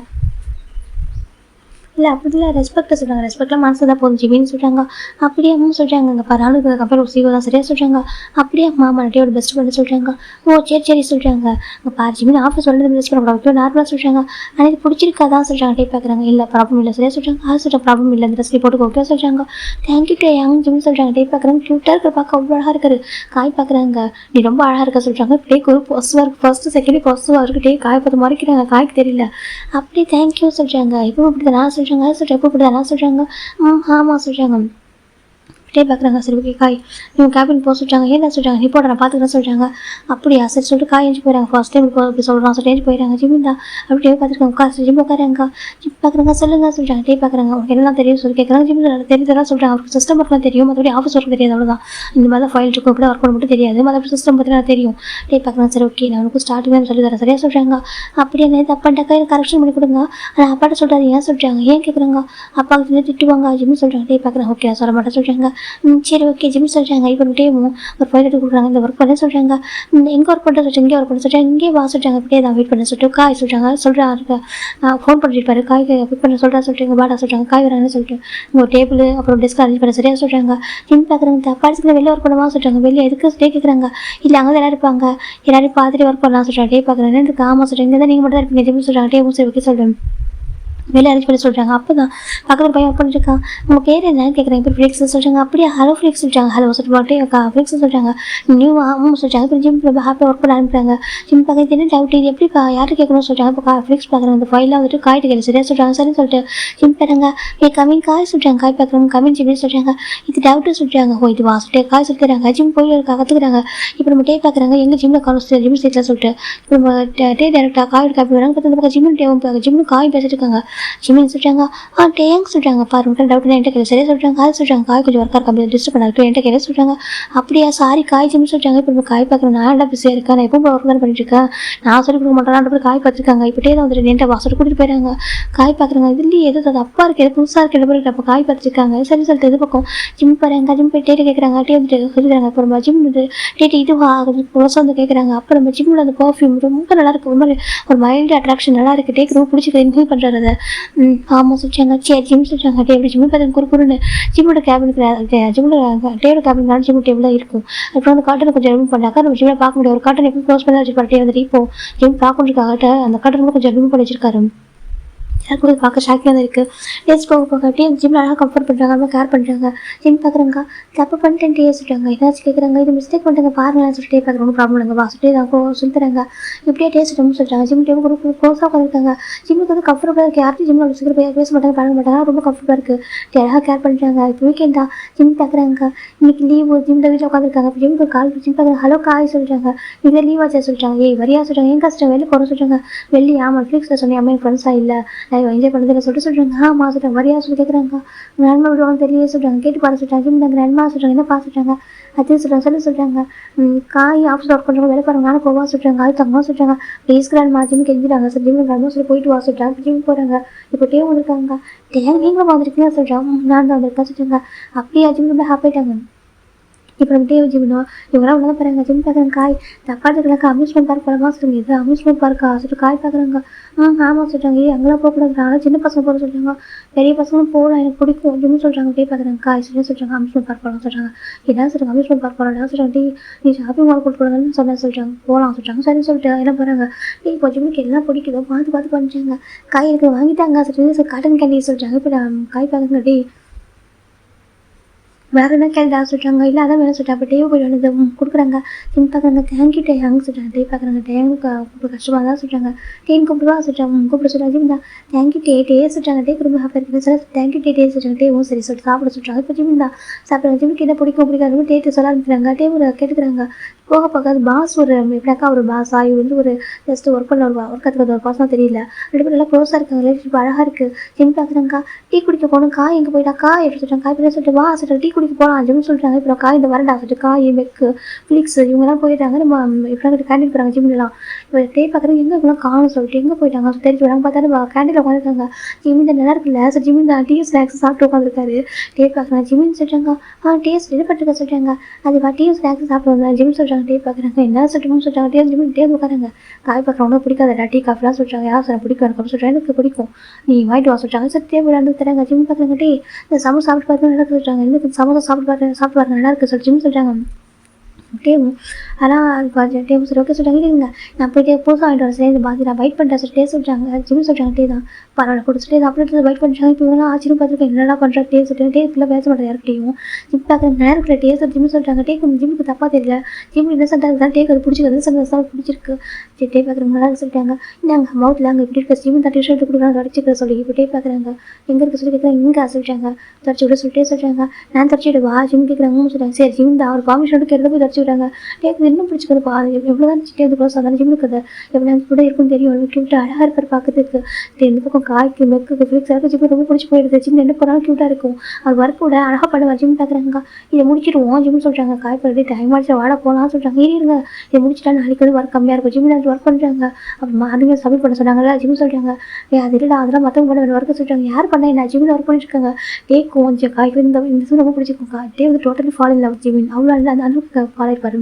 A: இல்லை அப்படி இல்லை ரெஸ்பெக்டாக சொல்கிறாங்க. ரெஸ்பெக்டாக மனசு தான் போதும் ஜிமின்னு சொல்கிறாங்க. அப்படியே அம்மா சொல்கிறாங்க. இங்கே பரவாயில்ல கம்பெனி ஒரு சிஓ தான் சரியாக சொல்கிறாங்க. அப்படியே மாமா நட்டியோட பெஸ்ட் ஃப்ரெண்டு சொல்கிறாங்க. ஓ சரி சொல்கிறாங்க. இங்கே பாரு ஜிமின் ஆஃபீஸ் வந்து பெஸ்ட் பண்ணக்கூடாது நார்மலாக சொல்கிறாங்க. ஆனால் இது பிடிச்சிருக்காதான் சொல்கிறாங்க. டே பார்க்குறாங்க. இல்லை ப்ராப்ளம் இல்லை சரியாக சொல்கிறாங்க. சொல்கிற ப்ராப்ளம் இல்லை இந்த ட்ரெஸ்லேயே போட்டு ஓகே சொல்கிறாங்க. தேங்க்யூ டே யங் ஜிமின் சொல்கிறாங்க. டே பார்க்குறாங்க. க்யூட்டாக இருக்கிற பார்க்க அவ்வளோ அழகாக இருக்காரு. காய் பார்க்குறாங்க. நீ ரொம்ப அழகாக இருக்க சொல்கிறாங்க. டேக்கு ஒரு பாசிட்டிவாக இருக்குது. ஃபர்ஸ்ட்டு செகண்ட் பாசிட்டிவாக இருக்குது. டே காய் பார்த்து மறைக்கிறாங்க. காய்க்கு தெரியல. அப்படியே தேங்க்யூ சொல்கிறாங்க. இப்போ இப்படி தான் நான் சொல்கிறாங்க. சொல்கிறேன் இப்போ இப்படி தான் சொல்கிறாங்க. ஆமாம் சொல்கிறாங்க. டே பார்க்குறாங்க. சரி ஓகே காய் இவங்க கேபின் போக சொல்கிறாங்க. ஏன்னா சொல்கிறாங்க நீ போட நான் பார்த்துக்கிறேன் சொல்கிறாங்க. அப்படியா சரி சொல்லிட்டு காய் எழுந்து போயிடறாங்க. ஃபர்ஸ்ட் டைம் இப்படி சொல்கிறான் சொல்லி எழுந்து போயிடறாங்க. ஜிம்மின் தான் அப்படியே பார்த்துருக்காங்க. உட்காந்து ஜிம் உட்காராங்க. ஜிம் பார்க்குறாங்க. சொல்லுங்க சொல்கிறாங்க. டே பார்க்குறாங்க. உங்களுக்கு என்னெல்லாம் தெரியும் சொல்லி கேட்குறாங்க. ஜிம் தெரியுதெல்லாம் சொல்கிறாங்க. அவருக்கு சிஸ்டம் ஒர்க்லாம் தெரியும், மற்றபடி ஆஃபீஸ் ஒர்க் தெரியாது அவ்வளோதான். இந்த மாதிரி தான் ஃபைல் இருக்கும் இப்படி ஒர்க் பண்ண மட்டும் தெரியாது, மற்றபடி சிஸ்டம் பற்றி நான் தெரியும். டே பார்க்குறாங்க. சரி ஓகே நான் உனக்கு ஸ்டார்டிங் சொல்லி தரேன் சரியா சொல்கிறாங்க. அப்படியே நேற்று அப்பாண்டாக்கா எனக்கு கரெக்ஷன் பண்ணி கொடுங்க. ஆனால் அப்பாட்ட சொல்கிறாரு. ஏன் சொல்கிறாங்க. ஏன் கேட்குறாங்க. அப்பாவுக்கு திட்டுவாங்க ஜிம் சொல்கிறாங்க. டே பார்க்குறாங்க. ஓகே நான் சொல்ல மாட்டேன் சொல்கிறாங்க. சரி ஓகே ஜிம் சொல்கிறாங்க. இப்போ டேவும் ஒரு ஃபைல் எடுத்து கொடுக்குறாங்க. இந்த ஒர்க் பண்ண சொல்கிறாங்க. எங்கே ஒர்க் பண்ணுற சொல்லிட்டு இங்கே ஒர்க் பண்ண சொல்கிறாங்க. இங்கே வா சொல்கிறாங்க. அப்படியே தான் வெயிட் பண்ண சொல்லிட்டு காய் சொல்கிறாங்க. சொல்கிறாங்க ஃபோன் பண்ணிட்டு காய் பிக் பண்ண சொல்கிறாங்க. பாடா சொல்கிறாங்க. காய் வராங்கன்னு சொல்லிட்டு உங்கள் டேபிள் அப்புறம் டெஸ்க் அரேஞ்ச் பண்ண சரியாக சொல்கிறாங்க. ஜிம் பார்க்குறாங்க. படிச்சுக்கிற வெளியே ஒர்க் பண்ணுவா சொல்கிறாங்க. வெளியே எதுக்கு டே கேட்குறாங்க. இல்லை அங்கே தான் எல்லாரும் இருப்பாங்க, எல்லாரையும் பார்த்துட்டு ஒர்க் பண்ணலாம் சொல்கிறாங்க. டே பார்க்குறாங்க. எனக்கு ஆமாம் சொல்கிறாங்க. இங்கே தான் நீங்கள் மட்டும் தான் இருப்பீங்க ஜிம் சொல்கிறாங்க. டேவும் சரி ஓகே சொல்கிறேன். வெளியே அரேஞ்ச் பண்ணி சொல்கிறாங்க. அப்போ தான் பக்கத்தில் பையன் ஒர்க் பண்ணிருக்கான். உங்கள் பேர் என்னன்னு கேட்குறாங்க. இப்போ ஃப்ளிக்ஸ் சொல்கிறாங்க. அப்படியே ஹலோ ஃப்ளிக்ஸ் சொல்கிறாங்க. ஹலோ சொல்லிட்டு ஃப்ளிக்ஸ் சொல்கிறாங்க. நியூ ஆமாம் சொல்கிறாங்க. இப்போ ஜிம் ஹாப்பியாக ஒர்க் பண்ண அனுப்புறாங்க. ஜிம் பார்க்க என்ன டவுட் இது எப்படி யார்ட்டு கேட்கணும்னு சொல்கிறாங்க. இப்போ ஃப்ளிக்ஸ் பார்க்குறாங்க. இந்த ஃபைலாக வந்துட்டு காய்ட்டு கேட்க சரியாக சொல்கிறாங்க. சரின்னு சொல்லிட்டு ஜிம் பாருங்க. கமின் காய் சொல்கிறாங்க. காய் பார்க்குறவங்க கமின் ஜிம்னு சொல்கிறாங்க. இது டவுட்டு சொல்கிறாங்க. ஓ இது வா சொல்லிட்டு காய் சொல்லிட்டுறாங்க. ஜிம் போய் கற்றுக்குறாங்க. இப்போ நம்ம டே பார்க்குறாங்க. எங்கள் ஜிம்மில் காலேஜ் ஜிம் சீட்டில் சொல்லிட்டு இப்போ நம்ம டே டேரக்டாக காய் காப்பி வராங்க. பார்த்து இந்த பக்கம் ஜிம்னு டேவும் ஜிம்னு காய் பேசிட்டு இருக்காங்க. ஜிம்மின்னு சொல்கிறாங்க. டேங்க சொல்கிறாங்க. பாருங்க டவுட் என்கிட்ட கேள்வி சரியா சொல்கிறாங்க. காய் சொல்கிறாங்க. காய் கொஞ்சம் ஒர்க்காக இருக்க டிஸ்டர்ப் பண்ணாரு என்கிட்ட கேள்வி சொல்கிறாங்க. அப்படியா சாரி காய் ஜிம்னு சொல்கிறாங்க. இப்போ நம்ம காய் பார்க்குறேன். நான் என்ன பிஸியாக இருக்கேன், நான் எப்போ ஒர்க் தான் பண்ணிட்டு இருக்கேன், நான் சொல்லி கொடுக்க மாட்டேன் காய் பார்த்துருக்காங்க. இப்போ டே தான் வந்துட்டு என்கிட்ட வாசல் கூட்டிட்டு போயிறாங்க. காய் பார்க்குறாங்க. இதுலேயே எது அது அப்பா இருக்குது எது புதுசாக இருக்குது போய் அப்போ காய் பார்த்துருக்காங்க. சரி சொல்லிட்டு இது பக்கம் ஜிம் பாருங்க. ஜிம் போய் டேட்டு கேட்குறாங்க. டே வந்துட்டு சொல்லிடுறாங்க. அப்புறம் ஜிம் வந்து டேட்டு இதுவா புதுசாக வந்து கேட்குறாங்க. அப்புறம் நம்ம ஜிம்மில் அந்த பர்ஃப்யூம் ரொம்ப நல்லா இருக்குது. ஒரு மைல்டு அட்ராக்ஷன் நல்லா இருக்குது. டேக்கு ரொம்ப பிடிச்சி இன்ஃபீல் பண்ணுறாரு அதை. ஆமாம் சொல்லிட்டாங்க. சரி ஜிம் சொல்லிட்டாங்க. டே எப்படி ஜிம்மு பார்த்து குறுக்குறுன்னு ஜிம்மோட கேபினுக்கு ஜிம்மில் டேயோட கேபின் ஜிம் டேபிள் தான் இருக்கும். அப்புறம் அந்த காட்டனை கொஞ்சம் ரிமூவ் பண்ணாக்கா நம்ம ஜிம்மில் பார்க்க முடியாது. ஒரு காட்டன் எப்படி க்ளோஸ் பண்ணி வச்சிருப்பாரு. டே வந்துட்டு இப்போ ஜிம் பார்க்கணுக்காகட்ட அந்த காட்டன் கொஞ்சம் ரிமூவ் பண்ணி வச்சிருக்காரு. கூட பார்க்க ஷாக்கியாக தான் இருக்குது. டேஸ்ட் போக போக அப்படியே ஜிம்மில் அழகாக கம்ஃபர்ட் பண்ணுறாங்க, ரொம்ப கேர் பண்ணுறாங்க. ஜிம் பார்க்குறாங்க, தப்பு பண்ணிட்டேன் டே சொல்லிட்டாங்க. என்னாச்சு கேட்குறாங்க, இது மிஸ்டேக் பண்ணிட்டாங்க பாருங்களான்னு சொல்லிட்டு பார்க்குறேன். ஒன்றும் ப்ராப்ளம் இல்லைங்க வா சொல்லிட்டு நான் சொல்லி தராங்க. இப்படியே டேஸ்ட் சொல்லிட்டாங்க. ஜிம் டைம் கூட க்ளோஸாக உட்காந்துருக்காங்க. ஜிம்முக்கு வந்து கம்ஃபர்டபுளாக இருக்குது. யார்ட்டும் ஜிம்மில் அவ்வளோ சீக்கிரம் பேச மாட்டாங்க, பழக மாட்டாங்க. ரொம்ப கம்ஃபர்டபுளாக இருக்குது. அழகாக கேர் பண்ணுறாங்க. இப்போ வீக்கெண்ட் தான் ஜிம் பார்க்குறாங்க. இன்னைக்கு லீவு ஜிம்மில் வீட்டில் உட்காந்துருக்காங்க. இப்போ ஜிம்முக்கு கால் ஜிம் பார்க்குறாங்க. ஹலோ காய் சொல்லிட்டாங்க. இதில் லீவ் ஆச்சா சொல்லிட்டாங்க. ஏய் வரியா சொல்லிட்டாங்க. என் கஷ்டம் வெளில போகிற சொல்லிட்டாங்க. வெளியே ஆமாம் ஃபிளிக்ஸில் சொன்னேன் அம்மா என் ஃப்ரெண்ட்ஸாக இல்லை நான் என்ஜாய் பண்ணதில்லை சொல்கிறாங்க. ஆமாம் சொல்கிறாங்க. வரியா சொல்லி கேட்குறாங்க. நன்மை விடுவாங்க தெரியல சொல்கிறாங்க. கேட்டு பாரு சொல்லிட்டாங்க. ஜிம் தாங்க நன்மா சொல்கிறாங்க. என்ன பார்த்து சொல்கிறாங்க. அதே சொல்கிறாங்க சொல்கிறாங்க. காய் ஆஃபீஸ் ஒர்க் பண்ணுறவங்க வேலை பாருங்க நானும் போவா சொல்கிறாங்க. அது தங்கமாக சொல்கிறாங்க. ப்ளீஸ் கிராண்ட் ஜிம் கெஞ்சிட்டாங்க சார். ஜிம் கிராண்ட் சொல்லி போயிட்டு வா சொல்கிறாங்க. ஜிம் போகிறாங்க. இப்போ டே வந்திருக்காங்க. டே நீங்களும் வந்துருக்கீங்க சொல்கிறாங்க. நான் தான் வந்திருக்கேன் சொல்கிறாங்க. அப்படியே ஜிம் ரொம்ப ஹாப்பி ஆகிட்டாங்க. இப்போ நம்ம டே ஜிம்னோம் இவங்களாம் ஒன்றா பாருங்க. ஜிம் பார்க்குறாங்க. காய் தப்பாட்டுக்கலாக்கா அம்யூஸ்மெண்ட் பார்க் போகிறமா சொல்லுங்க. இது அம்யூஸ்மெண்ட் பார்க்கா சொல்லிட்டு காய் பார்க்குறாங்க. ஆமாம் சொல்கிறாங்க. அங்கெல்லாம் போகக்கூடாது சின்ன பசங்க போகிற சொல்கிறாங்க. பெரிய பசங்களும் போகலாம் எனக்கு பிடிக்கும் ஜிம்னு சொல்கிறாங்க. டே பார்க்குறாங்க. காய் சொல்லி சொல்கிறாங்க. அம்யூஸ்மெண்ட் பார்க் போகலாம் சொல்கிறாங்க. என்ன சொல்கிறாங்க அம்யூஸ்மெண்ட் பார்க் போகலாம் சொல்கிறாங்க. நீ ஷாப்பிங் மால் கூட்டு போகலான்னு சொன்ன சொல்கிறாங்க. போகலாம் சொல்கிறாங்க. சரி சொல்லிட்டு என்ன போகிறாங்க. இப்போ ஜிம்முக்கு எல்லாம் பிடிக்குதோ பார்த்து பண்ணிட்டாங்க. காய் எனக்கு வாங்கிட்டாங்க சொல்லிட்டு காட்டன் கேண்டி சொல்கிறாங்க. இப்போ காய் பார்க்குறாங்க. டே வேறு என்ன கேள்வி சொல்கிறாங்க. இல்லை அதான் வேணும் சொல்லிட்டு அப்போ டேவை போய் வந்து கொடுக்குறாங்க. டீன் பார்க்குறாங்க. தேங்க்யூ டேங்க சொல்கிறாங்க. டே பார்க்குறாங்க. டேங்குக்கு கூப்பிட கஷ்டமாக தான் சொல்கிறாங்க. டேன் கூப்பிடுவா சொல்கிறாங்க. கூப்பிட சொல்கிறாங்க. ஜிம் தான் தேங்க்யூ டே சொல்கிறாங்க. டேக்கு ரொம்ப ஹாப்பியாக இருக்குது சார். தேங்க்யூ டே சொல்கிறாங்க. டேவும் சரி சொல்லிட்டு சாப்பிட சொல்கிறாங்க. இப்போ ஜிம் தான் சாப்பிட்றாங்க. ஜிம்முக்கு என்ன பிடிக்காது டேட்டு சொல்ல ஆரம்பிக்கிறாங்க. டே ஒரு கேட்டுக்கிறாங்க. போக பார்க்காது பாஸ் ஒரு எப்படினாக்கா ஒரு பாஸா இவர் வந்து ஒரு ஜஸ்ட் ஒர்க் பண்ண ஒரு ஒர்க் கற்றுக்கிறது ஒரு பாஸ்லாம் தெரியல. ரெண்டு பேரும் நல்லா க்ளோஸாக இருக்காங்க. ரிலேஷன்ஷிப் அழகாக இருக்குது. ஜிம் பார்க்குறாங்க. டீ குடிக்க போகணும். காய் எங்கே போயிட்டா காய் எப்படி சொல்கிறாங்க. காய் போய் சொல்லிட்டு வா சொல்லிட்டு டீ குடிக்க போகலாம் ஜிம்னு சொல்கிறாங்க. இப்போ காய் இந்த வரண்டா சொல்லிட்டு காய் மெக்கு ஃபிளிக்ஸ் இவங்கெல்லாம் போயிட்டாங்க. நம்ம இப்படி கேண்டீன் போகிறாங்க ஜிம்லாம். இப்போ டே பார்க்குறாங்க. எங்கே இவங்களாம் காணும் சொல்லிட்டு எங்கே போயிட்டாங்க தெரிஞ்சு வராங்க. பார்த்தா கேண்டீனில் உட்காந்துருக்காங்க. ஜிமின் நல்லா இருக்குல்ல சார். ஜிமின் தான் டீ ஸ்நாக்ஸ் சாப்பிட்டு உட்காந்துருக்காரு. டே பார்க்குறாங்க. ஜிமின் சொல்கிறாங்க. டேஸ்ட் இது பண்ணிருக்க சொல்கிறாங்க. அது டீ ஸ்நாக்ஸ் சாப்பிட்டு வந்தாங்க. ஜிம் சொல்கிறாங்க. டே பார்க்குறாங்க. என்ன சொல்லிட்டு சொல்கிறாங்க. டே உட்காருங்க. காய் பார்க்குறவங்க பிடிக்காத டீ காஃபிலாம் சொல்கிறாங்க. யார் சார் பிடிக்கும் எனக்கு சொல்கிறேன். எனக்கு பிடிக்கும் நீ வாங்கிட்டு வா சொல்கிறாங்க. சார் டே விளையாண்டு தராங்க. ஜிம் பார்க்குறாங்க. டே இந்த சமோசா சாப்பிட்டு பார்த்து நல்லா இருக்கு சொல்கிறாங்க. இந்த சமோசா சாப்பிட்டு பாருங்க நல்லா இருக்குது சொல்லி ஜிம் சொல்கிறாங்க. டேவும் ஆனால் டேவும் சரி ஓகே சொல்கிறாங்க. இல்லைங்க நான் போய்ட்டு புதுசாக வாங்கிட்டு வரேன். இந்த பாதி நான் வெயிட் பண்ணுறேன் சொல்லி டே சொல்கிறாங்க. ஜிம் சொல்கிறாங்க. டே தான் பரவாயில்ல கொடுத்துட்டு அப்படின்றது வெயிட் பண்ணுறாங்க. இப்போ இவங்களாம் ஆச்சரியம் பார்த்துருக்கேன். என்னடா பண்ணுற டே சொல்லிட்டு டே ஃபுல்லாக பேச மாட்டேன் யார்கிட்டையும். ஜிம் பார்க்குற நேரத்தில் டே சொல்லி ஜிம் சொல்கிறாங்க. டே ஜிம்முக்கு தப்பாக தெரியல. ஜிம் என்ன சொல்கிறாங்க. டேக்கு அது பிடிச்சிருக்கு. பிடிச்சிருக்கு டே பார்க்குறவங்க நல்லா சொல்லிட்டாங்க. நாங்கள் மவுத்தில் அங்கே இப்படி இருக்க ஜிம் தான் டிஷர்ட் கொடுக்குறாங்க தொடச்சிக்கிற சொல்லி இப்போ டே பார்க்குறாங்க. எங்கே இருக்க சொல்லி கேட்குறாங்க. இங்கே சொல்லிட்டாங்க. தொடச்சி விட சொல்லிட்டே சொல்கிறாங்க. நான் தொடச்சிடுவா ஜிம் கேட்குறாங்க சொல்கிறாங்க. சரி ஜிம் தான் அவர் பர்மிஷன் கேட்டு போய் தொடச்சி விட்றாங்க. டேக்கு இன்னும் பிடிச்சிக்கிறதுப்பா அது எவ்வளோ தான் டே வந்து க்ளோஸ் ஆகும் ஜிம்முக்கு அதை எவ்வளோ கூட இருக்குன்னு தெரியும். கியூட்டாக அழகாக இருப்பார் பார்க்கறதுக்கு. இந்த பக்கம் காய்க்கு மெக்கு ஃபிளிக்ஸ் இருக்குது. ஜிம் ரொம்ப பிடிச்சி போயிடுது. ஜிம் என்ன போனாலும் க்யூட்டாக இருக்கும். அது ஒர்க்கோட அழகாக பண்ணுவார். ஜிம் பார்க்குறாங்க. இதை முடிச்சிடுவோம் ஜிம் சொல்கிறாங்க. காய் பண்ணுறது டைம் ஆகிடுச்சு வாட போகலாம் சொல்கிறாங்க. இருங்க இதை முடிச்சுட்டா நாளைக்கு வந்து ஒர்க் கம்மியாக இருக்கும். ஜிம்மில் ஒர்க் பண்ணுறாங்க. அப்புறம் அதுங்க சப்மிட் பண்ண சொன்னாங்கல்ல ஜிம் சொல்கிறாங்க. அது இல்லைடா அதெல்லாம் மற்றவங்க பண்ண ஒர்க்கு சொல்கிறாங்க. யார் பண்ண என்ன ஜிம்மில் ஒர்க் பண்ணிட்டுருக்காங்க. டேக்கும் கொஞ்சம் காய்க்கு இந்த ரொம்ப பிடிச்சிருக்கும். டே வந்து டோட்டலி ஃபாலோ இல்லை ஜிமின் அவ்வளோ அந்த அளவுக்கு ஃபாலோ ஆகிப்பாரு.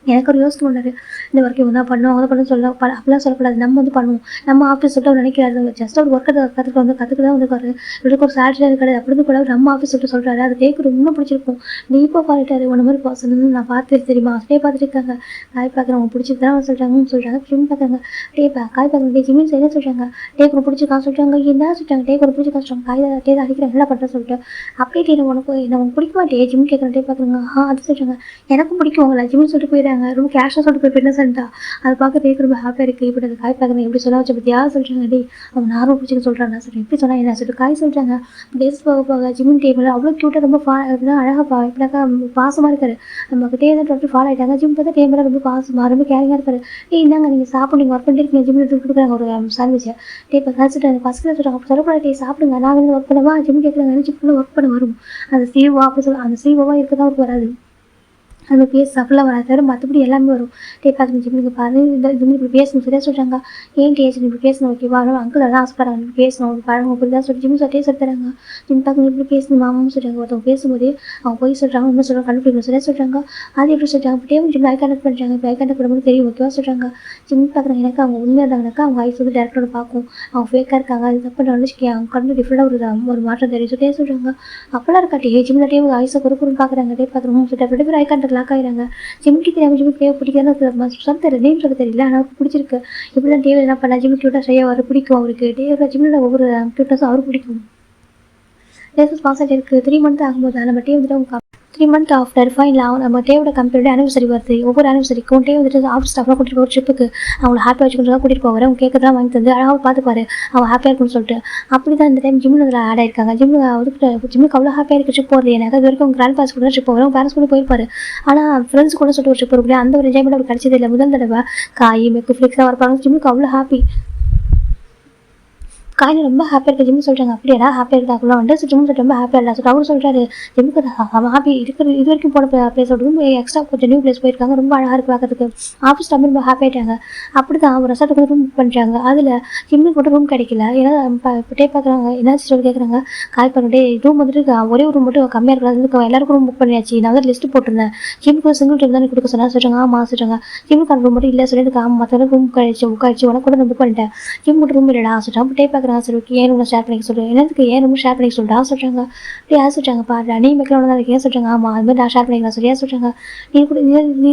A: எனக்கு ஒரு யோசனை பண்ணாரு. இந்த ஒர்க் இவங்க தான் பண்ணணும் அவங்க தான் பண்ணணும் சொல்ல அப்படிலாம் சொல்லக்கூடாது. நம்ம வந்து பண்ணுவோம். நம்ம ஆஃபீஸ் சொல்லிட்டு அவர் நினைக்கிறாரு. ஜஸ்ட் ஒரு ஒர்க்கை கற்றுக்க தான் வந்துருக்காரு. இவருக்கு ஒரு சேலரி இருக்காது. அப்படி கூட நம்ம ஆஃபீஸ் சொல்லிட்டு சொல்கிறாரு. அது கேட்க ரொம்ப பிடிச்சிருக்கும். டீப்பாக பாடிட்டாரு. ஒன்று மாதிரி பர்சன் நான் பார்த்து தெரியுமா அப்படியே பார்த்துட்டு இருக்காங்க. காய் பார்க்குறவங்க பிடிச்சிட்டு தான் சொல்கிறாங்க. ஜிம் பார்க்குறாங்க. காய் பார்க்குறாங்க. ஜிமின் என்ன சொல்கிறாங்க. டேக்கு பிடிச்சிருக்கான்னு சொல்கிறாங்க. என்ன சொல்கிறாங்க. டேக்கு பிடிச்சிருக்கான்னு சொல்கிறாங்க. காய் டே அடிக்கிறேன் என்ன பண்ணுறேன் சொல்லிட்டு அப்படியே உனக்கு பிடிக்குமா டே ஜிம் கேட்குறேன். டே பார்க்குறாங்க. அது சொல்கிறாங்க. எனக்கும் பிடிக்கும் உங்களை ஜிம்னு சொல்லிட்டு போயிடுறாங்க. ரொம்ப கேஷாக சொல்லிட்டு போய் இன்னசென்ட்டா அதை பார்க்க டேக்கு ரொம்ப ஹாப்பியாக இருக்குது. இப்படி காய் பார்க்குறேன் எப்படி சொல்ல வச்ச பற்றி யார் சொல்கிறாங்க. டே அவங்க நார்மல் பிடிச்சிக்க சொல்கிறாங்க சொல்கிறேன். எப்படி சொன்னால் என்ன சொல்லிட்டு காய் சொல்கிறாங்க. டேஸ் போக ஜிமின் டேபிள் அவ்வளோ க்யூட்டாக ரொம்ப அழகாக இப்படினாக்கா பாசமாக இருக்காரு. நமக்கு டே தான் டோட்டல் ஃபாலோ ஆகிட்டாங்க. ஜிம் பார்த்தா டேபிள் ரொம்ப பாசமாக ரொம்ப கேரிங்காக இருக்காரு. இந்தாங்க நீங்கள் சாப்பிட்டு நீங்கள் ஒர்க் பண்ணிட்டு இருக்கீங்க ஜிம்மில் எடுத்து கொடுக்குறாங்க ஒரு சாண்ட்விச்சை. டே இப்போ கழிச்சிட்டு எனக்கு பசங்க சொல்கிறாங்க. அப்போ சொல்லக்கூடாது டே சாப்பிடுங்க நான் வந்து ஒர்க் பண்ணவா ஜிம் கேட்குறாங்க. ஜிம் ஃபுல்லாக ஒர்க் பண்ண வரும். அந்த சிஓவா அப்படி சொல்ல அந்த சிஓவாக இருக்க தான் அவருக்கு வராது. அந்த பேச அப்படிலாம் வராது தவிர மற்றபடி எல்லாமே வரும். டே பார்த்து ஜிம்முக்கு பாரு இது இப்படி பேசணும் சரியாக சொல்கிறாங்க. ஏன் டே இப்படி பேசணும் ஓகேவா அங்கிள் எல்லாம் ஆசைப்படுறாங்க இப்படி பேசணும் பழகம் இப்படி தான் சொல்லி ஜிம் சொல்லிட்டே சொல்லி தராங்க. ஜிம் பார்த்து இப்படி பேசணும் மாமாவும் சொல்கிறாங்க. ஒருத்தவங்க பேசும்போது அவங்க போய் சொல்கிறாங்க இன்னும் சொல்கிறாங்க கண்டுபிடிக்கணும் சரியாக சொல்கிறாங்க. அது எப்படி சொல்கிறாங்க. இப்படியே ஜிம் ஐ கண்டக்ட் பண்ணுறாங்க. இப்போ ஐ கண்டக்ட் பண்ணும்போது தெரியும் ஓகேவா சொல்கிறாங்க. ஜிம் பார்க்குறாங்க. எனக்கு அவங்க உண்மையாக இருந்தாங்கனாக்கா அவங்க ஐஸ் வந்து டேரக்டரோட பார்க்கும். அவங்க ஃபேக்காக இருக்காங்க. அது தப்பு நடந்துச்சு அவங்க கண்டு டிஃப்ரெண்டாக ஒரு மாற்றம் தெரியும் சொல்லிட்டே சொல்கிறாங்க. அப்போல்லாம் இருக்காட்டி ஜிம்ல டே ஐஸை குறுக்குன்னு பார்க்குறாங்க. டே பார்க்குறோம் சொல்லிட்டு அப்படி ஐ கண்டக்ட் லாக் ஆயிடுறாங்க. ஜிம்முக்கு தெரியாமல் ஜிம்முக்கு தேவை பிடிக்காதுன்னு சொல்ல தெரியல, நேம் சொல்ல தெரியல. ஆனால் அவருக்கு பிடிச்சிருக்கு. இப்படி தான் தேவை என்ன பண்ணா ஜிம்மு க்யூட்டாக செய்ய வர பிடிக்கும் அவருக்கு. தேவை ஜிம்மில் ஒவ்வொரு க்யூட்னஸும் அவருக்கு பிடிக்கும். லேசஸ் பாஸ் ஆகிட்டு இருக்குது. 3 மந்த் ஆகும்போது நம்ம டே வந்துட்டு அவங்க 3 மந்த் ஆஃப்டர் ஃபைனலாக நம்ம டேவோட கம்பெனியோட ஆனிவர்சரி வருது. ஒவ்வொரு ஆனிவர்சரிக்கும் டே வந்துட்டு ஆஃபீஸ் ஸ்டாஃப்லாம் கூட்டிகிட்டு போகிற ட்ரிப்புக்கு அவங்களை ஹாப்பியாக வச்சுக்கிறதுக்காக கூட்டிகிட்டு போவார். அவங்க கேட்கறதெல்லாம் வாங்கி தந்து அழகாக பார்த்துப்பாரு, அவன் ஹாப்பியாக இருக்குன்னு சொல்லிட்டு. அப்படி தான் இந்த டைம் ஜிம்மில் அதில் ஆட் ஆயிருக்காங்க. ஜிம்முக்கு அவ்வளோ ஹாப்பியாக இருக்க ட்ரிப் போகிறது. எனக்கு அது வரைக்கும் கிராண்ட் பாஸ் கூட ட்ரிப் போவார், அவங்க பேரண்ட்ஸ் கூட போயிருப்பாரு. ஆனால் ஃப்ரெண்ட்ஸ் கூட சொல்லிட்டு ஒரு ட்ரிப் போகிறோம், அந்த ஒரு என்ஜாய்மெண்ட் அவர் கிடைச்சது இல்லை. முதல் தடவை காய் மெக்கு ஃப்ளிக்ஸாக வரப்பாங்க. ஜிம்முக்கு அவ்வளோ ஹாப்பி. காயின் ரொம்ப ஹாப்பியாக இருக்குது. ஜிம்மு சொல்கிறாங்க அப்படியா ஹாப்பியாக இருக்குதாக்குள்ள வந்துட்டு ஜிம்மு சொல்லிட்டு ரொம்ப ஹாப்பியாக இல்லை. சொல்லிட்டு அவர் சொல்கிறாரு ஜிம்முக்கு அவன் ஹாப்பி இருக்கிற இது வரைக்கும் போன பிளேஸோட ரொம்ப எக்ஸ்ட்ரா கொஞ்சம் நியூ பிளேஸ் போயிருக்காங்க, ரொம்ப அழகாக இருக்கு பார்க்கறதுக்கு. ஆஃபீஸ் டைம் ரொம்ப ஹாப்பி ஆகிட்டாங்க. அப்படி தான் ஒரு ரெசார்ட்டுக்கு வந்து ரூம் புக் பண்ணுறாங்க. அதில் ஜிம்முக்கு மட்டும் ரூம் கிடைக்கல. ஏன்னா டே பார்க்குறாங்க, என்ன சிஸ்டர் கேட்குறாங்க, கால் பண்ணிட்டு ரூம் வந்துட்டு ஒரே ஒரு ரூம் மட்டும் கம்மியாக இருக்கிறது, எல்லாருக்கும் ரூம் புக் பண்ணியாச்சு, நான் வந்து லிஸ்ட்டு போட்டிருந்தேன், ஜிம்முக்கு சிங்கிள் ரூம் தான் கொடுக்க சொன்னா. சொல்கிறாங்க ஆமாம் சொல்கிறாங்க. ஜிம்முக்கு ரூம் மட்டும் இல்லை சொல்லிட்டு ஆமாம் மற்ற ரூம் கழிச்சு உனக்கு கூட நான் புக் பண்ணிட்டேன், ஜிம் மட்டும் ரூம் இல்லைடா சொல்கிறாங்க. டே பார்க்குறாங்க சரி ஓகே ஏன் ஷேர் பண்ணிக்க சொல்கிறேன், என்னதுக்கு ஏன் ரொம்ப ஷேர் பண்ணிக்க சொல்லிட்டா சொல்கிறாங்க. அப்படியே யார் சொல்கிறாங்க பாரு நீ மேக்கில் ஒன்று தான் இருக்கேன் சொல்கிறாங்க. ஆமாம் அது மாதிரி நான் ஷேர் பண்ணிக்கலாம் சொல்லியா சொல்கிறாங்க. நீ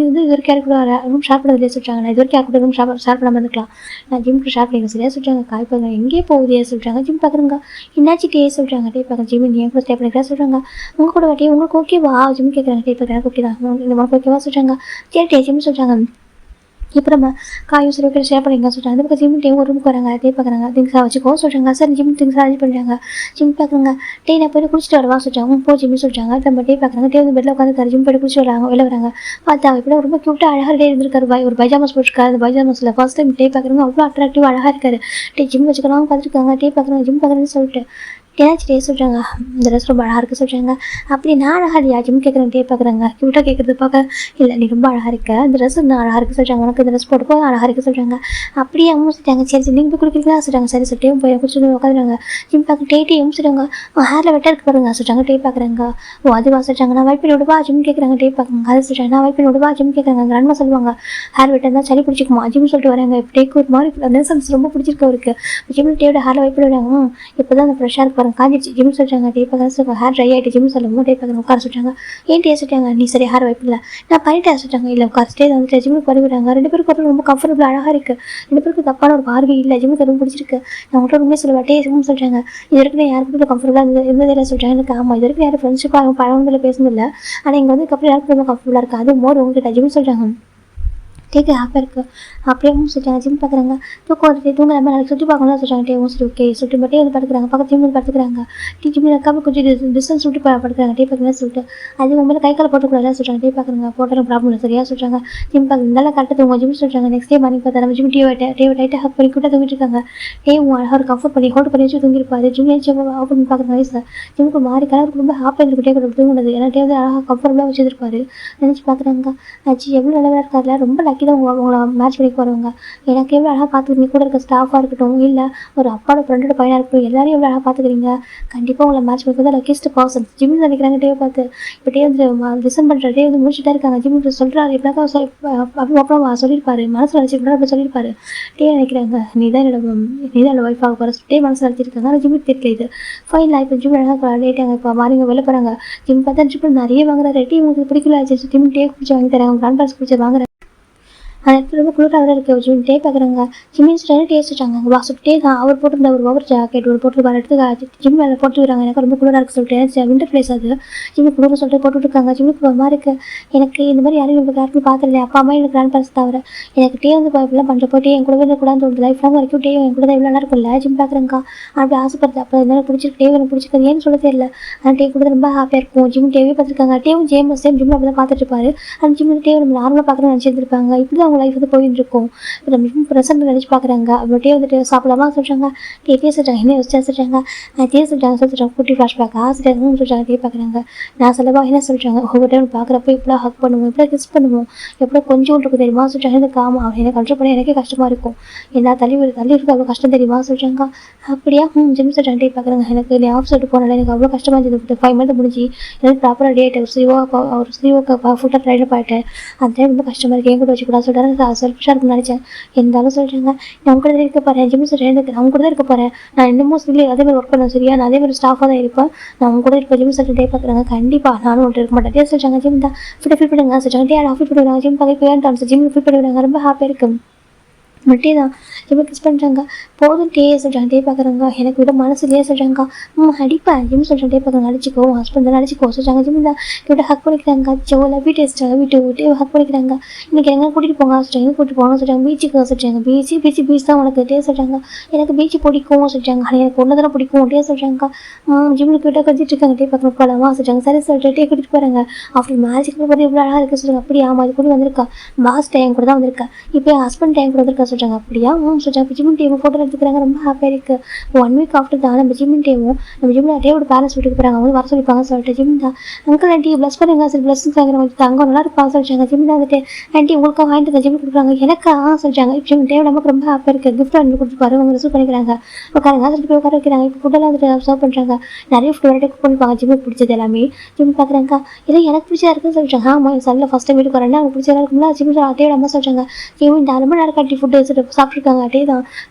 A: வந்து இது வரைக்கும் யாருக்கு கூட ரூம் ஷேர் பண்ணதில்லையே சொல்கிறாங்க. நான் இது வரைக்கும் யாருக்கு ரூம் ஷேர் பண்ணாமல் இருக்கலாம், நான் ஜிம்க்கு ஷேர் பண்ணிக்கலாம் சரியா சொல்கிறாங்க. காய் பார்க்குறாங்க எங்கே போகுதே சொல்கிறாங்க. ஜிம் பார்க்குறங்க என்னாச்சு டே சொல்கிறாங்க. டே பார்க்குறேன் ஜிம் நீ என் கூட ஸ்டே பண்ணிக்கிறா சொல்கிறாங்க. உங்கள் கூட வாட்டி உங்களுக்கு ஓகேவா ஜிம் கேட்குறாங்க. டே பார்க்குறாங்க ஓகே தான் இந்த மாதிரி ஓகேவா சொல்கிறாங்க. சரி டே ஜிம் சொல்கிறாங்க. இப்போ நம்ம காயும் சரி ஓகே ஷேர் பண்ணிக்கலாம் சொல்கிறாங்க. அந்த பக்கம் ஜிம் டே ஒரு ரூமுக்கு வராங்க. டே பார்க்குறாங்க திங்ஸாக வச்சுக்கோ சொல்கிறாங்க. சரி ஜிம் திங்ஸ் அரேஞ்ச் பண்ணுறாங்க. ஜிம் பார்க்குறாங்க டே நான் போய் குளிச்சுட்டு வரவா சொல்கிறாங்க. போ ஜிம் சொல்கிறாங்க. நம்ம டே பார்க்குறாங்க. டே வந்து பெட்டில் உட்காந்து ஜிம் போய் குளிச்சு வராங்க, வெளில வராங்க. பார்த்தா இப்படி ரொம்ப க்யூட்டாக அழகாக டே இருந்திருக்காரு. ஒரு பைஜாமாஸ் போட்டிருக்காரு. அந்த பைஜாமாஸில் ஃபர்ஸ்ட் டைம் டே பார்க்குறாங்க அவ்வளோ அட்ராக்டிவ் அழகாக இருக்காரு. டே ஜிம் வச்சுக்கலாம் பார்த்துருக்காங்க. டே பார்க்குறாங்க ஜிம் பார்க்குறேன்னு சொல்லிட்டு ஏதாச்சும் டே சொல்கிறாங்க இந்த ட்ரெஸ் ரொம்ப அழகாக இருக்குது சொல்கிறாங்க. அப்படி நான் அழகாக இல்லையா ஜிம் கேட்குறேன். டே பார்க்குறாங்க க்யூட்டாக கேட்குறது பார்க்க இல்லை நீ ரொம்ப அழகாக இருக்க, இந்த ட்ரெஸ் நான் அழகாக இருக்குது சொல்கிறாங்க. உனக்கு இந்த ட்ரெஸ் போட்டு அழகாக இருக்குது சொல்கிறாங்க. அப்படியே அவங்க சொல்லிட்டாங்க சரி சரி நீங்கள் போய் குடிக்கிறீங்களா சொல்கிறாங்க. சரி சொல்லிட்டு போய் குடிச்சு உட்காந்துறாங்க. ஜிம் பார்க்க டேயும் சொல்கிறாங்க ஹேரில் வெட்டாக இருக்கு பாருங்க சொல்கிறாங்க. டே பார்க்குறாங்க ஓ அதுவா சொல்கிறாங்க. நான் வைப் பண்ணி விடுவா ஜிம் கேட்குறாங்க. டே பார்க்குறாங்க அது சொல்கிறாங்க. நான் வைப் பண்ணி விடுவா ஜிம் கேட்குறாங்க. கிராண்ட்மா சொல்லுவாங்க ஹேர் வெட்டாக இருந்தால் சளி பிடிச்சிக்குமா ஜிம் சொல்லிட்டு வராங்க. இப்போ டேக்கு ஒரு மாதிரி அந்த சென்ஸ் ரொம்ப பிடிச்சிருக்கு அவருக்கு. ஜிம் டேயோட ஹேரில் வைப் பண்ணி விடுறாங்க. இப்போ தான் அந்த ஃப்ரெஷ்ஷாக இருக்கு பாருங்க காஞ்சிச்சு ஜிம் சொல்கிறாங்க. டே பார்க்க ஹேர் ட்ரை ஆகிட்டு ஜிம் சொல்லுவோம். டே பார்க்குறாங்க உட்கார சொல்கிறாங்க. ஏன் டே சொல்கிறாங்க நீ சரி ஹேர் வைப் இல்லை நான் பண்ணிட்டேன் சொல்கிறாங்க. இல்லை உட்கார ஸ்டே வந்துட்டு ஜிம்முக்கு பண்ணிவிடுறாங்க. 2 பேருக்கு ரொம்ப கம்ஃபர்டபுள் அழகாக இருக்குது. 2 பேருக்கு தப்பான ஒரு பார்வை இல்லை. ஜிம்முக்கு ரொம்ப பிடிச்சிருக்கு. நான் உங்கள்கிட்ட உண்மையை சொல்லுவேன் டே ஜிம் சொல்கிறாங்க. இது வரைக்கும் நான் யாருக்கும் கம்ஃபர்டபுளாக இருந்ததில்லை சொல்கிறாங்க. எனக்கு ஆமாம் இது வரைக்கும் யாரும் ஃப்ரெண்ட்ஷிப்பாக பழவங்களை பேசுனதில்லை, ஆனால் இங்கே வந்து அப்புறம் யாருக்கும் ரொம்ப கம்ஃபர்டபுளாக இருக்குது. அது மோர் உங்ககிட்ட ஜிம் சொல்கிறாங்க. டேக்கு ஹாப்பியாக இருக்குது. அப்படியே சொல்லிட்டாங்க. ஜிம் பார்க்குறாங்க தூக்கம் வந்துட்டு தூங்கலாமல் நாளைக்கு சுற்றி பார்க்கணும்னு சொல்கிறாங்க. டே சரி ஓகே சொல்லிட்டு மட்டும் வந்து படுக்கிறாங்க. பக்கத்து ஜிம் வந்து படுத்துக்கிறாங்க. டீ ஜிம் இருக்காமல் கொஞ்சம் டிஸ்டன்ஸ் விட்டு படுக்கிறாங்க. டே பார்க்குறேன்னு சொல்லிட்டு அது உண்மையில கை கால் போட்டுக்கூடாது சொல்கிறாங்க. டே பார்க்குறாங்க போட்டாலும் ப்ராப்ளம் இல்லை சரியா சொல்கிறாங்க. ஜிம் பார்க்குறது நல்லா கரெக்டாக தூங்க ஜிம் சொல்கிறாங்க. நெக்ஸ்ட் டே மார்னிங் பார்த்தா நம்ம ஜிம் டே டைட்டாக ஹக் பண்ணி கூட்டாக தூங்கிட்டு இருக்காங்க. டே அழகாக ஒரு கம்ஃபர்ட் பண்ணி ஹோல்ட் பண்ணி வச்சு தூங்கிருப்பாரு. ஜிம் வச்சு ஆஃப் பண்ணி பார்க்குற வயசில் ஜிம்முக்கு மாறி கலருக்கு ரொம்ப ஹாப்பியாக இருக்கு. டே கூட தூங்குனது ஏன்னா டே வந்து அழகாக கம்ஃபர்டபுளாக வச்சுருப்பாரு. நினச்சி பார்க்குறாங்க ஆச்சு எவ்வளோ நல்லதாக இருக்காருல, ரொம்ப லக்கி தான் உங்களை மேட்ச் பண்ணி போகிறவங்க. எனக்கு எவ்வளோ அழகாக பார்த்துக்கிறீங்க, கூட இருக்க ஸ்டாஃபாக இருக்கட்டும் இல்லை ஒரு அப்பாவோட ஃப்ரெண்டோட பையனாக இருக்கட்டும் எல்லாரையும் எவ்வளோ அழகாக பார்த்துக்கிறீங்க. கண்டிப்பாக உங்களை மேட்ச் பண்ணி தான் லக்கிஸ்ட் பர்சன் ஜிம் நினைக்கிறாங்க. டே பார்த்து இப்போ டே வந்து லிசன் பண்ணுற டே வந்து முடிச்சுட்டா இருக்காங்க. ஜிம் சொல்கிறாரு எப்படிக்கா அப்புறம் சொல்லியிருப்பாரு மனசில் நினச்சிக்கூட அப்படி சொல்லியிருப்பாரு. டே நினைக்கிறாங்க நீ தான் என்னோட ஒய்ஃப் ஆக போகிற டே மனசில் நினச்சிருக்காங்க. ஆனால் ஜிம்முக்கு தெரியல இது ஃபைனலாக இப்போ ஜிம் அழகாக டேட்டாங்க. இப்போ மாறிங்க வெளில போகிறாங்க. ஜிம் பார்த்தா ஜிம் நிறைய வாங்குறாரு. டே உங்களுக்கு பிடிக்கல ஜிம் டே பிடிச்சி வாங்கி தராங்க. கிராண்ட் பேரண்ட்ஸ் பிடிச்சி வாங்குறாங்க. அந்த இடத்துல ரொம்ப குளிராக இருக்குது. ஜிம் டே பார்க்குறாங்க. ஜிம்மின் ஸ்டைலாக டேஸ்ட் வச்சாங்க. வாசு டே தான் அவர் போட்டிருந்த ஒரு ஓவர் ஜாக்கெட் ஒரு போட்டுருக்காரு எடுத்து ஜிம் மேலே போட்டு விடுறாங்க. எனக்கு ரொம்ப குளிராக இருக்குது சொல்லிட்டு விண்டர் பிளேஸ் அது ஜிம்முக்கு குளிர் சொல்லிட்டு போட்டுருக்காங்க. ஜிம்முக்கு ஒரு மாதிரி இருக்குது. எனக்கு இந்த மாதிரி யாரும் எனக்கு யாருக்கும் பார்த்துருந்தேன். அப்பா அம்மா எனக்கு கிராண்ட் பேரண்ட்ஸ் தவிர எனக்கு டே வந்து இப்படிலாம் பண்ணுற போட்டு என் கூட கூடாது தோணுது. லைஃப் லாங் வரைக்கும் டே என் கூட தான் இவ்வளோ நல்லா இருக்கும்ல ஜிம் பார்க்குறேங்க்கா அப்படி ஆசைப்படுறது. அப்போ இருந்தாலும் பிடிச்சிருக்கு. டே எனக்கு பிடிச்சிருக்காது ஏன்னு சொல்ல தெரியல. ஆனால் டே கூட ரொம்ப ஹாப்பியாக இருக்கும். ஜிம் டேவே பார்த்துருக்காங்க. டேவும் சேம் ஜிம்மில் அப்படி தான் பார்த்துட்டு இருப்பாரு. அந்த ஜிம்மில் டே நம்ம நார்மலாக பார்க்குறேன்னு நினச்சிருந்துருப்பாங்க. இப்படி தான் அவங்க லைஃப் வந்து போயிட்டு இருக்கும். நம்ம ப்ரெசென்ட் நினச்சி பார்க்குறாங்க. அப்படியே வந்துட்டு சாப்பிடலாமா சொல்கிறாங்க. டே சொல்கிறாங்க என்ன யோசிச்சா சொல்கிறாங்க. டே சொல்கிறாங்க குட்டி ஃப்ளாஷ்பேக் ஆசிரியர்னு சொல்கிறாங்க. டே பார்க்குறாங்க நான் சொல்லவா என்ன சொல்கிறாங்க. ஒவ்வொரு டைம் பார்க்குறப்போ இப்படிலாம் ஹக் பண்ணுவோம் இப்படிலாம் கிஸ் பண்ணுவோம் எப்படியோ கொஞ்சம் இருக்கும் தெரியுமா சொல்கிறாங்க. எனக்கு ஆமாம் அவர் என்ன கண்ட்ரோல் பண்ணி எனக்கே கஷ்டமாக இருக்கும். எல்லா தள்ளி இருக்கு அவ்வளோ கஷ்டம் தெரியுமா சொல்கிறாங்க. அப்படியா ஜிம் சொல்கிறாங்க. டே பார்க்குறாங்க எனக்கு நீ ஆஃப் சைடு போனால எனக்கு அவ்வளோ கஷ்டமாக இருந்தது. 5 மந்த் முடிஞ்சு எனக்கு ப்ராப்பராக டேட் ஒரு ஸ்லீவோக்கு ஃபுல்லாக ட்ரைனப் ஆகிட்டேன். அந்த டைம் ரொம்ப கஷ்டமாக இருக்குது. என் கூட வச்சுக்கூடா சொல்கிறாரு. நேரம் செல்ஃபிஷாக இருக்குன்னு நினச்சேன். இருந்தாலும் சொல்கிறாங்க நான் கூட தான் இருக்க போகிறேன் ஜிம் சொல்கிறேன் அவங்க கூட தான் இருக்க போகிறேன். நான் இன்னமும் சொல்லி அதே மாதிரி ஒர்க் பண்ணேன் சரியா, நான் அதே மாதிரி ஸ்டாஃபாக தான் இருப்பேன். நான் அவங்க கூட இருப்பேன் ஜிம் சொல்லிட்டு பார்க்குறாங்க. கண்டிப்பாக நானும் ஒன்று இருக்க மாட்டேன் சொல்கிறாங்க. ஜிம் தான் ஃபிட் பண்ணுங்க சொல்கிறாங்க. டே ஃபிட் பண்ணுவாங்க ஜிம் பார்க்க ஏன் ஜிம் ஃபிட் பண்ணுவாங்க. ரொம்ப ஹாப்பியாக இருக்கும். மட்டே தான் ஜிம்மை கிஸ் பண்ணுறாங்க. போதும் டே சொல்கிறாங்க. டே பார்க்குறாங்க. எனக்கு விட மனசுலேயே சொல்கிறாங்க. அடிப்பேன் ஜிம் சொல்கிறாங்க. டே பார்க்குறாங்க. அடிச்சிக்கோ ஹஸ்பண்ட் தான் அடிச்சிக்கோ சொல்கிறாங்க. ஜிம் தான் கிட்ட ஹக் பண்ணிக்கிறாங்க. ஜோவில் வீட்டு வச்சுட்டாங்க. வீட்டு ஹக் பண்ணிக்கிறாங்க. இன்றைக்கி எங்கே கூட்டிகிட்டு போங்க சொல்கிறாங்க. கூட்டிகிட்டு போங்க சொல்கிறாங்க. பீச்சுக்கு சொல்கிறாங்க. பீச் தான் உனக்கு டே சொல்கிறாங்க. எனக்கு பீச்சு பிடிக்கும் சொல்கிறாங்க. ஆனால் எனக்கு ஒன்று தானே பிடிக்கும் டே சொல்கிறாங்க. ஜிம்முக்கு கிட்ட கஞ்சிட்டு இருக்காங்க. டே பார்க்கணும் போகலாமா சொல்கிறாங்க. சரி சொல்லிட்டு டே கூட்டிகிட்டு போகிறாங்க. ஆஃப்டர் மேரேஜுக்கு பார்த்து இவ்வளோ அழகாக இருக்குது சொல்கிறாங்க. அப்படியே ஆமாம் அது கூட வந்திருக்கா பாஸ் டைம் கூட தான் வந்திருக்கா. இப்போ என் ஹஸ்பண்ட் டைம் கூட வந்திருக்கா சொல்கிறாங்க. அப்படியா சொல்கிறாங்க. ஜிம்மின் டேவும் ஃபோட்டோ எடுத்துக்கிறாங்க. ரொம்ப ஹாப்பியாக இருக்குது. 1 வீக் ஆஃப்டர் தான் நம்ம ஜிம்மின் டேவும் நம்ம ஜிம்மில் டேவோட பேரண்ட்ஸ் வீட்டுக்கு போகிறாங்க. அவங்க வர சொல்லிப்பாங்க சொல்லிட்டு ஜிம் தான் அங்கிள் ஆண்டி ப்ளஸ் பண்ணுங்க சரி ப்ளஸ் வாங்குறவங்க அங்கே நல்லா இருப்பா சொல்லிட்டாங்க. ஜிம் தான் வந்துட்டு ஆண்டி உங்களுக்கு வாங்கிட்டு ஜிம் கொடுக்குறாங்க. எனக்கு சொல்லிட்டாங்க. ஜிம் டேவ் நமக்கு ரொம்ப ஹாப்பியாக இருக்குது. கிஃப்ட் வாங்கி கொடுத்துருப்பாரு. அவங்க ரிசீவ் பண்ணிக்கிறாங்க. உட்காருங்க சொல்லிட்டு போய் உட்கார வைக்கிறாங்க. இப்போ ஃபுட்டெல்லாம் வந்துட்டு சர்வ் பண்ணுறாங்க. நிறைய ஃபுட் வெரைட்டி குக் பண்ணிப்பாங்க. ஜிம்முக்கு பிடிச்சது எல்லாமே ஜிம் பார்க்குறாங்க. இல்லை எனக்கு பிடிச்சா இருக்குன்னு சொல்லிட்டாங்க. ஆமாம் என் சல்ல ஃபஸ்ட் டைம் வீட்டுக்கு வரேன்னா அவங்க பிடிச்சதா இருக்கும்ல ஜிம் டேவோட அம்மா சொல்கிறாங்க. ஜிம் ரொம்ப நேரம் கட்டி ஃபுட்டு சாப்பிட்ருக்காங்க. டே தான்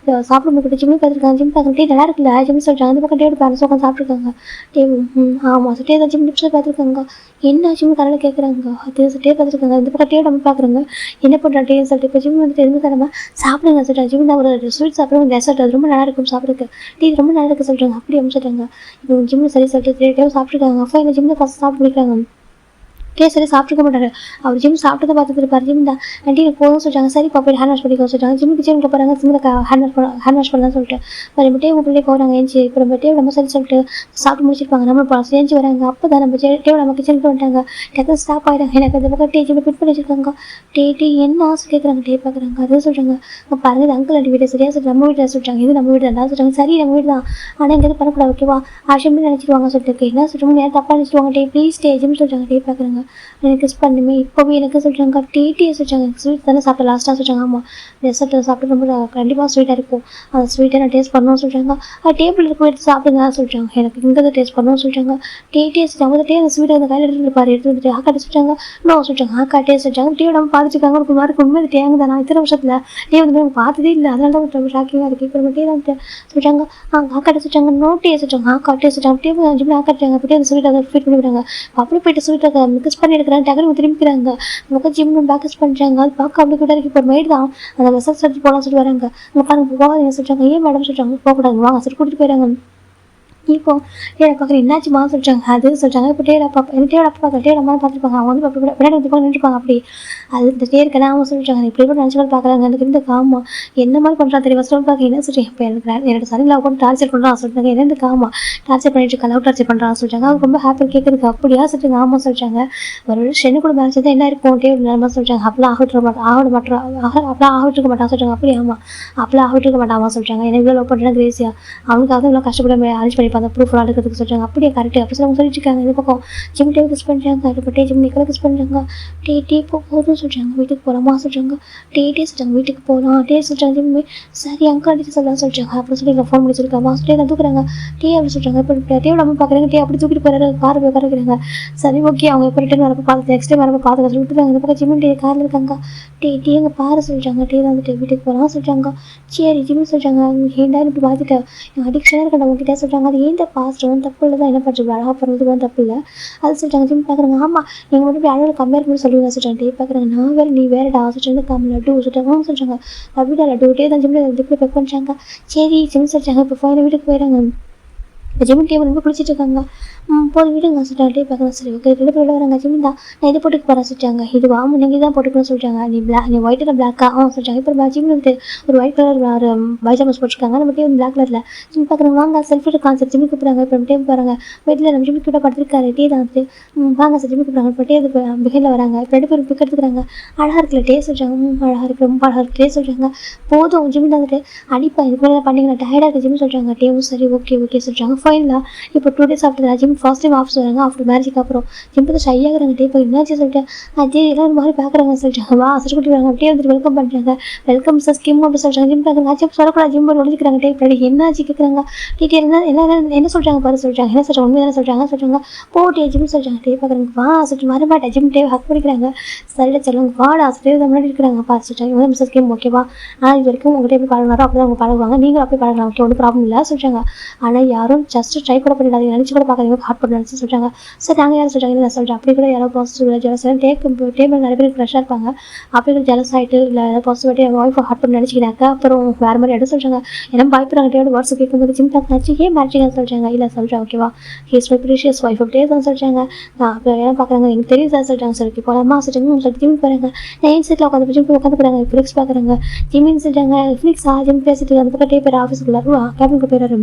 A: சாப்பிட கூட ஜிம்மு பார்த்துருக்காங்க. ஜிம் பார்க்க டே நல்லா இருக்குல்ல ஜிம் சொல்கிறாங்க. அந்த பக்கம் டேவோட பேரண்ட்ஸ் உட்காந்து சாப்பிட்ருக்காங்க. டே ஆமாம் டே தான் ஜிம் டிப்ஸ் பார்த்துருக்காங்க. என்ன ஜிம் கடையில் கேட்குறாங்க. அது டே பார்த்துருக்காங்க. இந்த பக்கம் டேவோட நம்ம பார்க்குறாங்க. என்ன பண்ணுறா டே சொல்லிட்டு இப்போ ஜிம் வந்துட்டு எதுவும் தரமா சாப்பிடுங்க சொல்கிறாங்க. ஜிம் தான் ஒரு ஸ்வீட் சாப்பிடுங்க டெசர்ட் அது ரொம்ப நல்லா இருக்கும் சாப்பிடுக்கு. டே ரொம்ப நல்லா இருக்குது சொல்கிறாங்க. அப்படி அமைச்சிட்டாங்க. இப்போ ஜிம்மில் சரி சொல்லிட்டு டேவும் சாப்பிட்ருக்காங்க. அப்போ இந்த ஜிம்மில் ஃபஸ்ட் சாப்பிட்டு முடிக்கிறாங்க. டே சரி சாப்பிட்டுக்க மாட்டாரு. அவர் ஜிம் சாப்பிட்டதை பார்த்துட்டு இருப்பார். ஜிம் தான் ஆண்டி எனக்கு போதும் சொல்கிறாங்க. சரி போய் ஹேண்ட் வாஷ் பண்ணிக்க சொல்கிறாங்க. ஜிம்முக்கு ஜிம்முக்கு போகிறாங்க. ஜிம்மில் ஹேண்ட் வாஷ் பண்ணலாம் சொல்லிட்டு நம்ம டே பிள்ளை போகிறாங்க. ஏஞ்சி இப்போ நம்ம டே நம்ம சரி சொல்லிட்டு சாப்பிட்டு முடிச்சிருப்பாங்க. நம்ம இப்போ ஏஞ்சி வராங்க. அப்போ தான் நம்ம டேவோட நம்ம கிச்சனுக்கு வந்துட்டாங்க. டக்குனு ஸ்டாப் ஆகிடுறாங்க. எனக்கு அந்த பக்கம் டே ஜிம்மில் ஃபிட் பண்ணி வச்சிருக்காங்க. டே என்ன ஆசை கேட்குறாங்க. டே பார்க்குறாங்க. அதுவும் சொல்கிறாங்க. பாருங்க இது அங்கிள் ஆண்டி வீடு சரியா சொல்லிட்டு நம்ம வீட்டில் சொல்கிறாங்க. இது நம்ம வீடு தான் சொல்கிறாங்க. சரி நம்ம வீடு தான் ஆனால் இங்கே எதுவும் பண்ணக்கூடாது ஓகேவா ஆஷம் நினச்சிடுவாங்க சொல்லிட்டு என்ன சொல்கிறாங்க. நேரம் தப்பாக நினச்சிடுவாங்க. டே ப்ளீஸ் டே ஜிம் சொல்கிறாங்க. டே பார்க்குறாங்க. எனக்கு கிஸ் பண்ணுமே இப்போவே எனக்கு சொல்கிறாங்க. டேட்டியை சொல்கிறாங்க. ஸ்வீட் தானே சாப்பிட்டேன் லாஸ்ட்டாக சொல்கிறாங்க. ஆமாம் டெசர்ட் சாப்பிட்டு ரொம்ப கண்டிப்பாக ஸ்வீட்டாக இருக்கும். அந்த ஸ்வீட்டை நான் டேஸ்ட் பண்ணணும்னு சொல்கிறாங்க. டேபிள் இருக்க எடுத்து சாப்பிடுங்க சொல்கிறாங்க. எனக்கு இங்கே தான் டேஸ்ட் பண்ணணும்னு சொல்கிறாங்க. டேட்டியை சொல்கிறாங்க. டே அந்த ஸ்வீட்டை அந்த கையில் எடுத்துகிட்டு பாரு எடுத்து வந்துட்டு ஆக்காட்டே சொல்கிறாங்க. நோ சொல்கிறாங்க. ஆக்காட்டே சொல்கிறாங்க. டே நம்ம பார்த்துருக்காங்க. ஒரு மாதிரி உண்மை டேங்க தான் நான் இத்தனை வருஷத்தில் டே வந்து நம்ம பார்த்ததே இல்லை. அதனால தான் ரொம்ப ஷாக்கிங்காக இருக்குது. இப்போ நம்ம டே தான் சொல்கிறாங்க. ஆக்காட்டே சொல்கிறாங்க. நோ டே சொல்கிறாங்க. ஆக்காட்டே சொல்கிறாங்க. டே ஜிம்மில் ஆக்காட்டாங்க. அப்படியே அந்த ஸ்வீட்டை அதை ஃபிட் பண்ணி விடுறாங்க. அப்படி போயிட்டு ஸ்வீட்டை மிக்ஸ் பண்ணி எடுக்கிறாங்க. டக்குனு திரும்பிக்கிறாங்க. நமக்கு ஜிம் பேக்கஸ் பண்ணுறாங்க. அது பார்க்க அப்படி கூட இருக்கு. இப்போ ஒரு மைடு தான் அந்த மெசேஜ் எடுத்து போகலாம்னு சொல்லிட்டு வராங்க. அங்கே பாருங்க போகாதீங்க சொல்கிறாங்க. ஏன் மேடம் சொல்கிறாங்க. போகக்கூடாது வாங்க சரி கூட்டிகிட்டு போயிடுறாங்க. இப்போ டேடா பார்க்குற என்னாச்சுமா சொல்கிறாங்க. அது சொல்கிறாங்க. இப்போ டேடா பார்ப்பேன் எனக்கு டேடா பார்க்க டேடா அம்மா பார்த்துருப்பாங்க. அவங்க வந்து விளையாட வந்து நின்றுப்பாங்க. அப்படி அது இந்த டே இருக்கா அவங்க சொல்லிட்டாங்க. இப்படி கூட நினச்சி பார்க்குறாங்க. எனக்கு இந்த காமா என்ன மாதிரி பண்ணுறா தெரியும் ஃபஸ்ட் பார்க்க என்ன சொல்கிறேன். இப்போ எனக்கு என்னோட சரி லவ் பண்ணி டார்ச்சர் பண்ணுறான் சொல்லிட்டாங்க. என்ன காமா டார்ச்சர் பண்ணிட்டு இருக்கா லவ் டார்ச்சர் பண்ணுறான்னு சொல்லிட்டாங்க. அவங்க ரொம்ப ஹாப்பியாக கேட்குறதுக்கு அப்படியா சொல்லிட்டாங்க. ஆமாம் சொல்லிட்டாங்க. ஒரு சென்னு கூட மேட்ச் தான் என்ன இருக்கும் டே நிலமா சொல்லிட்டாங்க. அப்பெல்லாம் ஆகிட்டு அப்பெல்லாம் ஆகிட்டு மாட்டான் சொல்லிட்டாங்க. அப்படி ஆமாம் அப்பெல்லாம் ஆகிட்டு மாட்டாமா சொல்லிட்டாங்க. எனக்கு இவ்வளோ லவ் பண்ணுறேன் கிரேசியா அவனுக்காக இவ்வளோ கஷ்டப்பட அரேஞ்ச் பண்ணி அந்த ப்ரூஃப் எடுக்கிறதுக்கு சொல்கிறாங்க. அப்படியே கரெக்டு அப்படி அவங்க சொல்லிட்டு இருக்காங்க. இந்த பக்கம் ஜிம் டே கிஸ் பண்ணுறாங்க. இப்போ டே ஜிம் நிக்கல கிஸ் பண்ணுறாங்க. டே போதும் சொல்கிறாங்க. வீட்டுக்கு போகலாமா சொல்கிறாங்க. டே சொல்கிறாங்க. வீட்டுக்கு போகலாம் டே சொல்கிறாங்க. ஜிம்மே சரி அங்கிள் அடிக்க சொல்லலாம் சொல்கிறாங்க. அப்படி சொல்லி ஃபோன் பண்ணி சொல்லியிருக்காங்க. டே தான் தூக்குறாங்க. டே அப்படி சொல்கிறாங்க. இப்போ டே நம்ம பார்க்குறாங்க. டே அப்படி தூக்கிட்டு போகிறாரு. கார் போய் உட்காருக்கிறாங்க. சரி ஓகே அவங்க எப்போ ரிட்டன் வரப்போ பார்த்து நெக்ஸ்ட் டைம் வரப்போ பார்த்து சொல்லி விட்டுருக்காங்க. இந்த பக்கம் ஜிம் டே காரில் இருக்காங்க. டே எங்கே பாரு சொல்கிறாங்க. டே தான் வந்துட்டு வீட்டுக்கு போகலாம் சொல்கிறாங்க. சரி ஜிம் சொல்கிறாங்க. ஏன்டா இப்படி பார்த்துட்டு அடிக்ஷனாக இருக்கேன் உங்ககிட்ட சொல்கிறாங்க. அது ஏன் பாஸ்ட் வந்து தப்பு இல்லை தான் என்ன பண்ணுறது அழகாக பண்ணுறதுக்கு வந்து தப்பு இல்லை அது சொல்லிட்டாங்க. ஜிம் பார்க்குறாங்க. ஆமாம் நீங்கள் மட்டும் அழகாக கம்பேர் பண்ணி சொல்லுவீங்க சொல்லிட்டாங்க. டே பார்க்குறாங்க. நான் வேறு நீ வேறுடா சொல்லிட்டு கம் லட்டு சொல்லிட்டாங்க சொல்லிட்டாங்க. அப்படிடா லட்டு டே தான் ஜிம்மில் இப்படி பெக் பண்ணுறாங்க. சரி ஜிம் சொல்லிட்டாங்க. இப்போ ஃபைனல் வீட்டுக்கு போயிடுறாங்க. இப்போ ஜிம் டே ரொம்ப குளிச்சுட்டு இருக்காங்க. போது வீடுங்க சொல்லிட்டாங்க. டே பார்க்கலாம் சரி ஓகே 2 பேர் வராங்க. ஜிம் தான் நான் இதை போட்டுக்கு போகிறேன் சொல்லிட்டாங்க. இது வாங்க நீங்கள் தான் போட்டுக்கணும்னு சொல்லிட்டாங்க. நீ ஒயிட்டில் பிளாக்கா சொல்லிட்டாங்க. இப்போ ஜிம் வந்து ஒரு ஒயிட் கலர் ஒரு பைஜாமஸ் போட்டிருக்காங்க. நம்ம டே வந்து பிளாக் கலரில் ஜிம் பார்க்குறாங்க. வாங்க செல்ஃபி கான்செப்ட் ஜிம்முக்கு கூப்பிட்றாங்க. இப்போ டே போகிறாங்க. வீட்டில் நம்ம ஜிம்முக்கு கிட்ட படுத்துருக்காரு. டே தான் வந்து வாங்க சார் ஜிம்முக்கு கூப்பிட்றாங்க. இப்போ டே பிகைனில் வராங்க. இப்போ 2 பேரும் பிக் எடுத்துக்கிறாங்க. அழகாக இருக்குல்ல டே சொல்கிறாங்க. அழகாக இருக்குது ரொம்ப அழகாக இருக்குது டே சொல்கிறாங்க. போதும் ஜிம் தான் வந்துட்டு அடிப்பேன் இதுக்கு மேலே பண்ணிங்கன்னா டயர்டாக இருக்குது ஜிம் சொல்கிறாங்க. டேவும் சரி ஓகே சொல்கிறாங்க. ஃபைனலாக இப்போ 2 days after Jim first time office வராங்க ஆஃப்டர் மேரேஜுக்கு அப்புறம். ஜிம் பார்த்து ஷை ஆகுறாங்க. டேப் என்னாச்சு சொல்லிட்டேன். அதே எல்லாம் ஒரு மாதிரி பார்க்குறாங்க சொல்லிட்டாங்க. வா சிறுகுட்டி வராங்க. அப்படியே வந்துட்டு வெல்கம் பண்ணுறாங்க. வெல்கம் சார் ஸ்கிம் அப்படி சொல்கிறாங்க. ஜிம் பார்க்குறாங்க. ஜிம் சொல்லக்கூடாது. ஜிம் போய் ஒழிக்கிறாங்க. டேப் ரெடி என்னாச்சு கேட்குறாங்க. டீட்டெயில் என்ன சொல்கிறாங்க பாரு சொல்கிறாங்க. என்ன சொல்கிறாங்க உண்மை தானே சொல்கிறாங்க. போட்டியா ஜிம் சொல்கிறாங்க. டேப் பார்க்குறாங்க. வா சொல்லிட்டு வரமாட்டேன். ஜிம் டேப் ஹக் பண்ணிக்கிறாங்க. சரிடா சொல்லுங்க வாடா டேப் தான் முன்னாடி இருக்கிறாங்க. பார்த்து சொல்கிறாங்க. இவங்க மிஸ்ஸஸ் ஸ்கிம் ஓகேவா. ஆனால் இது வரைக்கும் உங்கள்கிட்ட எப்படி பழகினாரோ அப்படி தான் அவங்க பழகுவாங்க. நீங்கள் அப்படி பழகலாம். ஓகே ஒன்றும் ப்ராப்ளம் இல்லை சொல்கிறாங்க. ஆனால் யாரும் ஜஸ்ட் ட்ரை கூட பண்ணிடாதீங்க. நினச்சி கூட பார்க்காதீங்க. ஹார்ட் பண்ண நினச்சி சொல்கிறாங்க. சார் நாங்கள் யாரும் சொல்கிறாங்க நான் சொல்கிறேன். அப்படி கூட யாரோ பாசிட்டிவ் ஜெலஸ் டேபிள் நிறைய பேர் ஃப்ரெஷ்ஷாக இருப்பாங்க. அப்படி கூட ஜெலஸ் ஆகிட்டு இல்லை ஏதாவது பாசிட்டிவிட்டி எங்கள் ஒய்ஃபை ஹார்ட் பண்ண நினச்சிக்கினாக்கா அப்புறம் வேறு மாதிரி எடுத்து சொல்கிறாங்க. ஏன்னா பயப்படுறாங்க. டேவோட வாட்ஸ்அப் கேட்கும்போது ஜிம் பார்த்து ஏன் மேட்சிங்க சொல்கிறாங்க. இல்லை சொல்கிறேன் ஓகேவா. ஹீஸ் மை ப்ரீஷியஸ் ஒய்ஃப் அப்படியே தான் சொல்கிறாங்க. அப்போ என்ன பார்க்குறாங்க எனக்கு தெரியும் சார் சொல்கிறாங்க. சரி இப்போ அம்மா சொல்கிறாங்க சொல்லிட்டு ஜிம் போகிறாங்க. நான் சீட்டில் உட்காந்து ஜிம் போய் உட்காந்துக்கிறாங்க. ஃபிலிக்ஸ் பார்க்குறாங்க. ஜிம்மின்னு சொல்கிறாங்க. ஃபிலிக்ஸா ஜிம் பேசிட்டு அந்த பக்கம் டேப் ஆஃபீஸுக்குள்ள கேபினுக்கு போயிடாரு.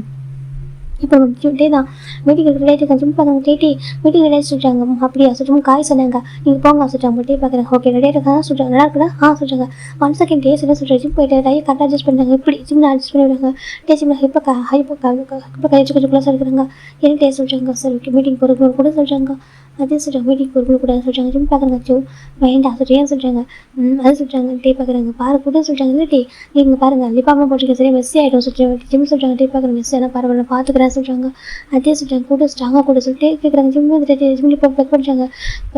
A: இப்போ டே தான் மீட்டிங் ரிலேட்டிவ் ஜிம் பார்க்குறாங்க. டேட்டி மீட்டிங் ரிலேட் சொல்கிறாங்க. அப்படியா சொல்லிட்டு காய் சொன்னாங்க. நீங்கள் போங்க சொல்லிட்டாங்க. டே பார்க்குறாங்க. ஓகே ரெடியாக இருக்காங்க சொல்கிறாங்க. நல்லா இருக்குதா சொல்கிறாங்க. 1 செகண்ட் டேஸ் என்ன சொல்கிறேன். ஜிம் போயிட்டு டையை கரெக்டாக அட்ஜஸ்ட் பண்ணுறாங்க. இப்படி ஜிம்மில் அட்ஜஸ்ட் பண்ணி விடுறாங்க. டே ஜிம்மில் இப்போ கழிச்சு கொஞ்சம் க்ளோஸாக இருக்கிறாங்க. என்ன டே சொல்கிறாங்க. சார் ஓகே மீட்டிங் போகிறவங்க கூட சொல்கிறாங்க. அதே சொல்கிறாங்க. மீட்டிங் போகிறவங்க கூட சொல்கிறாங்க. ஜிம் பார்க்குறாங்க. ஜோ வேண்டாம் சொல்கிறேன் சொல்கிறாங்க. அது சொல்கிறாங்க. டே பார்க்குறாங்க. பாரு கூட சொல்கிறாங்க. இல்லை டே நீங்கள் பாருங்கள் லிப்பாமெலாம் போட்டிருக்கேன் சரியா மெஸ்ஸி ஆகிடும் சொல்லிட்டு ஜிம் சொல்கிறாங்க. டே பார்க்குறாங்க. மெஸ்ஸி ஆனால் பரவாயில்ல பார்த்துக்கிறேன் சொல்கிறாங்க. அதே சொல்கிறாங்க. கூட ஸ்ட்ராங்காக கூட சொல்லிட்டு கேட்குறாங்க. ஜிம் வந்துட்டு ஜிம் இப்போ பெக் பண்ணுறாங்க.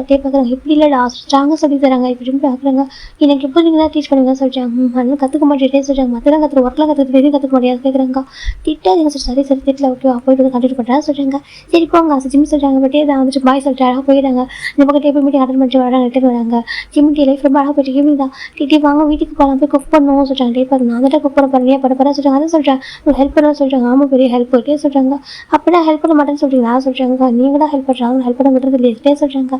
A: டே பார்க்குறாங்க. இப்படி இல்லைடா ஸ்ட்ராங்காக சொல்லி தராங்க. இப்போ ஜிம் பார்க்குறாங்க. எனக்கு எப்போ நீங்கள் தான் டீச் பண்ணுங்க சொல்கிறாங்க. அதெல்லாம் கற்றுக்க மாட்டேன் சொல்கிறாங்க. மற்றெல்லாம் கற்றுக்க ஒர்க்லாம் கற்றுக்கிட்டு எதுவும் கற்றுக்க முடியாது கேட்குறாங்க. திட்டாதீங்க சார் சரி சரி திட்டில் ஓகே போயிட்டு வந்து கண்டினியூ பண்ணுறேன் சொல்கிறாங்க. சரி போங்க ஜிம் சொல்கிறாங்க. பட் தான் வந்துட்டு பாய் சொல்லிட்டு அழகாக போயிடுறாங்க. இந்த பக்கம் டேபிள் மீட்டிங் அட்டன் பண்ணிட்டு வராங்க. ரிட்டர்ன் வராங்க. ஜிம் டீ லைஃப் ரொம்ப அழகாக போயிட்டு ஈவினிங் தான் டீ வாங்க வீட்டுக்கு போகலாம் போய் குக் பண்ணணும் சொல்கிறாங்க. டே பார்த்து நான் தான் குக் பண்ண போகிறேன் பரப்பரா சொல்கிறாங்க. அதை சொல்கிறேன் ஒரு ஹெல்ப் பண்ண சொல்கிறாங்க. ஆமாம் பெரிய ஹெல்ப் போயிட்டே சொல்கிறாங்க. அப்படின்னா ஹெல்ப் பண்ண மாட்டேன்னு சொல்கிறீங்களா சொல்கிறாங்க. நீங்கள் தான் ஹெல்ப் பண்ணுறாங்க ஹெல்ப் பண்ண விடுறது இல்லையே சொல்கிறாங்க.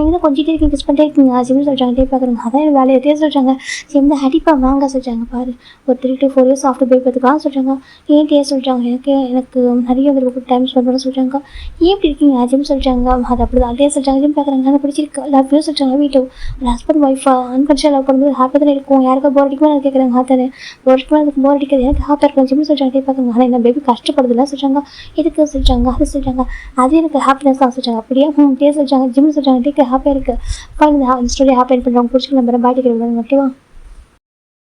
A: நீங்கள் தான் கொஞ்சம் இருக்கீங்க கிஸ் பண்ணிட்டே இருக்கீங்க ஜிம் சொல்கிறாங்க. டே பார்க்குறாங்க. அதான் என் வேலையை சொல்கிறாங்க. ஜிம் தான் அடிப்பா வாங்க சொல்கிறாங்க. பாரு ஒரு 3 to 4 years ஆஃப்டர் பேக் பார்த்துக்கலாம் சொல்கிறாங்க. ஏன் டே சொல்கிறாங்க. எனக்கு நிறைய வந்து டைம் ஸ்பெண்ட் பண்ண சொல்கிறாங்க. ஏன் இப்படி இருக்கீங்க ஜிம் சொல்கிறாங்க. அது அப்படி தான் அதே சொல்கிறாங்க. ஜிம் பார்க்குறாங்க. எனக்கு பிடிச்சிருக்கு லவ் யூ சொல்கிறாங்க. வீட்டு ஒரு ஹஸ்பண்ட் ஒய்ஃபா அன்கன்ஷியல் லவ் பண்ணும்போது ஹாப்பியாக தான் இருக்கும். யாருக்கும் போர் அடிக்குமா நான் கேட்குறாங்க. ஹாத்தானே அதுக்கு போர் அடிக்காது எனக்கு ஹாப்பியாக இருக்கும். ஜிம் சொல்கிறாங்க. டே பார்க்குறாங்க. ஆனால் என்ன பேபி கஷ்டப்படுதுல சொல்கிறாங்க. எதுக்கு சொல்கிறாங்க. அது சொல்கிறாங்க. அது எனக்கு ஹாப்பினஸ் தான் சொல்கிறாங்க. அப்படியே டே சொல்கிறாங்க. ஜிம் சொல்கிறாங்க. டேக்கு ஹாப்பியாக இருக்குது. ஃபைன் இந்த ஸ்டோரி ஹாப்பி பண்ணுறவங்க பிடிச்சிக்கலாம். பாய் டேக் ஓகேவா.